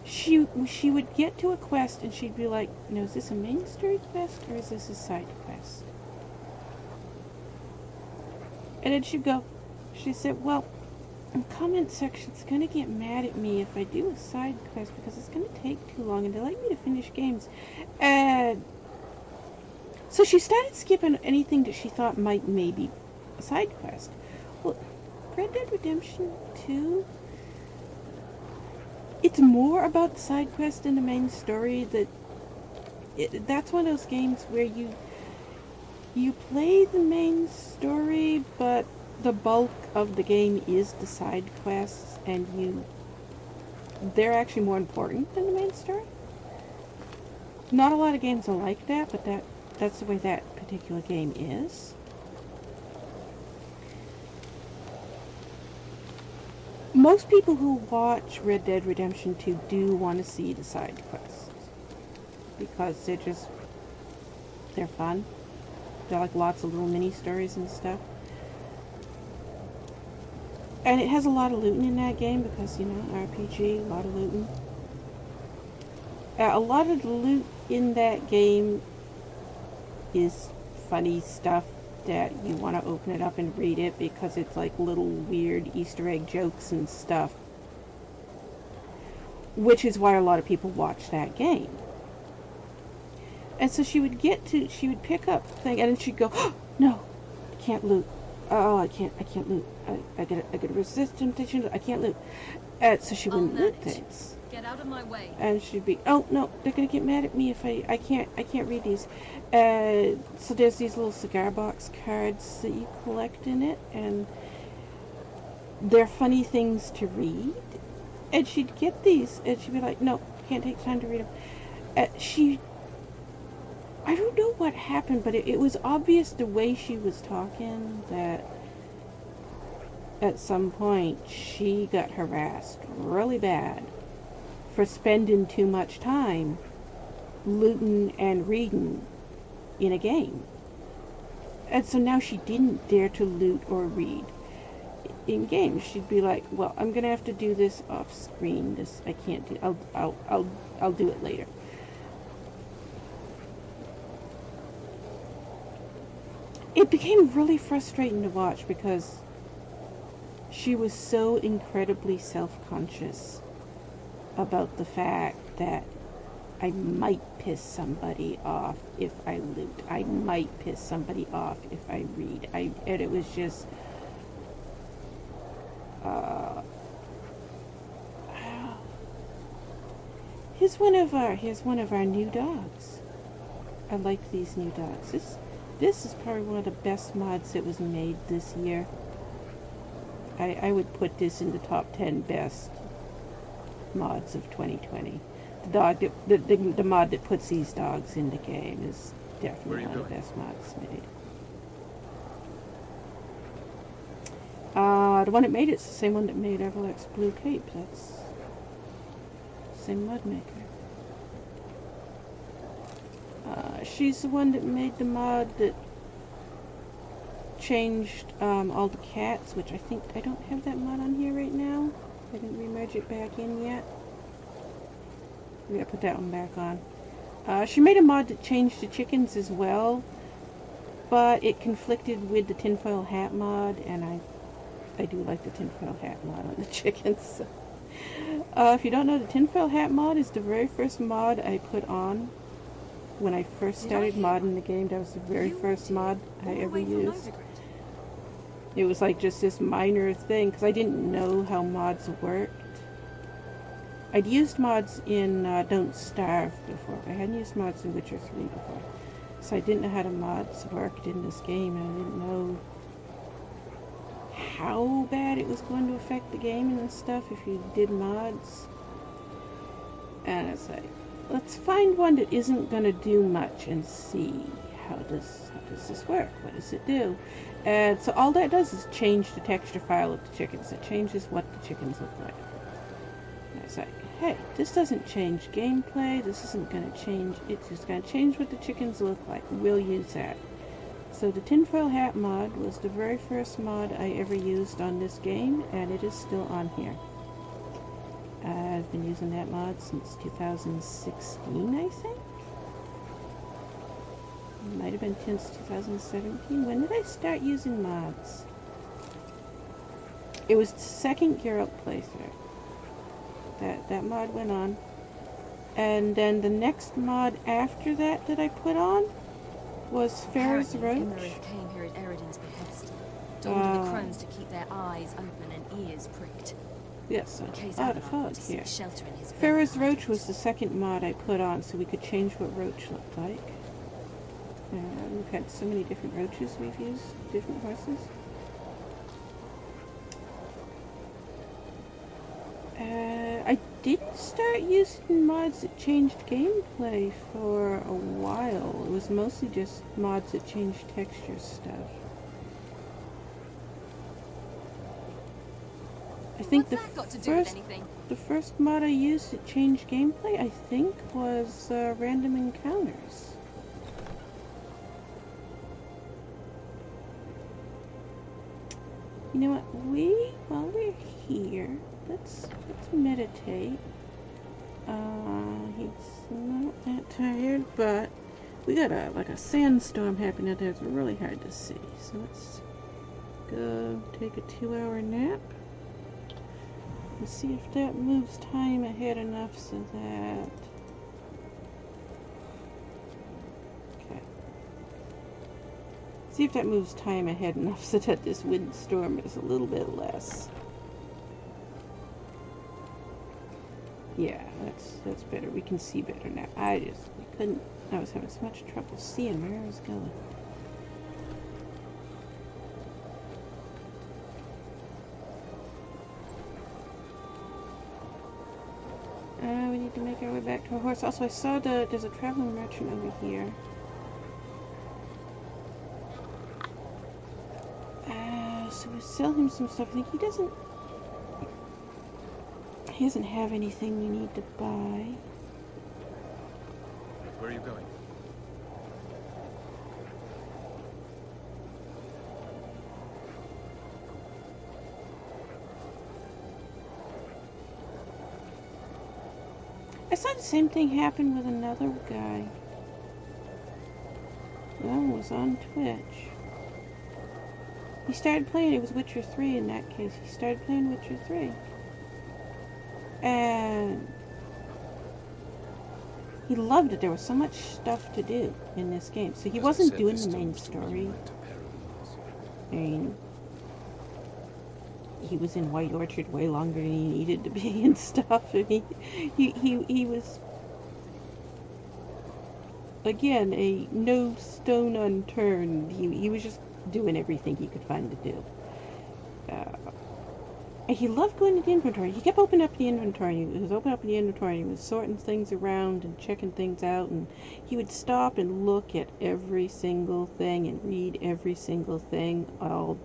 She would get to a quest and she'd be like, you know, is this a main story quest or is this a side quest? And then she'd go, she said, well, comment section's gonna get mad at me if I do a side quest because it's gonna take too long and they like me to finish games. And so she started skipping anything that she thought might maybe a side quest. Well, Red Dead Redemption 2, it's more about the side quest than the main story. That's one of those games where you play the main story, but the bulk of the game is the side quests, and they're actually more important than the main story. Not a lot of games are like that, but that's the way that particular game is. Most people who watch Red Dead Redemption 2 do want to see the side quests because they're fun. They're like lots of little mini stories and stuff. And it has a lot of looting in that game because, you know, RPG, a lot of looting. A lot of the loot in that game is funny stuff that you want to open it up and read it because it's like little weird Easter egg jokes and stuff. Which is why a lot of people watch that game. And so she would pick up thing and then she'd go, oh, no, I can't loot. Oh, I can't loot. I get a resist temptation. I can't loot. So she wouldn't loot things. Get out of my way. And she'd be, oh no, they're gonna get mad at me if I can't read these. So there's these little cigar box cards that you collect in it, and they're funny things to read. And she'd get these, and she'd be like, no, can't take time to read them. I don't know what happened, but it was obvious the way she was talking that at some point she got harassed really bad for spending too much time looting and reading in a game. And so now she didn't dare to loot or read in games. She'd be like, well, I'm gonna have to do this off screen. This I can't do. I'll do it later. It became really frustrating to watch because she was so incredibly self-conscious about the fact that I might piss somebody off if I loot. I might piss somebody off if I read. And it was just here's one of our new dogs. I like these new dogs. This is probably one of the best mods that was made this year. I would put this in the top 10 best mods of 2020. The mod that puts these dogs in the game is definitely one of the best mods made. The one that made it's the same one that made Avallac'h's Blue Cape. That's the same mod maker. She's the one that made the mod that changed all the cats, which I don't have that mod on here right now. I didn't remerge it back in yet. We gotta put that one back on. She made a mod that changed the chickens as well, but it conflicted with the tinfoil hat mod, and I do like the tinfoil hat mod on the chickens. If you don't know, the tinfoil hat mod is the very first mod I put on when I first started modding the game. That was the very first mod I ever used. It was like just this minor thing because I didn't know how mods worked. I'd used mods in Don't Starve before. I hadn't used mods in Witcher 3 before. So I didn't know how the mods worked in this game, and I didn't know how bad it was going to affect the game and stuff if you did mods. And it's like, let's find one that isn't going to do much and see how does this work? What does it do? And so all that does is change the texture file of the chickens. It changes what the chickens look like. And it's like, hey, this doesn't change gameplay. This isn't going to change. It's just going to change what the chickens look like. We'll use that. So the tinfoil hat mod was the very first mod I ever used on this game, and it is still on here. I've been using that mod since 2016, I think? It might have been since 2017. When did I start using mods? It was the second Geralt playthrough that mod went on. And then the next mod after that I put on was Ferris Roach. Imrith came here at Eridan's behest, to order the crones to keep their eyes open and ears pricked. Yes, In case out of Avallac'h fog wanted to here. seek shelter in his Ferris very Roach was the second mod I put on, so we could change what Roach looked like. We've had so many different Roaches we've used, different horses. I did start using mods that changed gameplay for a while. It was mostly just mods that changed texture stuff. I think What's that got to do with anything? the first mod I used that changed gameplay, I think, was Random Encounters. You know what? While we're here, let's meditate. He's not that tired, but we got like a sandstorm happening out there. It's really hard to see. So let's go take a 2-hour nap and see if that moves time ahead enough so that. Okay. See if that moves time ahead enough so that this windstorm is a little bit less. Yeah, that's better. We can see better now. I was having so much trouble seeing where I was going. We need to make our way back to our horse. Also, I saw there's a traveling merchant over here. So we sell him some stuff. I think he doesn't have anything we need to buy. Where are you going? I saw the same thing happen with another guy. That one was on Twitch. He started playing, it was Witcher 3 in that case. He started playing Witcher 3. And he loved it. There was so much stuff to do in this game. So he wasn't doing the main story. I mean, he was in White Orchard way longer than he needed to be and stuff. And he was, again, a no stone unturned. He was just doing everything he could find to do. And he loved going to the inventory. He kept opening up the inventory. He was opening up the inventory. He was sorting things around and checking things out. And he would stop and look at every single thing and read every single thing. All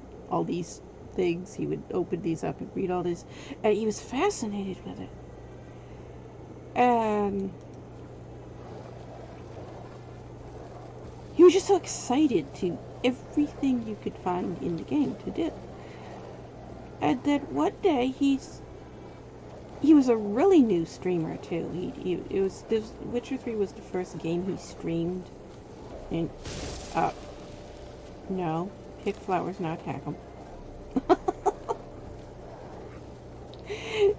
these things. He would open these up and read all this. And he was fascinated with it. And he was just so excited to everything you could find in the game to do. And then one day he was a really new streamer too. Witcher 3 was the first game he streamed. And no, pick flowers, not attack them.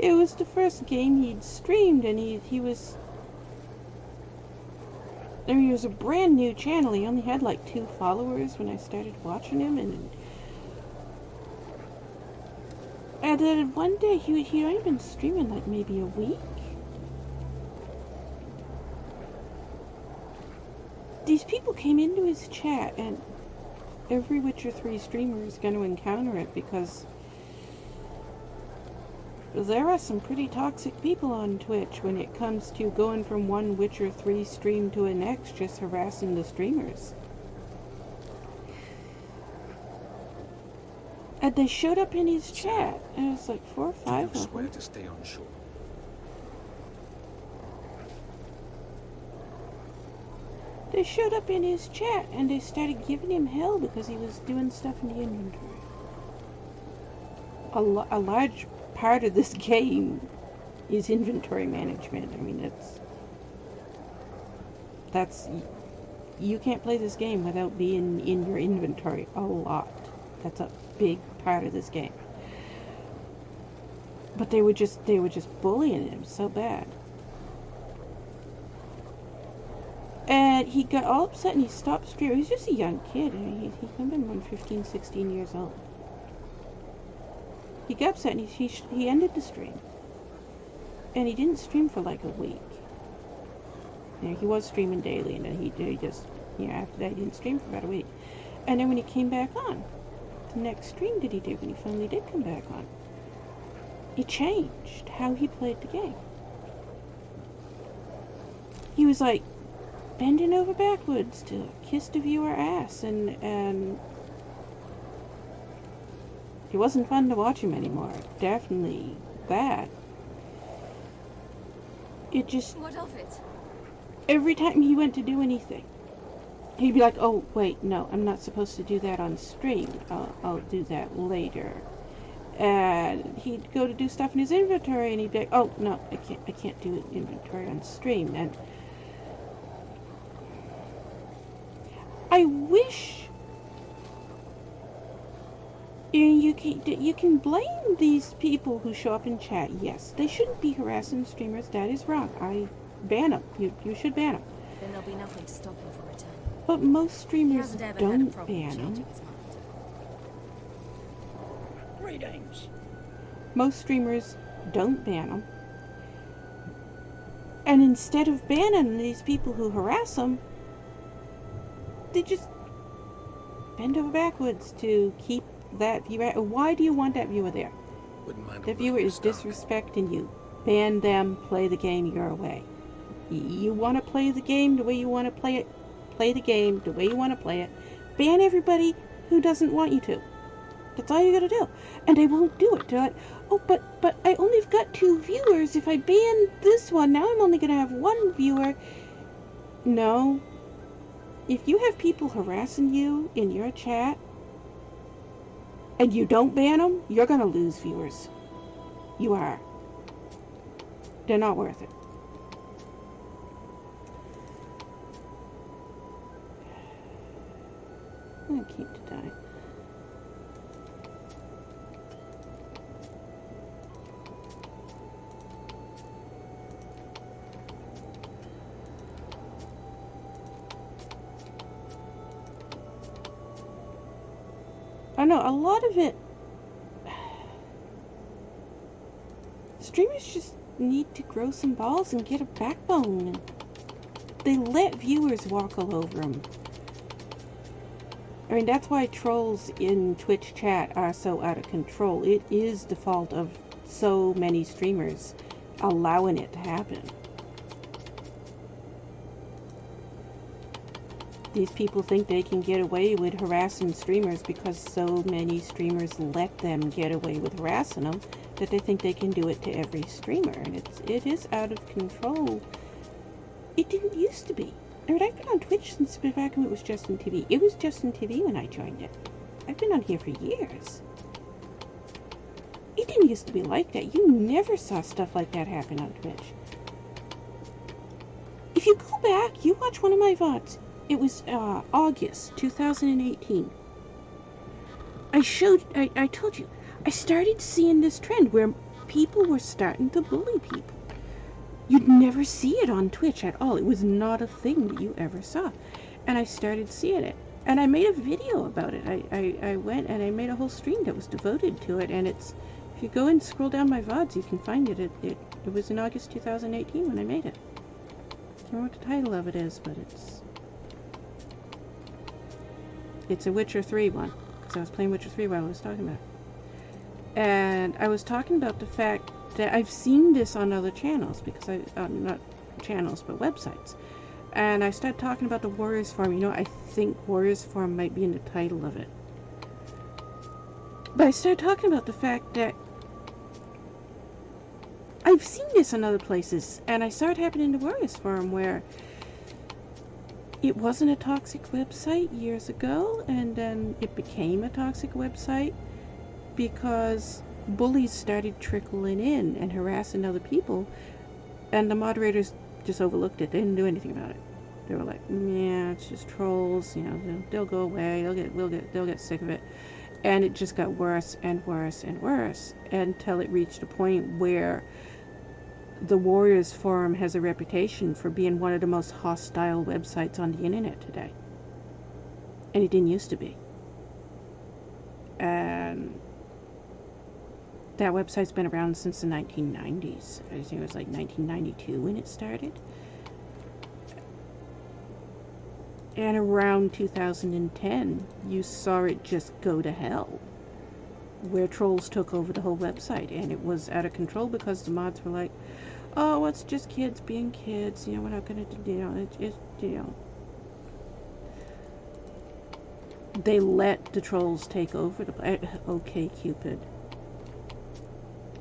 It was the first game he'd streamed, and he was. I mean, it was a brand new channel. He only had like 2 followers when I started watching him, and then one day he'd only been streaming like maybe a week. These people came into his chat, and every Witcher 3 streamer is going to encounter it because there are some pretty toxic people on Twitch when it comes to going from one Witcher 3 stream to the next, just harassing the streamers. And they showed up in his chat, and it was like 4 or 5 of them. Swear to stay on shore. They showed up in his chat, and they started giving him hell because he was doing stuff in the inventory. A large part of this game is inventory management. I mean, that's you can't play this game without being in your inventory a lot. That's a big part of this game. But they were just bullying him so bad. And he got all upset and he stopped streaming. He was just a young kid. I mean, he could have been around 15, 16 years old. He got upset and he ended the stream. And he didn't stream for like a week. You know, he was streaming daily, and then he just, you know, after that he didn't stream for about a week. And then when he came back on, the next stream that he did, when he finally did come back on, he changed how he played the game. He was like bending over backwards to kiss the viewer ass, and it wasn't fun to watch him anymore. Definitely that. It just... What of it? Every time he went to do anything, he'd be like, oh, wait, no, I'm not supposed to do that on stream. I'll do that later. And he'd go to do stuff in his inventory, and he'd be like, oh, no, I can't do it inventory on stream. And I wish you can blame these people who show up in chat. Yes, they shouldn't be harassing streamers. That is wrong. I ban them. You should ban them. Then there'll be nothing to stop him from returning. But most He streamers hasn't ever had a don't problem ban changing them. his mind. Greetings. Most streamers don't ban them. And instead of banning these people who harass them, they just bend over backwards to keep that viewer. Why do you want that viewer there? Wouldn't mind a The viewer little is stock. disrespecting you. Ban them, play the game your way. You want to play the game the way you want to play it, play the game the way you want to play it. Ban everybody who doesn't want you to. That's all you gotta do. And they won't do it. They're like, oh, but I only have got 2 viewers. If I ban this one, now I'm only gonna have 1 viewer. No. If you have people harassing you in your chat, and you don't ban them, you're gonna lose viewers. You are. They're not worth it. I'm gonna keep to die. I know, a lot of it... Streamers just need to grow some balls and get a backbone. They let viewers walk all over them. I mean, that's why trolls in Twitch chat are so out of control. It is the fault of so many streamers allowing it to happen. These people think they can get away with harassing streamers because so many streamers let them get away with harassing them that they think they can do it to every streamer. And it is out of control. It didn't used to be. I mean, I've been on Twitch since back when it was Justin TV. It was Justin TV when I joined it. I've been on here for years. It didn't used to be like that. You never saw stuff like that happen on Twitch. If you go back, you watch one of my VODs. It was August 2018. I told you, I started seeing this trend where people were starting to bully people. You'd never see it on Twitch at all. It was not a thing that you ever saw. And I started seeing it. And I made a video about it. I went and I made a whole stream that was devoted to it. And it's, if you go and scroll down my VODs, you can find it. It was in August 2018 when I made it. I can't remember what the title of it is, but it's a Witcher 3 one. Because I was playing Witcher 3 while I was talking about it. And I was talking about the fact that I've seen this on other channels, because not channels, but websites. And I started talking about the Warriors Forum. You know, I think Warriors Forum might be in the title of it. But I started talking about the fact that I've seen this in other places, and I saw it happen in the Warriors Forum, where it wasn't a toxic website years ago, and then it became a toxic website because bullies started trickling in and harassing other people, and the moderators just overlooked it. They didn't do anything about it. They were like, yeah, it's just trolls, you know, they'll go away, they'll get sick of it. And it just got worse and worse and worse until it reached a point where the Warriors Forum has a reputation for being one of the most hostile websites on the internet today. And it didn't used to be. And that website's been around since the 1990s. I think it was like 1992 when it started. And around 2010, you saw it just go to hell, where trolls took over the whole website, and it was out of control because the mods were like, oh, it's just kids being kids, you know, we're not gonna do, you know, it's just, you know. They let the trolls take over the OkCupid.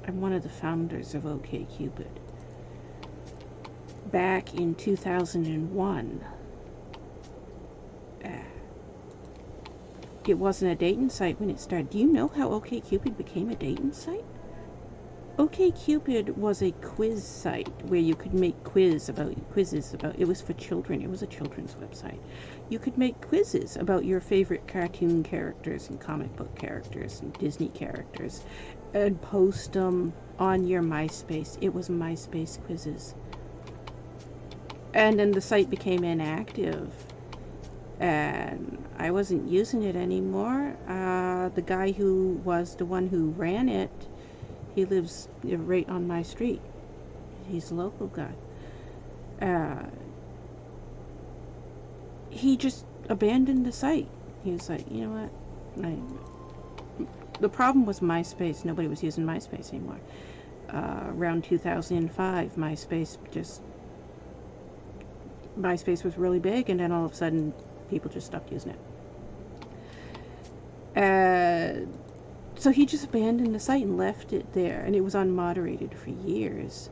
I'm one of the founders of OkCupid. Back in 2001, it wasn't a dating site when it started. Do you know how OkCupid became a dating site? OkCupid was a quiz site where you could make quizzes about, it was for children. It was a children's website. You could make quizzes about your favorite cartoon characters and comic book characters and Disney characters and post them on your MySpace. It was MySpace quizzes. And then the site became inactive. And I wasn't using it anymore. The guy who was the one who ran it, he lives right on my street. He's a local guy. He just abandoned the site. He was like, you know what? The problem was MySpace. Nobody was using MySpace anymore. Around 2005, MySpace was really big, and then all of a sudden, people just stopped using it. So he just abandoned the site and left it there, and it was unmoderated for years.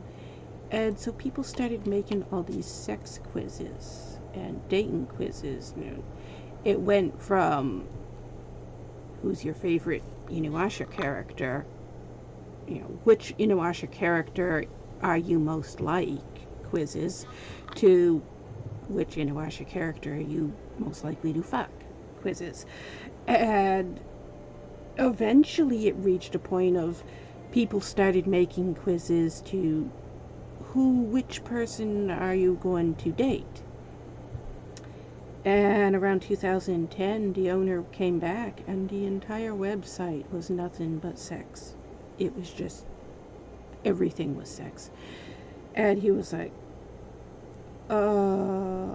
And so people started making all these sex quizzes and dating quizzes. You know, it went from who's your favorite Inuyasha character, you know, which Inuyasha character are you most like quizzes, to which Inuyasha character are you most likely to fuck quizzes. And eventually it reached a point of people started making quizzes to which person are you going to date. And around 2010, the owner came back and the entire website was nothing but sex. It was just, everything was sex. And he was like,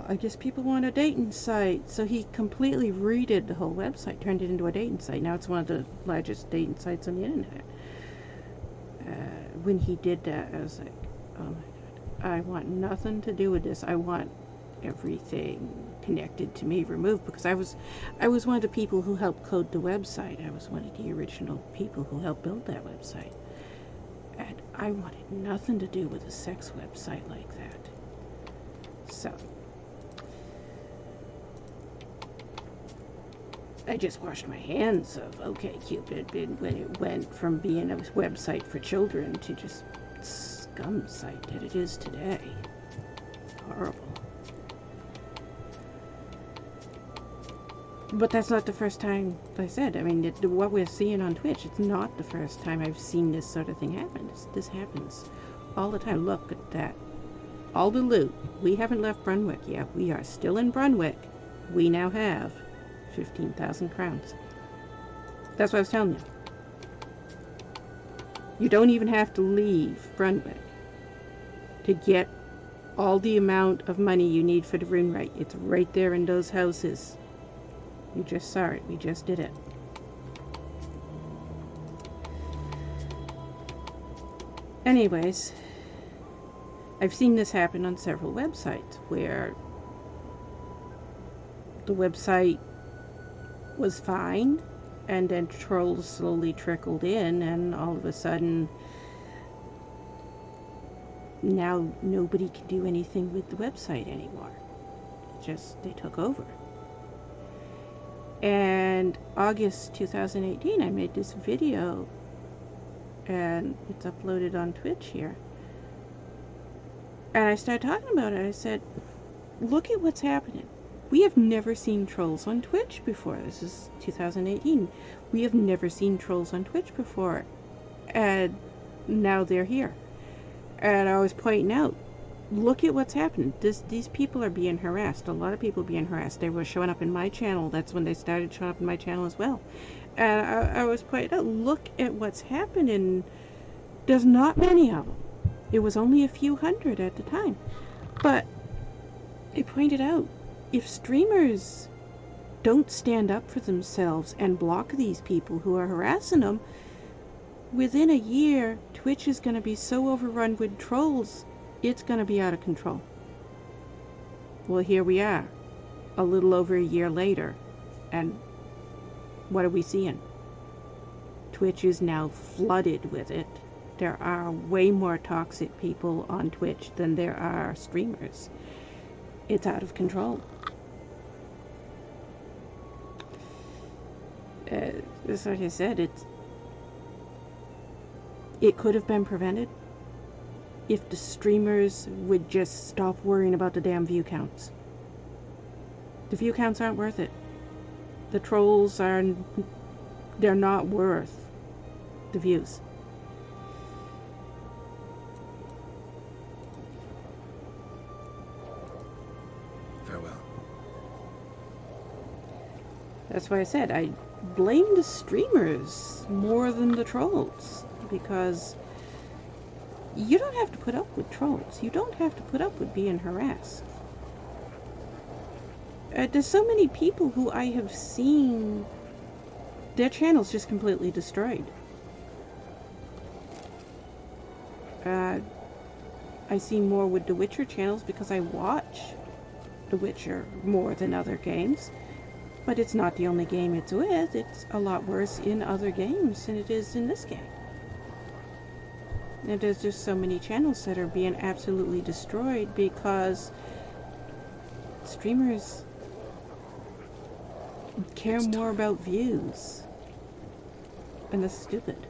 I guess people want a dating site. So he completely redid the whole website, turned it into a dating site. Now it's one of the largest dating sites on the internet. When he did that, I was like, oh my God, I want nothing to do with this. I want everything connected to me removed, because I was one of the people who helped code the website. I was one of the original people who helped build that website. And I wanted nothing to do with a sex website like that. So I just washed my hands of OkCupid when it went from being a website for children to just scum site that it is today. Horrible. But that's not the first time, like I said. I mean, what we're seeing on Twitch, it's not the first time I've seen this sort of thing happen. This happens all the time. Look at that. All the loot. We haven't left Brunswick yet. We are still in Brunswick. We now have 15,000 crowns. That's what I was telling you. You don't even have to leave Brunswick to get all the amount of money you need for the RuneWright. It's right there in those houses. You just saw it. We just did it. Anyways, I've seen this happen on several websites where the website was fine, and then trolls slowly trickled in, and all of a sudden now nobody can do anything with the website anymore. Just, they took over. And August 2018, I made this video, and it's uploaded on Twitch here. And I started talking about it. I said, look at what's happening. We have never seen trolls on Twitch before. This is 2018. We have never seen trolls on Twitch before. And now they're here. And I was pointing out, look at what's happened. These people are being harassed. A lot of people being harassed. They were showing up in my channel. That's when they started showing up in my channel as well. And I was pointing out, look at what's happening. There's not many of them. It was only a few hundred at the time. But I pointed out, if streamers don't stand up for themselves and block these people who are harassing them, within a year, Twitch is going to be so overrun with trolls, it's going to be out of control. Well, here we are, a little over a year later, and what are we seeing? Twitch is now flooded with it. There are way more toxic people on Twitch than there are streamers. It's out of control. Just like I said, it could have been prevented if the streamers would just stop worrying about the damn view counts. The view counts aren't worth it. The trolls they're not worth the views. Farewell. That's why I said I blame the streamers more than the trolls, because you don't have to put up with trolls. You don't have to put up with being harassed. There's so many people who I have seen their channels just completely destroyed. I see more with the Witcher channels because I watch The Witcher more than other games. But it's not the only game it's with. It's a lot worse in other games than it is in this game. And there's just so many channels that are being absolutely destroyed because streamers care more about views. And that's stupid.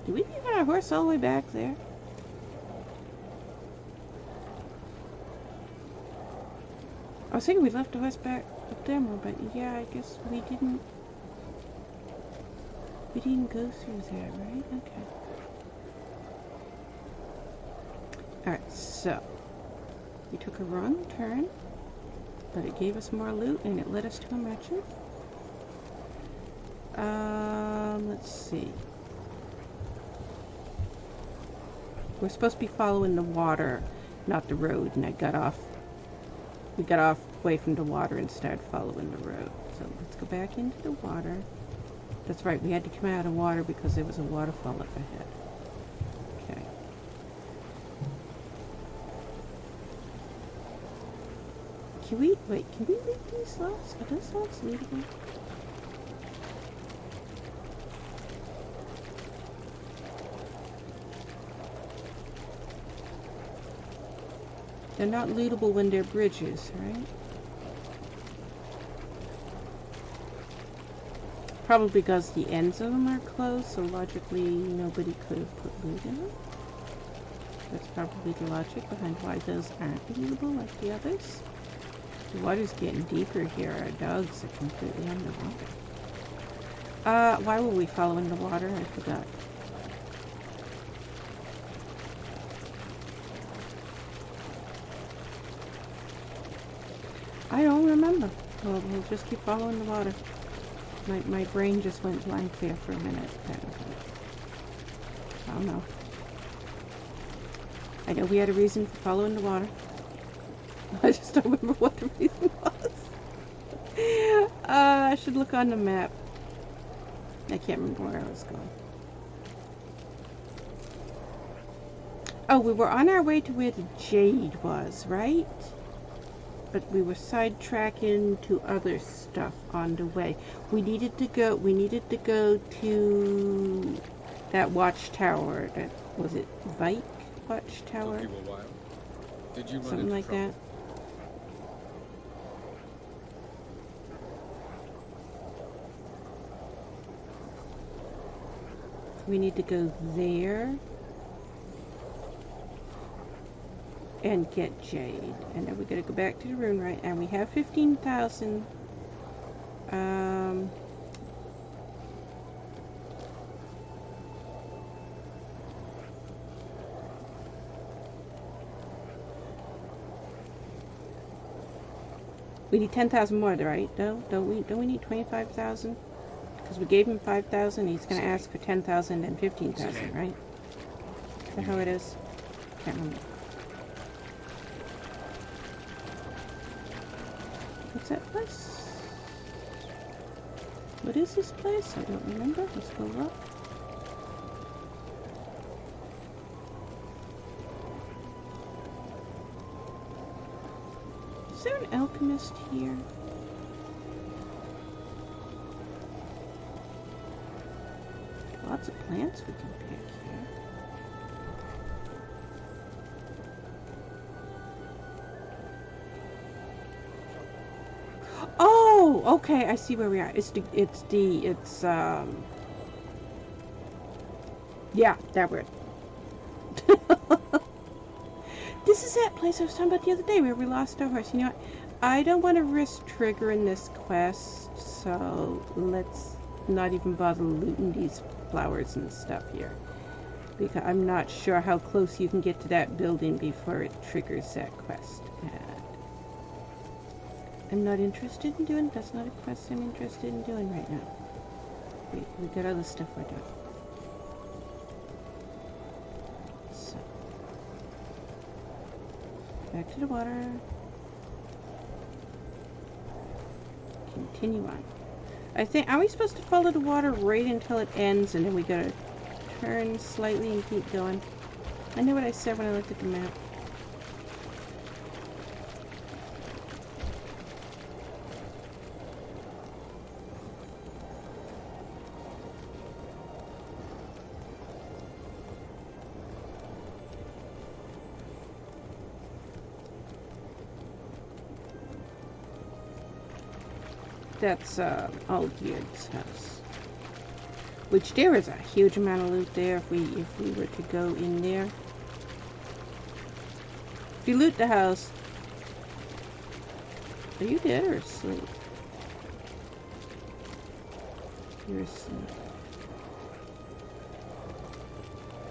Do we leave our horse all the way back there? I was thinking we left the horse back up there more, but yeah, I guess we didn't go through there, right? Okay. Alright, so we took a wrong turn, but it gave us more loot and it led us to a merchant. Let's see. We're supposed to be following the water, not the road, and we got off away from the water and started following the road. So let's go back into the water. That's right, we had to come out of water because there was a waterfall up ahead. Okay. Can we leave these slots? Are those slots leavable? They're not lootable when they're bridges, right? Probably because the ends of them are closed, so logically nobody could have put loot in them. That's probably the logic behind why those aren't lootable like the others. The water's getting deeper here. Our dogs are completely underwater. Why were we following the water? I forgot. I don't remember. Well, we'll just keep following the water. My brain just went blank there for a minute. I don't know. I know we had a reason for following the water. I just don't remember what the reason was. I should look on the map. I can't remember where I was going. Oh, we were on our way to where the jade was, right? But we were sidetracking to other stuff on the way. We needed to go to that watchtower. Was it Vike Watchtower? Took you a while. Did you run Something into like trouble? that. We need to go there and get jade. And then we gotta go back to the RuneWright, and we have 15,000. We need 10,000 more, right? No, don't we need 25,000? Because we gave him 5,000. He's gonna ask for 10,000 and 15,000, right? Is that how it is? Can't remember. What's that place? What is this place? I don't remember. Let's go up. Is there an alchemist here? Lots of plants we can pick here. Oh, okay, I see where we are. Yeah, that word. This is that place I was talking about the other day where we lost our horse. You know what? I don't want to risk triggering this quest, so let's not even bother looting these flowers and stuff here. Because I'm not sure how close you can get to that building before it triggers that quest. And I'm not interested in doing. That's not a quest I'm interested in doing right now. We got other stuff we're doing. So, back to the water. Continue on. I think, are we supposed to follow the water right until it ends and then we gotta turn slightly and keep going? I know what I said when I looked at the map. That's Algierd's house. Which there is a huge amount of loot there if we were to go in there. If you loot the house, are you dead or asleep? You're asleep.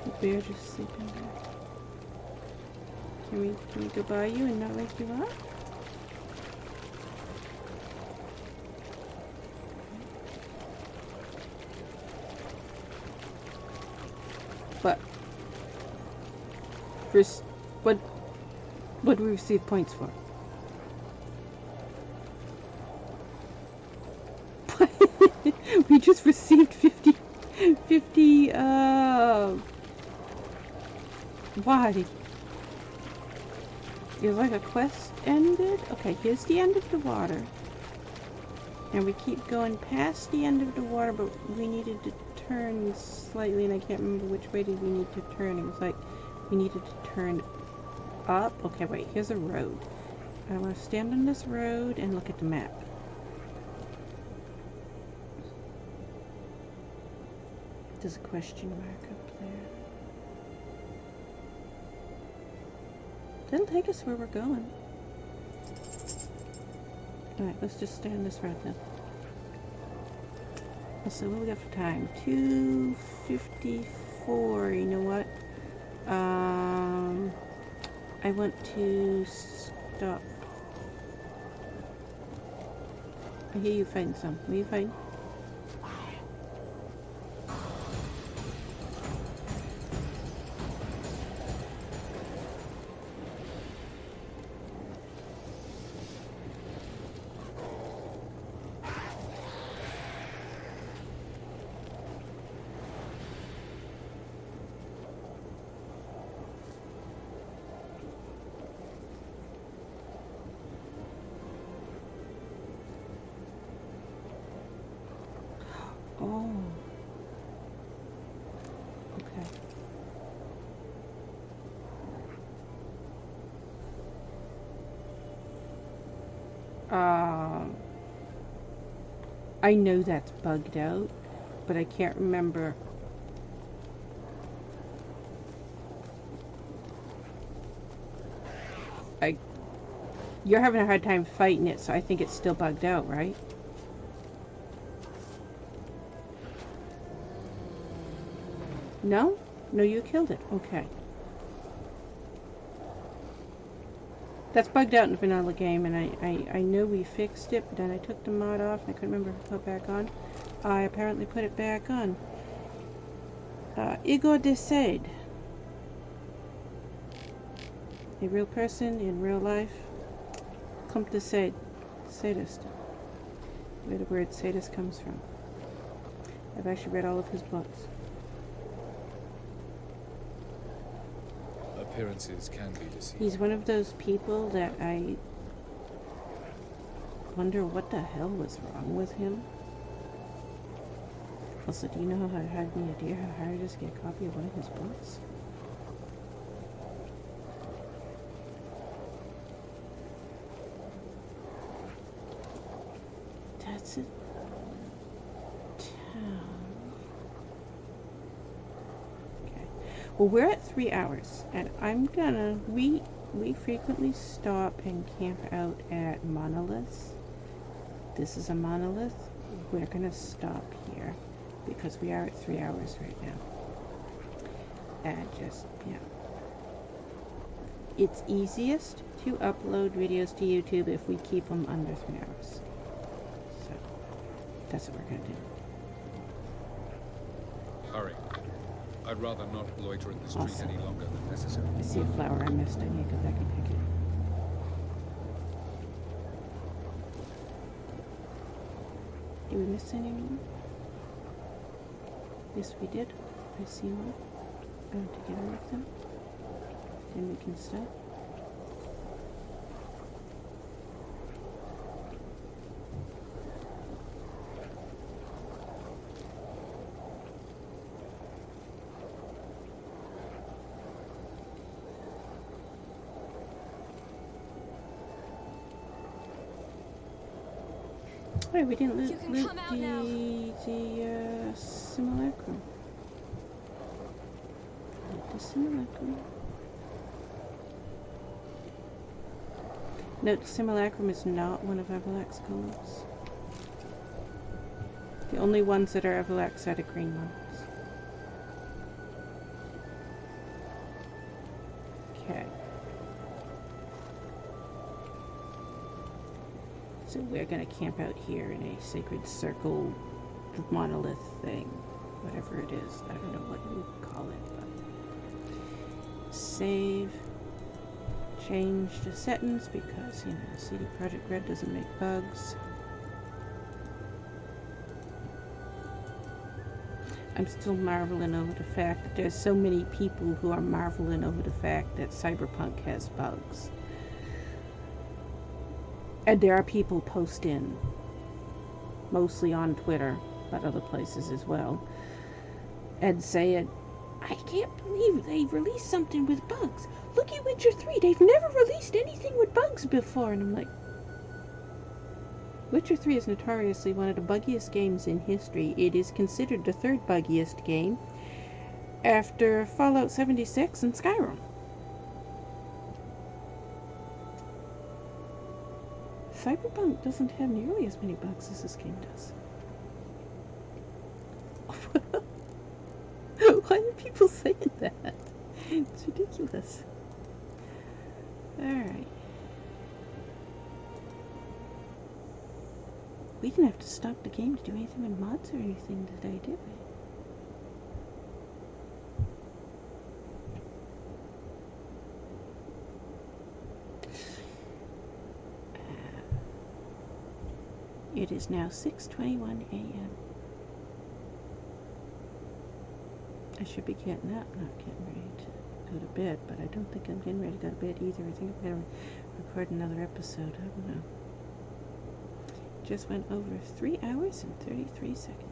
The bear just sleeping there. Can we go by you and not wake you up? But first, what do we receive points for? We just received 50 why? Is like a quest ended? Okay, here's the end of the water. And we keep going past the end of the water, but we needed to turn slightly, and I can't remember which way did we need to turn. It was like we needed to turn up. Okay, wait, here's a road. I want to stand on this road and look at the map. There's a question mark up there. Didn't take us where we're going. Alright, let's just stay on this road then. So what we got for time? 2:54. You know what? I want to stop. I hear you fighting some. What are you fighting? Oh. Okay. I know that's bugged out, but I can't remember You're having a hard time fighting it, so I think it's still bugged out, right? No? No, you killed it. Okay. That's bugged out in the vanilla game, and I know we fixed it, but then I took the mod off, and I couldn't remember if I put it back on. I apparently put it back on. Igor de Sade. A real person in real life. Comte de Sade. Sadist. Where the word sadist comes from. I've actually read all of his books. Appearances can be deceiving. He's one of those people that I wonder what the hell was wrong with him. Also, do you know how I have any idea how hard it is to get a copy of one of his books? That's a town. Okay. Well, we're at 3 hours, and I'm gonna we frequently stop and camp out at monoliths. This is a monolith. We're gonna stop here because we are at 3 hours right now. And just, yeah. It's easiest to upload videos to YouTube if we keep them under 3 hours. So, that's what we're gonna do. Hurry. I'd rather not loiter in the street Awesome. any longer than necessary. I see a flower I missed. I need to go back and pick it. Did we miss any more? Yes, we did. I see one. I want to get all of them. Then we can stop. Oh, we didn't loot the simulacrum. Loot the simulacrum. Note, the simulacrum is not one of Avallac'h's colors. The only ones that are Avallac'h's are the green ones. Okay. So we're going to camp out here in a sacred circle monolith thing. Whatever it is. I don't know what you call it, but... Save. Change the settings because, you know, CD Projekt Red doesn't make bugs. I'm still marveling over the fact that there's so many people who are marveling over the fact that Cyberpunk has bugs. And there are people posting, mostly on Twitter, but other places as well, and saying, I can't believe they released something with bugs. Look at Witcher 3, they've never released anything with bugs before. And I'm like, Witcher 3 is notoriously one of the buggiest games in history. It is considered the third buggiest game after Fallout 76 and Skyrim. Cyberpunk doesn't have nearly as many bugs as this game does. Why are people saying that? It's ridiculous. Alright. We didn't have to stop the game to do anything with mods or anything today, did we? It is now 6:21 a.m. I should be getting up, not getting ready to go to bed, but I don't think I'm getting ready to go to bed either. I think I'm going to record another episode. I don't know. Just went over 3 hours and 33 seconds.